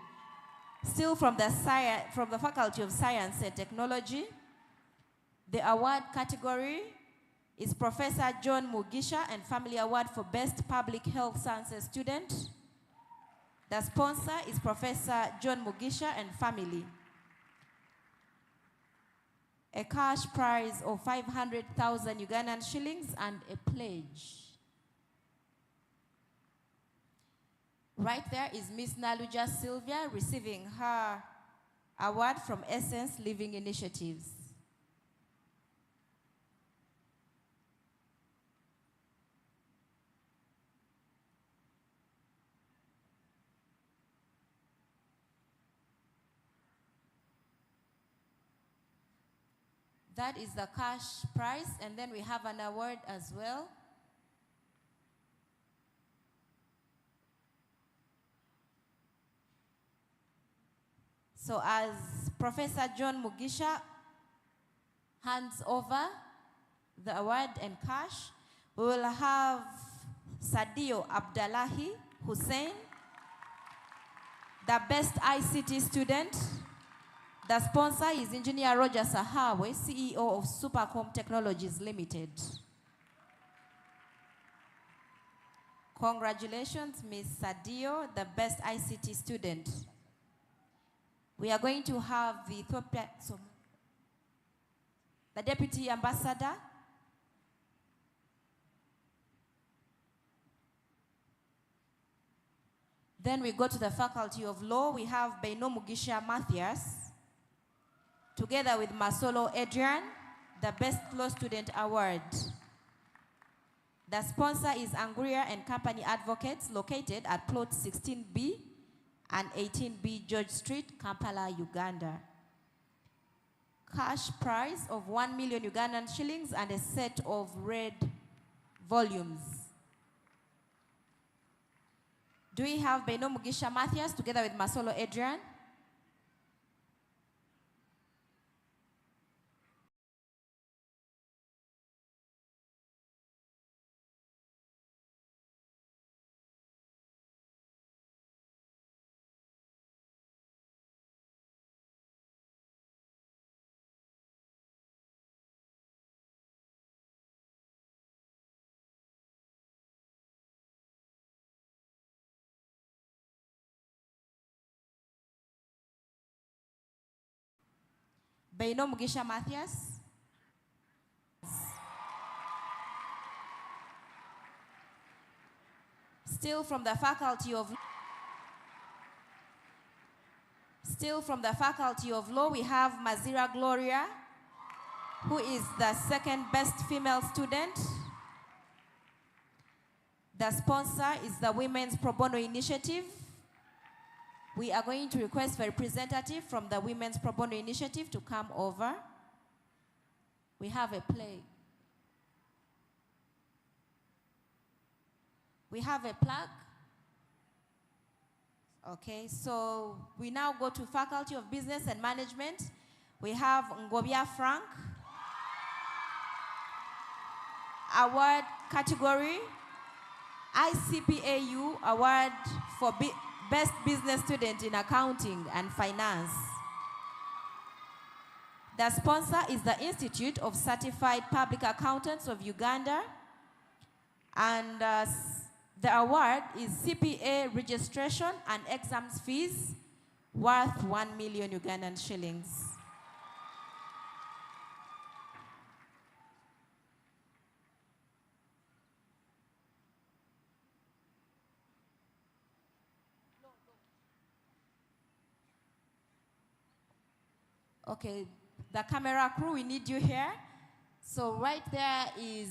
still from the Faculty of Science and Technology. The award category is Professor John Mugisha and Family Award for Best Public Health Sciences Student. The sponsor is Professor John Mugisha and Family. A cash prize of 500,000 Ugandan shillings and a pledge. Right there is Miss Naluja Sylvia receiving her award from Essence Living Initiatives. That is the cash prize, and then we have an award as well. So as Professor John Mugisha hands over the award and cash, we will have Sadio Abdallahi Hussein, the best ICT student. The sponsor is Engineer Roger Sahawe, CEO of Supercom Technologies Limited. Congratulations, Ms. Sadio, the best ICT student. We are going to have the Deputy Ambassador, then we go to the Faculty of Law. We have Beino Mugisha Matthias, together with Masolo Adrian, the Best Law Student Award. The sponsor is Anguria and Company Advocates, located at plot 16B and 18B George Street, Kampala, Uganda. Cash prize of 1 million Ugandan shillings and a set of red volumes. Do we have Beino Mugisha Matthias together with Masolo Adrian? Beino Mugisha Matthias. Still from the Faculty of Law, we have Mazira Gloria, who is the second best female student. The sponsor is the Women's Pro Bono Initiative. We are going to request for a representative from the Women's Pro Bono Initiative to come over. We have a play. We have a plaque. Okay, so we now go to Faculty of Business and Management. We have Ngobia Frank. Award category, ICPAU Award for Best Business Student in Accounting and Finance. The sponsor is the Institute of Certified Public Accountants of Uganda, and the award is CPA registration and exams fees worth 1 million Ugandan shillings. Okay, the camera crew, we need you here. So right there is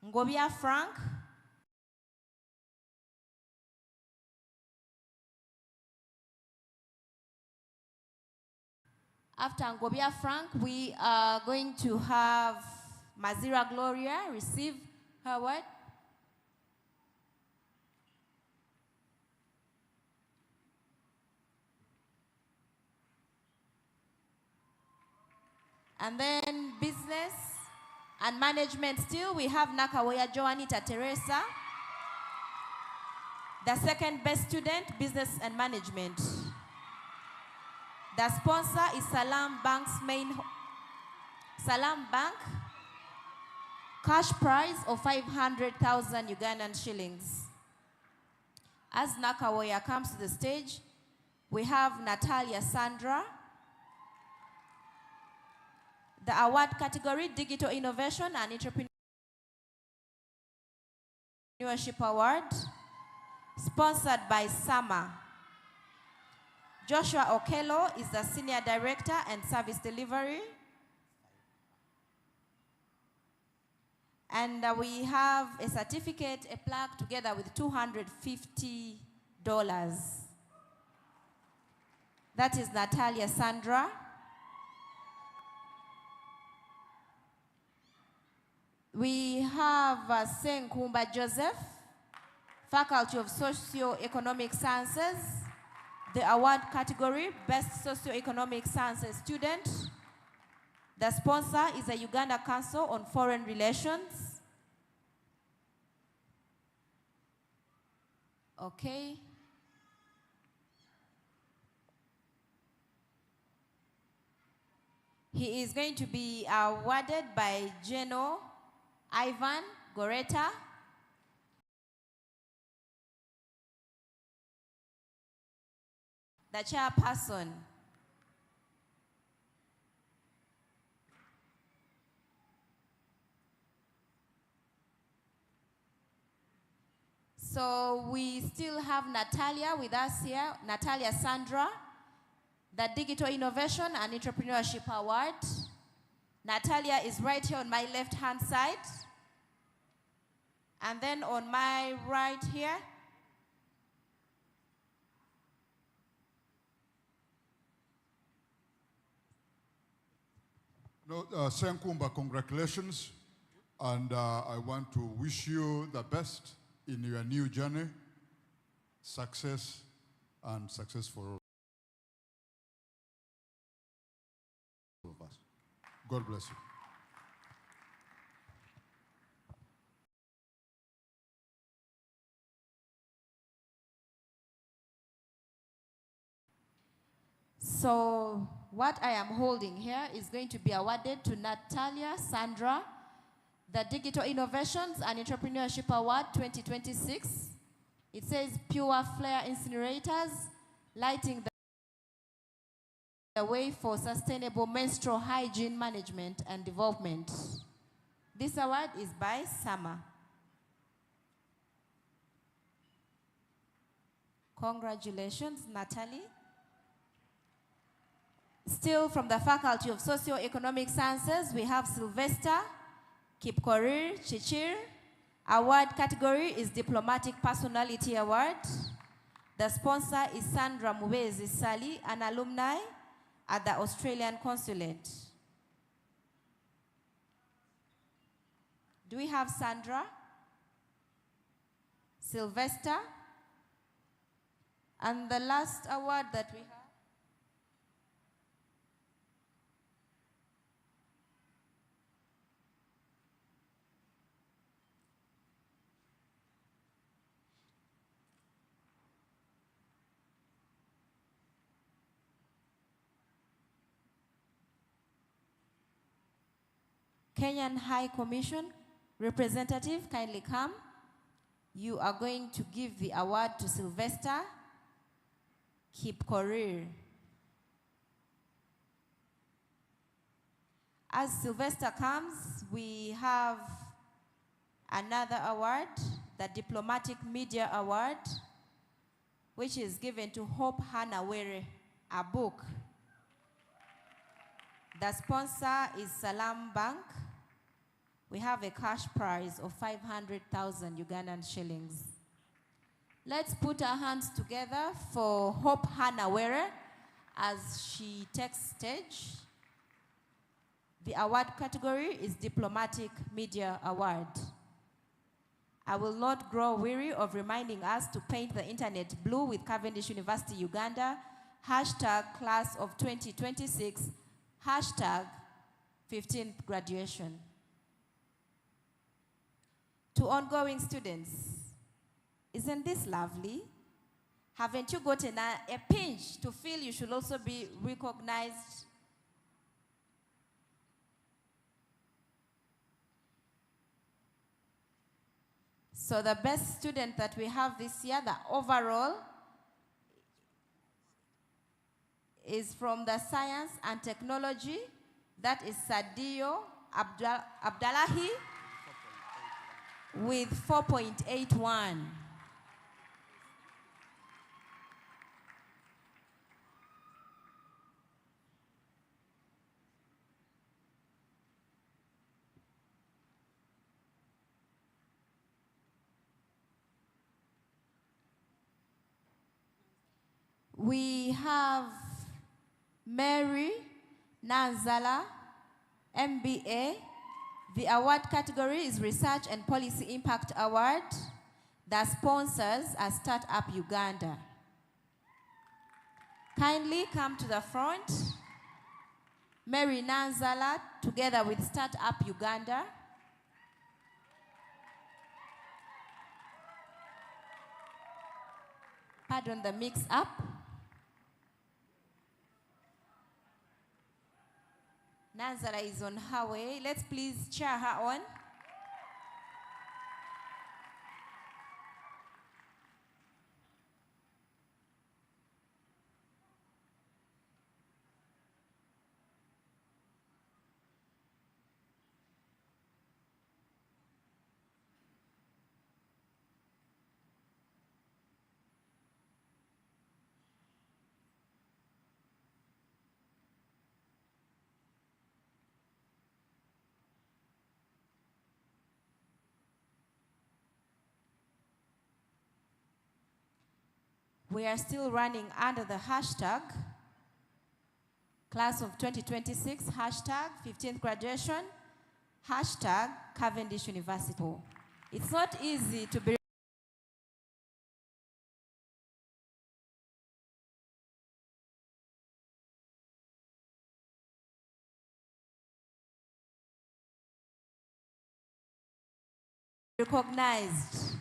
Ngobia Frank. After Ngobia Frank, we are going to have Mazira Gloria receive her award. And then business and management still, we have Nakawoya Joanita Teresa, the second best student, business and management. The sponsor is Salam Bank, cash prize of 500,000 Ugandan shillings. As Nakawoya comes to the stage, we have Natalia Sandra. The award category, Digital Innovation and Entrepreneurship Award, sponsored by SAMA. Joshua Okello is the Senior Director and Service Delivery. And we have a certificate, a plaque, together with $250. That is Natalia Sandra. We have Senkumba Joseph, Faculty of Socio-Economic Sciences, the award category, Best Socio-Economic Sciences Student. The sponsor is the Uganda Council on Foreign Relations. Okay. He is going to be awarded by Geno Ivan Goreta. The chairperson. So we still have Natalia with us here, Natalia Sandra, the Digital Innovation and Entrepreneurship Award. Natalia is right here on my left-hand side. And then on my right here, Senkumba, congratulations. And I want to wish you the best in your new journey. Success and success for all of us. God bless you. so what I am holding here is going to be awarded to Natalia Sandra, the Digital Innovations and Entrepreneurship Award 2026. It says Pure Flare Incinerators, lighting the way for sustainable menstrual hygiene management and development. This award is by Summer. Congratulations, Natalie. Still from the Faculty of Socio-Economic Sciences, we have Sylvester Kipkorir Chichir. Award category is Diplomatic Personality Award. The sponsor is Sandra Mubezi Sali, an alumni at the Australian Consulate. Do we have Sandra? Sylvester? And the last award that we have? Kenyan High Commission representative, kindly come. You are going to give the award to Sylvester Kipkorir. As Sylvester comes, we have another award, the Diplomatic Media Award, which is given to Hope Hannah Were, a book. The sponsor is Salam Bank. We have a cash prize of 500,000 Ugandan shillings. Let's put our hands together for Hope Hannah Were as she takes stage. The award category is Diplomatic Media Award. I will not grow weary of reminding us to paint the internet blue with Cavendish University Uganda, hashtag class of 2026, hashtag 15th graduation. To ongoing students, isn't this lovely? Haven't you gotten a pinch to feel you should also be recognized? So the best student that we have this year, the overall, is from the Science and Technology. That is Sadio Abdallahi with 4.81. We have Mary Nanzala, MBA, The award category is Research and Policy Impact Award. The sponsors are Startup Uganda. Kindly come to the front. Mary Nanzala, together with Startup Uganda. Pardon the mix-up. Nanzala is on her way. Let's please cheer her on. We are still running under the hashtag Class of 2026, hashtag 15th graduation, hashtag Cavendish University. It's not easy to be recognized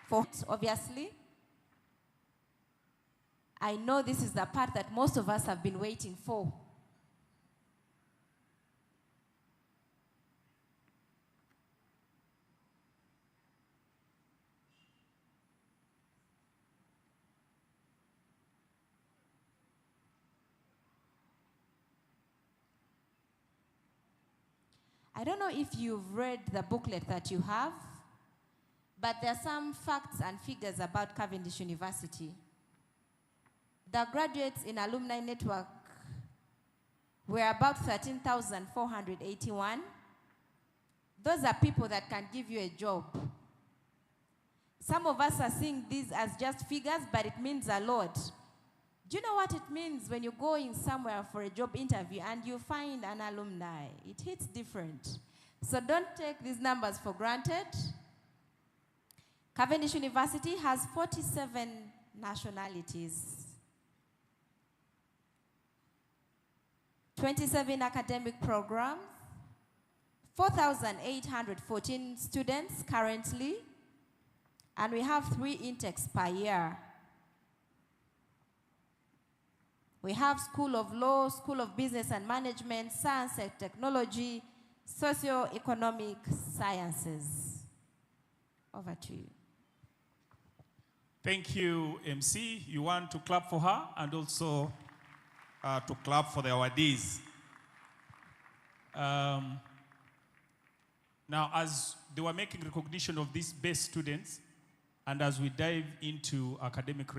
for it, obviously. I know this is the part that most of us have been waiting for. I don't know if you've read the booklet that you have, but there are some facts and figures about Cavendish University. The graduates in alumni network were about 13,481. Those are people that can give you a job. Some of us are seeing these as just figures, but it means a lot. Do you know what it means when you're going somewhere for a job interview and you find an alumni? It hits different. So don't take these numbers for granted. Cavendish University has 47 nationalities, 27 academic programs, 4,814 students currently, and we have 3 intakes per year. We have School of Law, School of Business and Management, Science and Technology, Socio-Economic Sciences. Over to you. Thank you, MC. You want to clap for her and also to clap for the awardees. Now, as they were making recognition of these best students, and as we dive into academic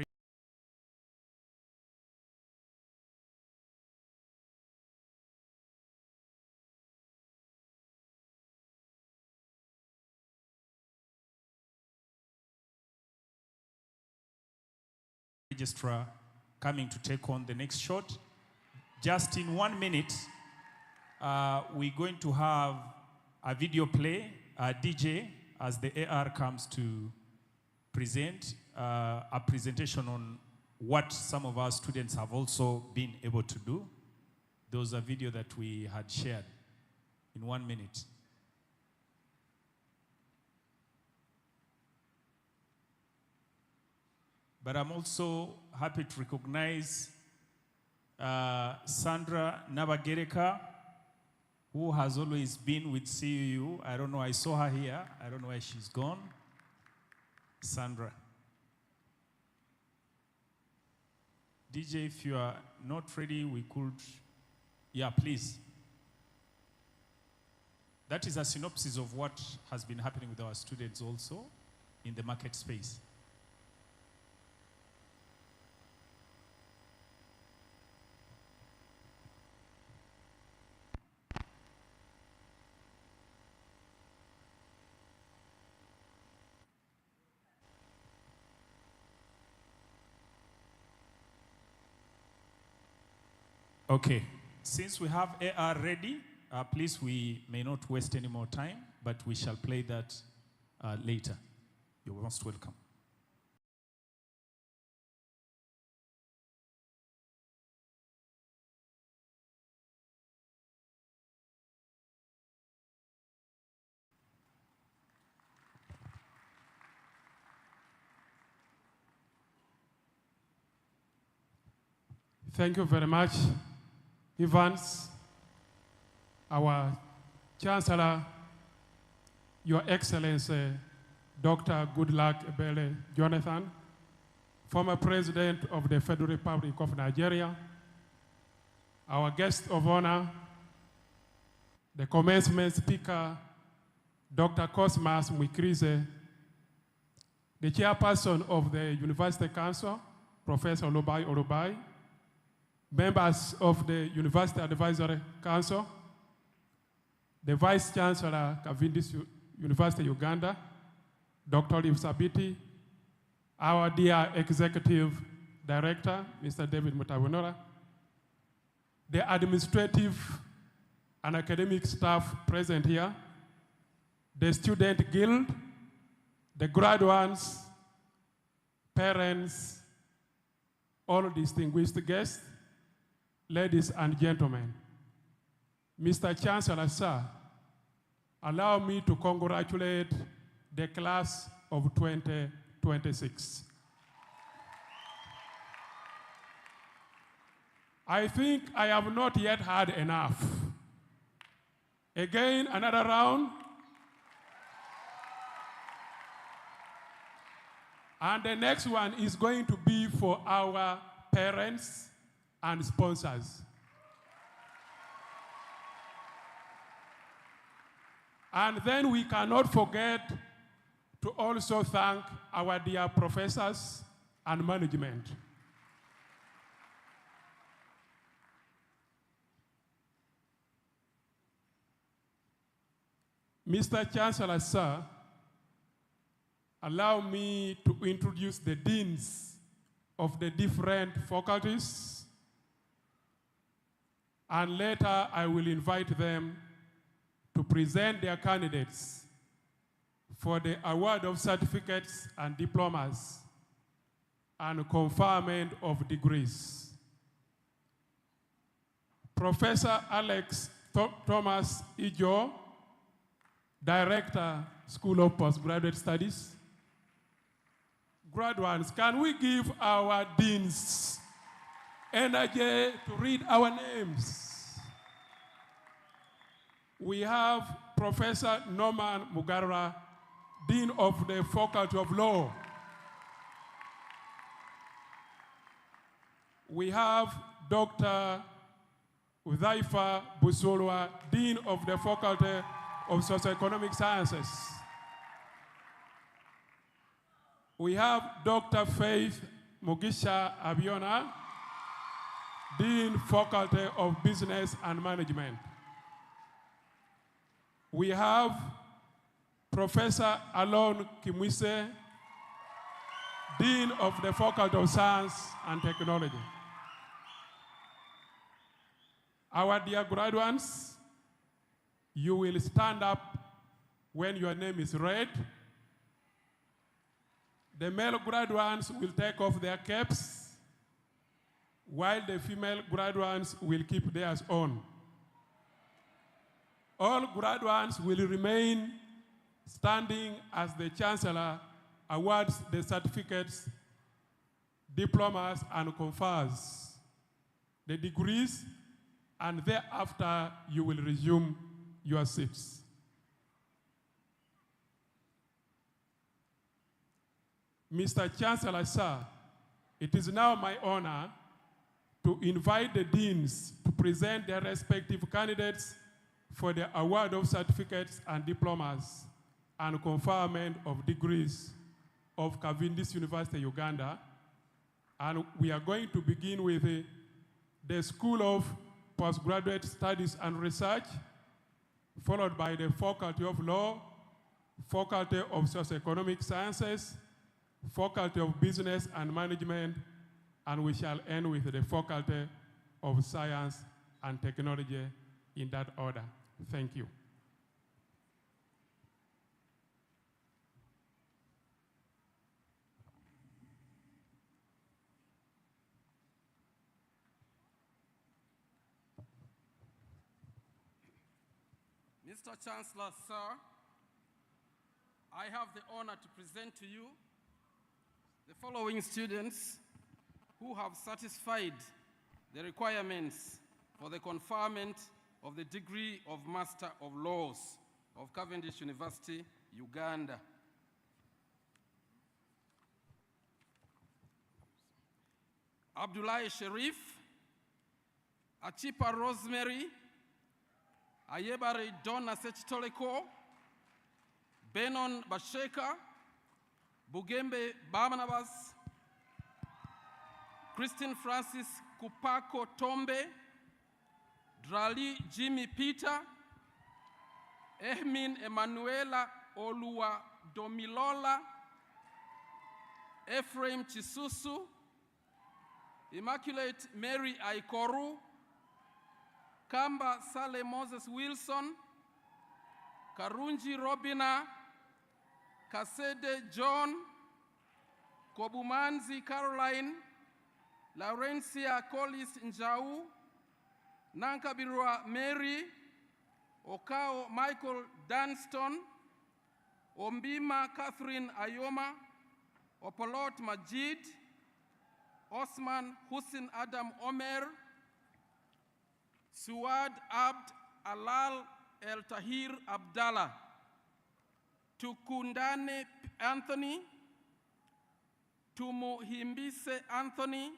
registrar coming to take on the next shot. Just in 1 minute, we're going to have a video play, a DJ, as the AR comes to present a presentation on what some of our students have also been able to do. There was a video that we had shared in 1 minute. But I'm also happy to recognize Sandra Nabagereka, who has always been with CUU. I don't know, I saw her here. I don't know where she's gone. Sandra. DJ, if you are not ready, we could, yeah, please. That is a synopsis of what has been happening with our students also in the market space. Okay, since we have AR ready, Please, we may not waste any more time, but we shall play that later. You're most welcome. Thank you very much, Evans, our Chancellor, Your Excellency, Dr. Goodluck Ebele Jonathan, former President of the Federal Republic of Nigeria, our guest of honor, the commencement speaker, Dr. Cosmas Mwikrize, the chairperson of the University Council, Professor Olubai Olubai, members of the University Advisory Council, the Vice Chancellor, Cavendish University Uganda, Dr. Olive Sabiti, our dear Executive Director, Mr. David Mutabunora, the administrative and academic staff present here, the Student Guild, the graduates, parents, all distinguished guests, ladies and gentlemen. Mr. Chancellor, sir, allow me to congratulate the class of 2026. I think I have not yet had enough. Again, another round. And the next one is going to be for our parents and sponsors. And then we cannot forget to also thank our dear professors and management. Mr. Chancellor, sir, allow me to introduce the deans of the different faculties, and later I will invite them to present their candidates for the award of certificates and diplomas and conferment of degrees. Professor Alex Thomas Ijo, Director, School of Postgraduate Studies. Graduates, can we give our deans energy to read our names? We have Professor Norman Mugarra, Dean of the Faculty of Law. We have Dr. Udhaifa Busolwa, Dean of the Faculty of Socioeconomic Sciences. We have Dr. Faith Mugisha Abiona, Dean, Faculty of Business and Management. We have Professor Alon Kimwise, Dean of the Faculty of Science and Technology. Our dear graduates, you will stand up when your name is read. The male graduates will take off their caps, while the female graduates will keep theirs on. All graduates will remain standing as the Chancellor awards the certificates, diplomas, and confers the degrees, and thereafter you will resume your seats. Mr. Chancellor, sir, it is now my honor to invite the deans to present their respective candidates for the award of certificates and diplomas and conferment of degrees of Cavendish University Uganda. And we are going to begin with the School of Postgraduate Studies and Research, followed by the Faculty of Law, Faculty of Socioeconomic Sciences, Faculty of Business and Management, and we shall end with the Faculty of Science and Technology in that order. Thank you. Mr. Chancellor, sir, I have the honor to present to you the following students who have satisfied the requirements for the conferment of the degree of Master of Laws of Cavendish University, Uganda. Abdullahi Sharif, Achipa Rosemary, Ayebare Donna Sechitoleko, Benon Basheka, Bugembe Barnabas, Christine Francis Kupako Tombe, Drali Jimmy Peter, Ehmin Emanuela Olua Domilola, Ephraim Chisusu, Immaculate Mary Aikoru, Kamba Sale Moses Wilson, Karunji Robina, Kasede John, Kobumanzi Caroline, Laurencia Collis Njau, Nankabirwa Mary, Okao Michael Dunston, Ombima Catherine Ayoma, Opolot Majid, Osman Hussein Adam Omer, Suad Abd Alal El Tahir Abdallah, Tukundane Anthony, Tumuhimbise Anthony,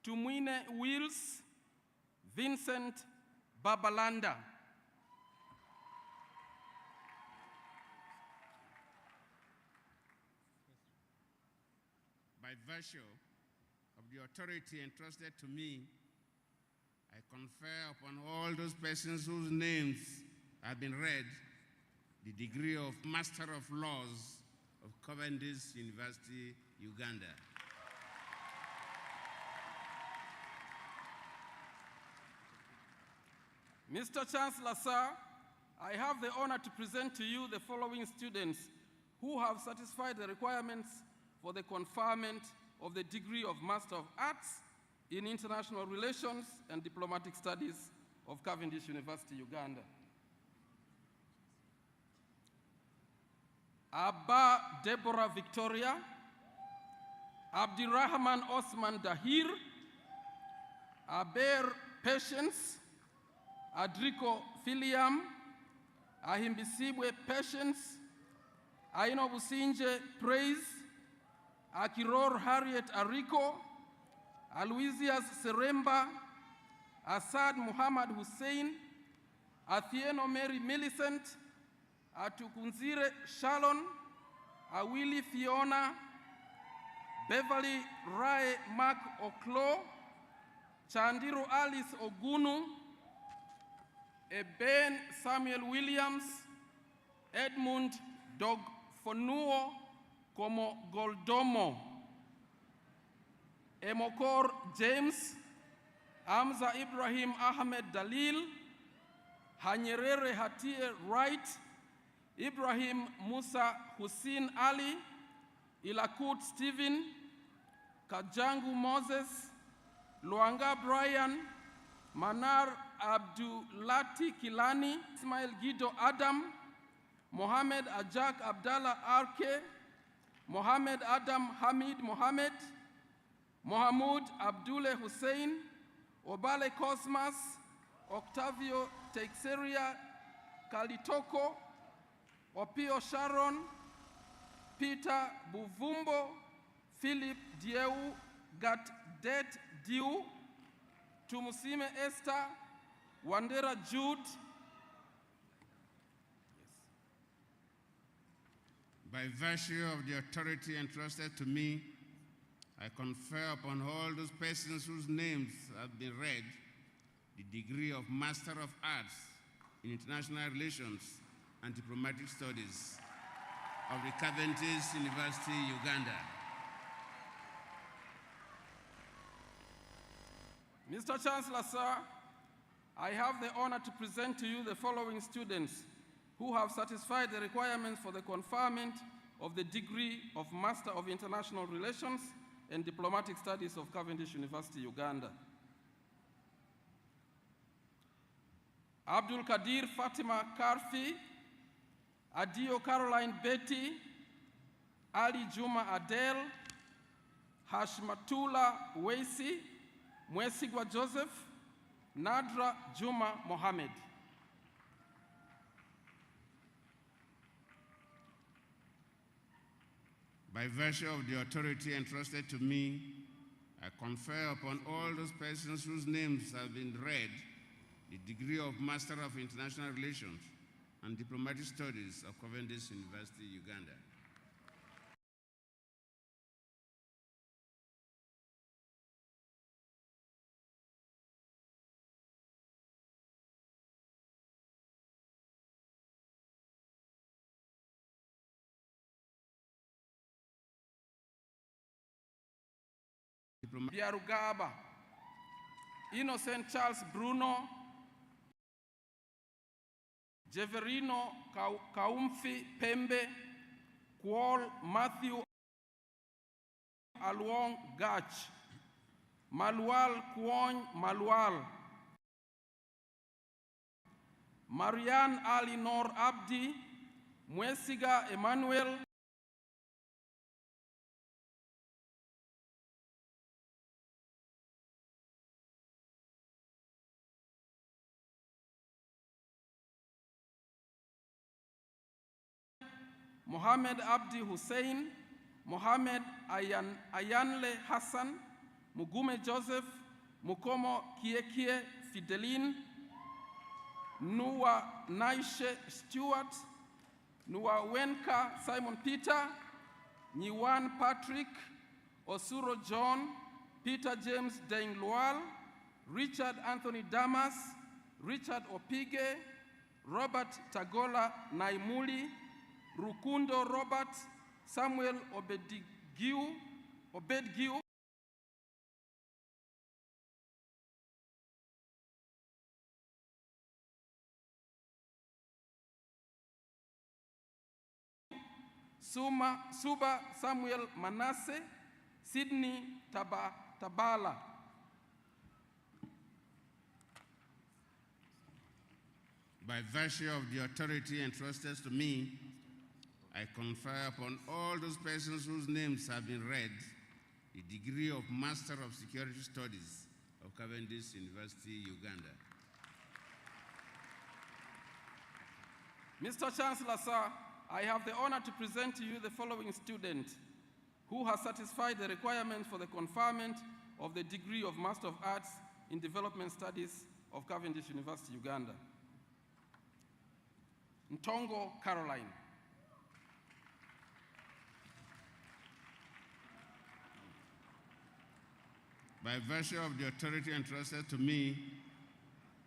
Tumwine Wills, Vincent Babalanda. By virtue of the authority entrusted to me, I confer upon all those persons whose names have been read the degree of Master of Laws of Cavendish University, Uganda. Mr. Chancellor, sir, I have the honor to present to you the following students who have satisfied the requirements for the conferment of the degree of Master of Arts in International Relations and Diplomatic Studies of Cavendish University, Uganda. Abba Deborah Victoria, Abdirahman Osman Dahir, Aber Patience, Adrico Filiam, Ahimbisibwe Patience, Aino Businje Praise, Akiror Harriet Ariko, Aloysius Seremba, Asad Muhammad Hussein, Athieno Mary Millicent, Atukunzire Shalon, Awili Fiona, Beverly Rai Mark Oklo, Chandiru Alice Ogunu, Eben Samuel Williams, Edmund Dog Fonuo como Goldomo, Emokor James, Amza Ibrahim Ahmed Dalil, Hanyerere Hatie Wright, Ibrahim Musa Hussein Ali, Ilakut Stephen, Kajangu Moses, Luanga Brian, Manar Abdulati Kilani, Ismail Guido Adam, Mohamed Ajak Abdallah Arke, Mohamed Adam Hamid Mohamed, Mohamud Abdullah Hussein, Obale Cosmas, Octavio Teixeira Kalitoko, Opio Sharon, Peter Buvumbo, Philip Dieu Gatdet Diu, Tumusime Esther, Wandera Jude. By virtue of the authority entrusted to me, I confer upon all those persons whose names have been read the degree of Master of Arts in International Relations and Diplomatic Studies of the Cavendish University, Uganda. Mr. Chancellor, sir, I have the honor to present to you the following students who have satisfied the requirements for the conferment of the degree of Master of International Relations and Diplomatic Studies of Cavendish University Uganda. Abdul Kadir Fatima Karfi, Adio Caroline Betty, Ali Juma Adel, Hashmatullah Weisi, Mwesigwa Joseph, Nadra Juma Mohammed. By virtue of the authority entrusted to me, I confer upon all those persons whose names have been read the degree of Master of International Relations and Diplomatic Studies of Cavendish University, Uganda. Biarugaba, Innocent Charles Bruno, Jeverino Kaumfi Pembe, Kwol Matthew Alwong Gach, Malual Kwony Malual, Marianne Ali Nor Abdi, Mwesiga Emmanuel, Mohammed Abdi Hussein, Mohammed Ayanle Hassan, Mugume Joseph, Mukomo Kiekie Fideline, Nuwa Naishe Stewart, Nuwa Wenka Simon Peter, Nyiwan Patrick, Osuro John, Peter James Denglual, Richard Anthony Damas, Richard Opige, Robert Tagola Naimuli, Rukundo Robert, Samuel Obedgiu, Suba Samuel Manasse, Sydney Tabala. By virtue of the authority entrusted to me, I confer upon all those persons whose names have been read the degree of Master of Security Studies of Cavendish University, Uganda. Mr. Chancellor, sir, I have the honor to present to you the following student who has satisfied the requirements for the conferment of the degree of Master of Arts in Development Studies of Cavendish University, Uganda. Ntongo Caroline. By virtue of the authority entrusted to me,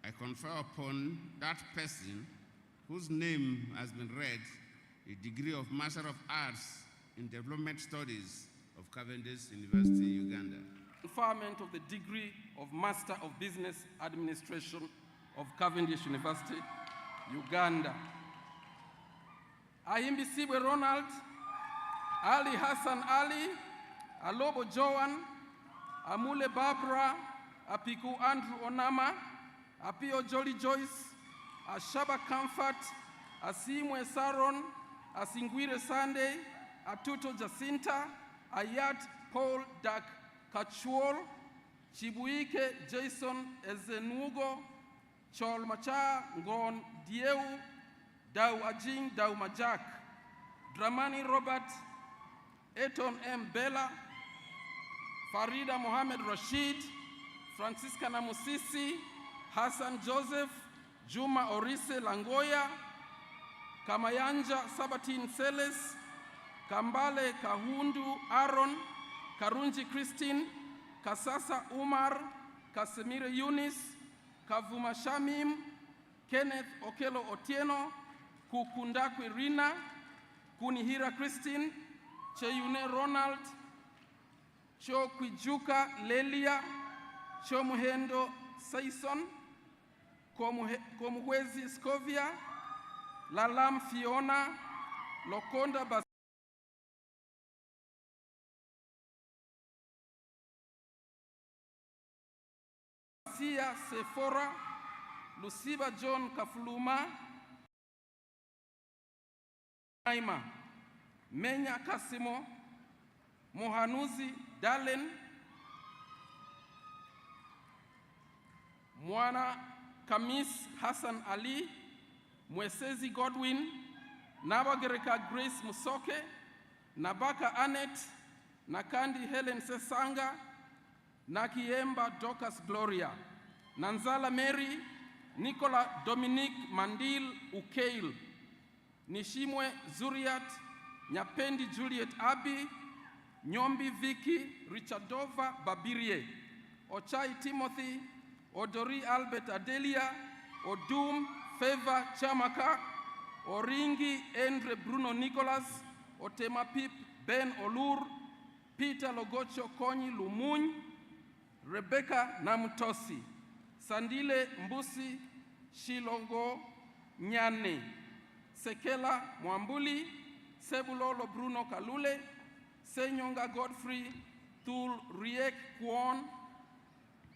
I confer upon that person whose name has been read a degree of Master of Arts in Development Studies of Cavendish University, Uganda. Conferment of the degree of Master of Business Administration of Cavendish University, Uganda. Ahimbisibwe Ronald, Ali Hassan Ali, Alobo Joan, Amule Barbara, Apiku Andrew Onama, Apio Jolly Joyce, Ashaba Comfort, Asimwe Saron, Asingwire Sunday, Atuto Jacinta, Ayat Paul Dak Kachuol, Chibuike Jason Ezenugo, Chol Macha Ngon Dieu, Dau Ajing Dau Majak, Dramani Robert, Eton M. Bella, Farida Mohamed Rashid, Francisca Namusisi, Hassan Joseph, Juma Orise Langoya, Kamayanja Sabatin Seles, Kambale Kahundu Aaron, Karunji Christine, Kasasa Umar, Kasemire Yunis, Kavuma Shamim, Kenneth Okelo Otieno, Kukundakwe Rina, Kunihira Christine, Cheyune Ronald, Cho Kwijuka Lelia, Cho Muhendo Saison, Komwezi Scovia, Lalam Fiona, Lokonda Basia Sephora, Luciba John Kafuluma, Naima, Menya Kasimo, Mohanuzi Dalen, Mwana Kamis Hassan Ali, Mwesezi Godwin, Nabagereka Grace Musoke, Nabaka Annette, Nakandi Helen Sesanga, Nakiemba Dorcas Gloria, Nanzala Mary, Nicola Dominique Mandil Ukeil, Nishimwe Zuriat, Nyapendi Juliet Abi, Nyombi Vicky Richardova Babirie, Ochai Timothy, Odori Albert Adelia, Odum Favor Chamaka, Oringi Andre Bruno Nicholas, Otemapip Ben Olur, Peter Logocho Konyi Lumuny, Rebecca Namutosi, Sandile Mbusi Shilongo Nyane, Sekela Mwambuli, Sebulolo Bruno Kalule, Senyonga Godfrey, Thul Riek Kwon,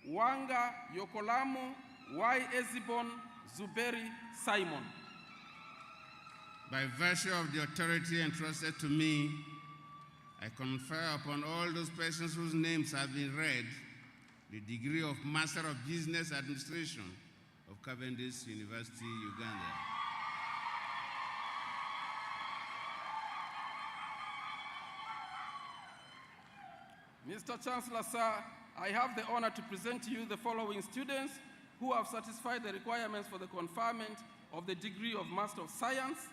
Wanga Yokolamu, Y. Ezibon, Zuberi Simon. By virtue of the authority entrusted to me, I confer upon all those persons whose names have been read the degree of Master of Business Administration of Cavendish University, Uganda. Mr. Chancellor, sir, I have the honor to present to you the following students who have satisfied the requirements for the conferment of the degree of Master of Science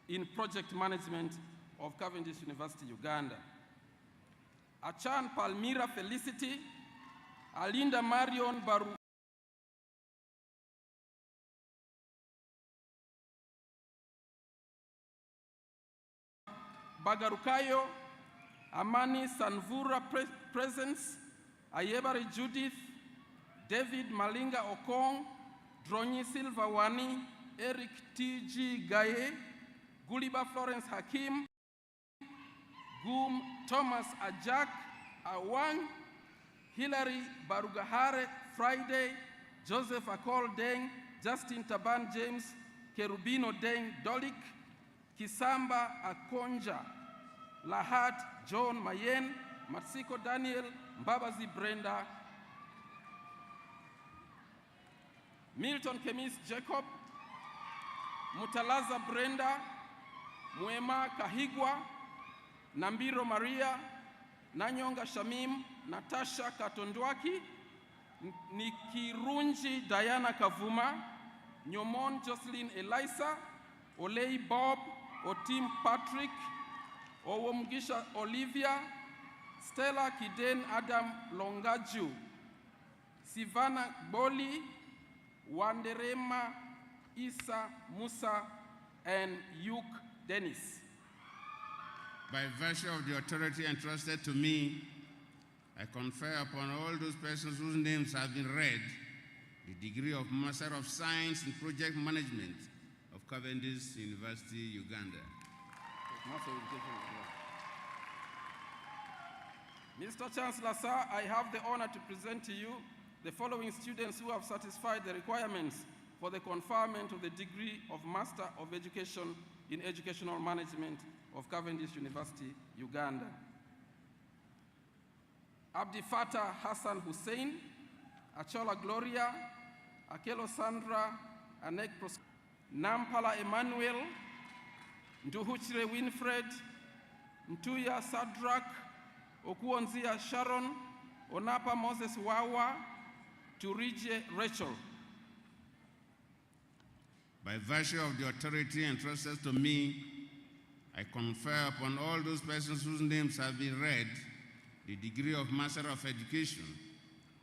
in Project Management of Cavendish University, Uganda. Achan Palmira Felicity, Alinda Marion Baru, Bagarukayo, Amani Sanvura Presence, Ayebari Judith, David Malinga Okong, Dronyi Silva Wani, Eric T.G. Gaye, Guliba Florence Hakim, Gum Thomas Ajak Awang, Hilary Barugahare Friday, Joseph Akol Deng, Justin Taban James, Kerubino Deng Dolik, Kisamba Akonja, Lahat John Mayen, Matsiko Daniel, Mbabazi Brenda, Milton Kemis Jacob, Mutalaza Brenda, Mwema Kahigwa, Nambiro Maria, Nanyonga Shamim, Natasha Katondwaki, Nikirunji Diana Kavuma, Nyomon Jocelyn Elisa, Olei Bob, Otim Patrick, Owomgisha Olivia, Stella Kiden Adam Longaju, Sivana Boli, Wanderema Isa Musa, and Yuk Dennis. By virtue of the authority entrusted to me, I confer upon all those persons whose names have been read the degree of Master of Science in Project Management of Cavendish University, Uganda. Mr. Chancellor, sir, I have the honor to present to you the following students who have satisfied the requirements for the conferment of the degree of Master of Education in Educational Management of Cavendish University, Uganda. Abdi Fatah Hassan Hussein, Achola Gloria, Akelo Sandra, Anek Nampala Emmanuel, Nduhuchire Winfred, Ntuya Sadrak, Okuonzia Sharon, Onapa Moses Wawa, Turije Rachel. By virtue of the authority entrusted to me, I confer upon all those persons whose names have been read the degree of Master of Education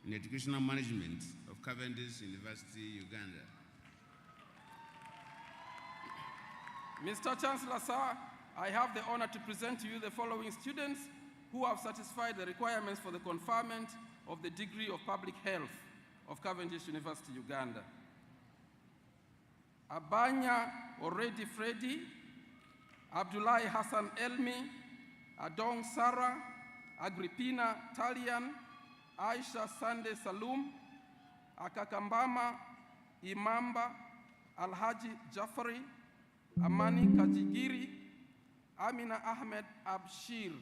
in Educational Management of Cavendish University, Uganda. Mr. Chancellor, sir, I have the honor to present to you the following students who have satisfied the requirements for the conferment of the degree of Public Health of Cavendish University, Uganda. Abanya Already Freddy, Abdullahi Hassan Elmi, Adong Sarah, Agrippina Talian, Aisha Sande Salum, Akakambama Imamba, Alhaji Jafari, Amani Kajigiri, Amina Ahmed Abshir,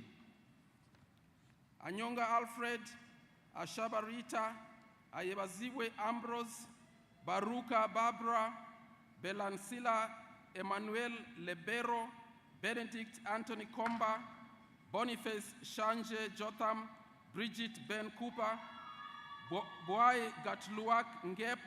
Anyonga Alfred, Ashaba Rita, Ayebaziwe Ambrose, Baruka Barbara, Belansila Emmanuel Lebero, Benedict Anthony Komba, Boniface Shanje Jotham, Bridget Ben Cooper, Boai Gatluak Ngep,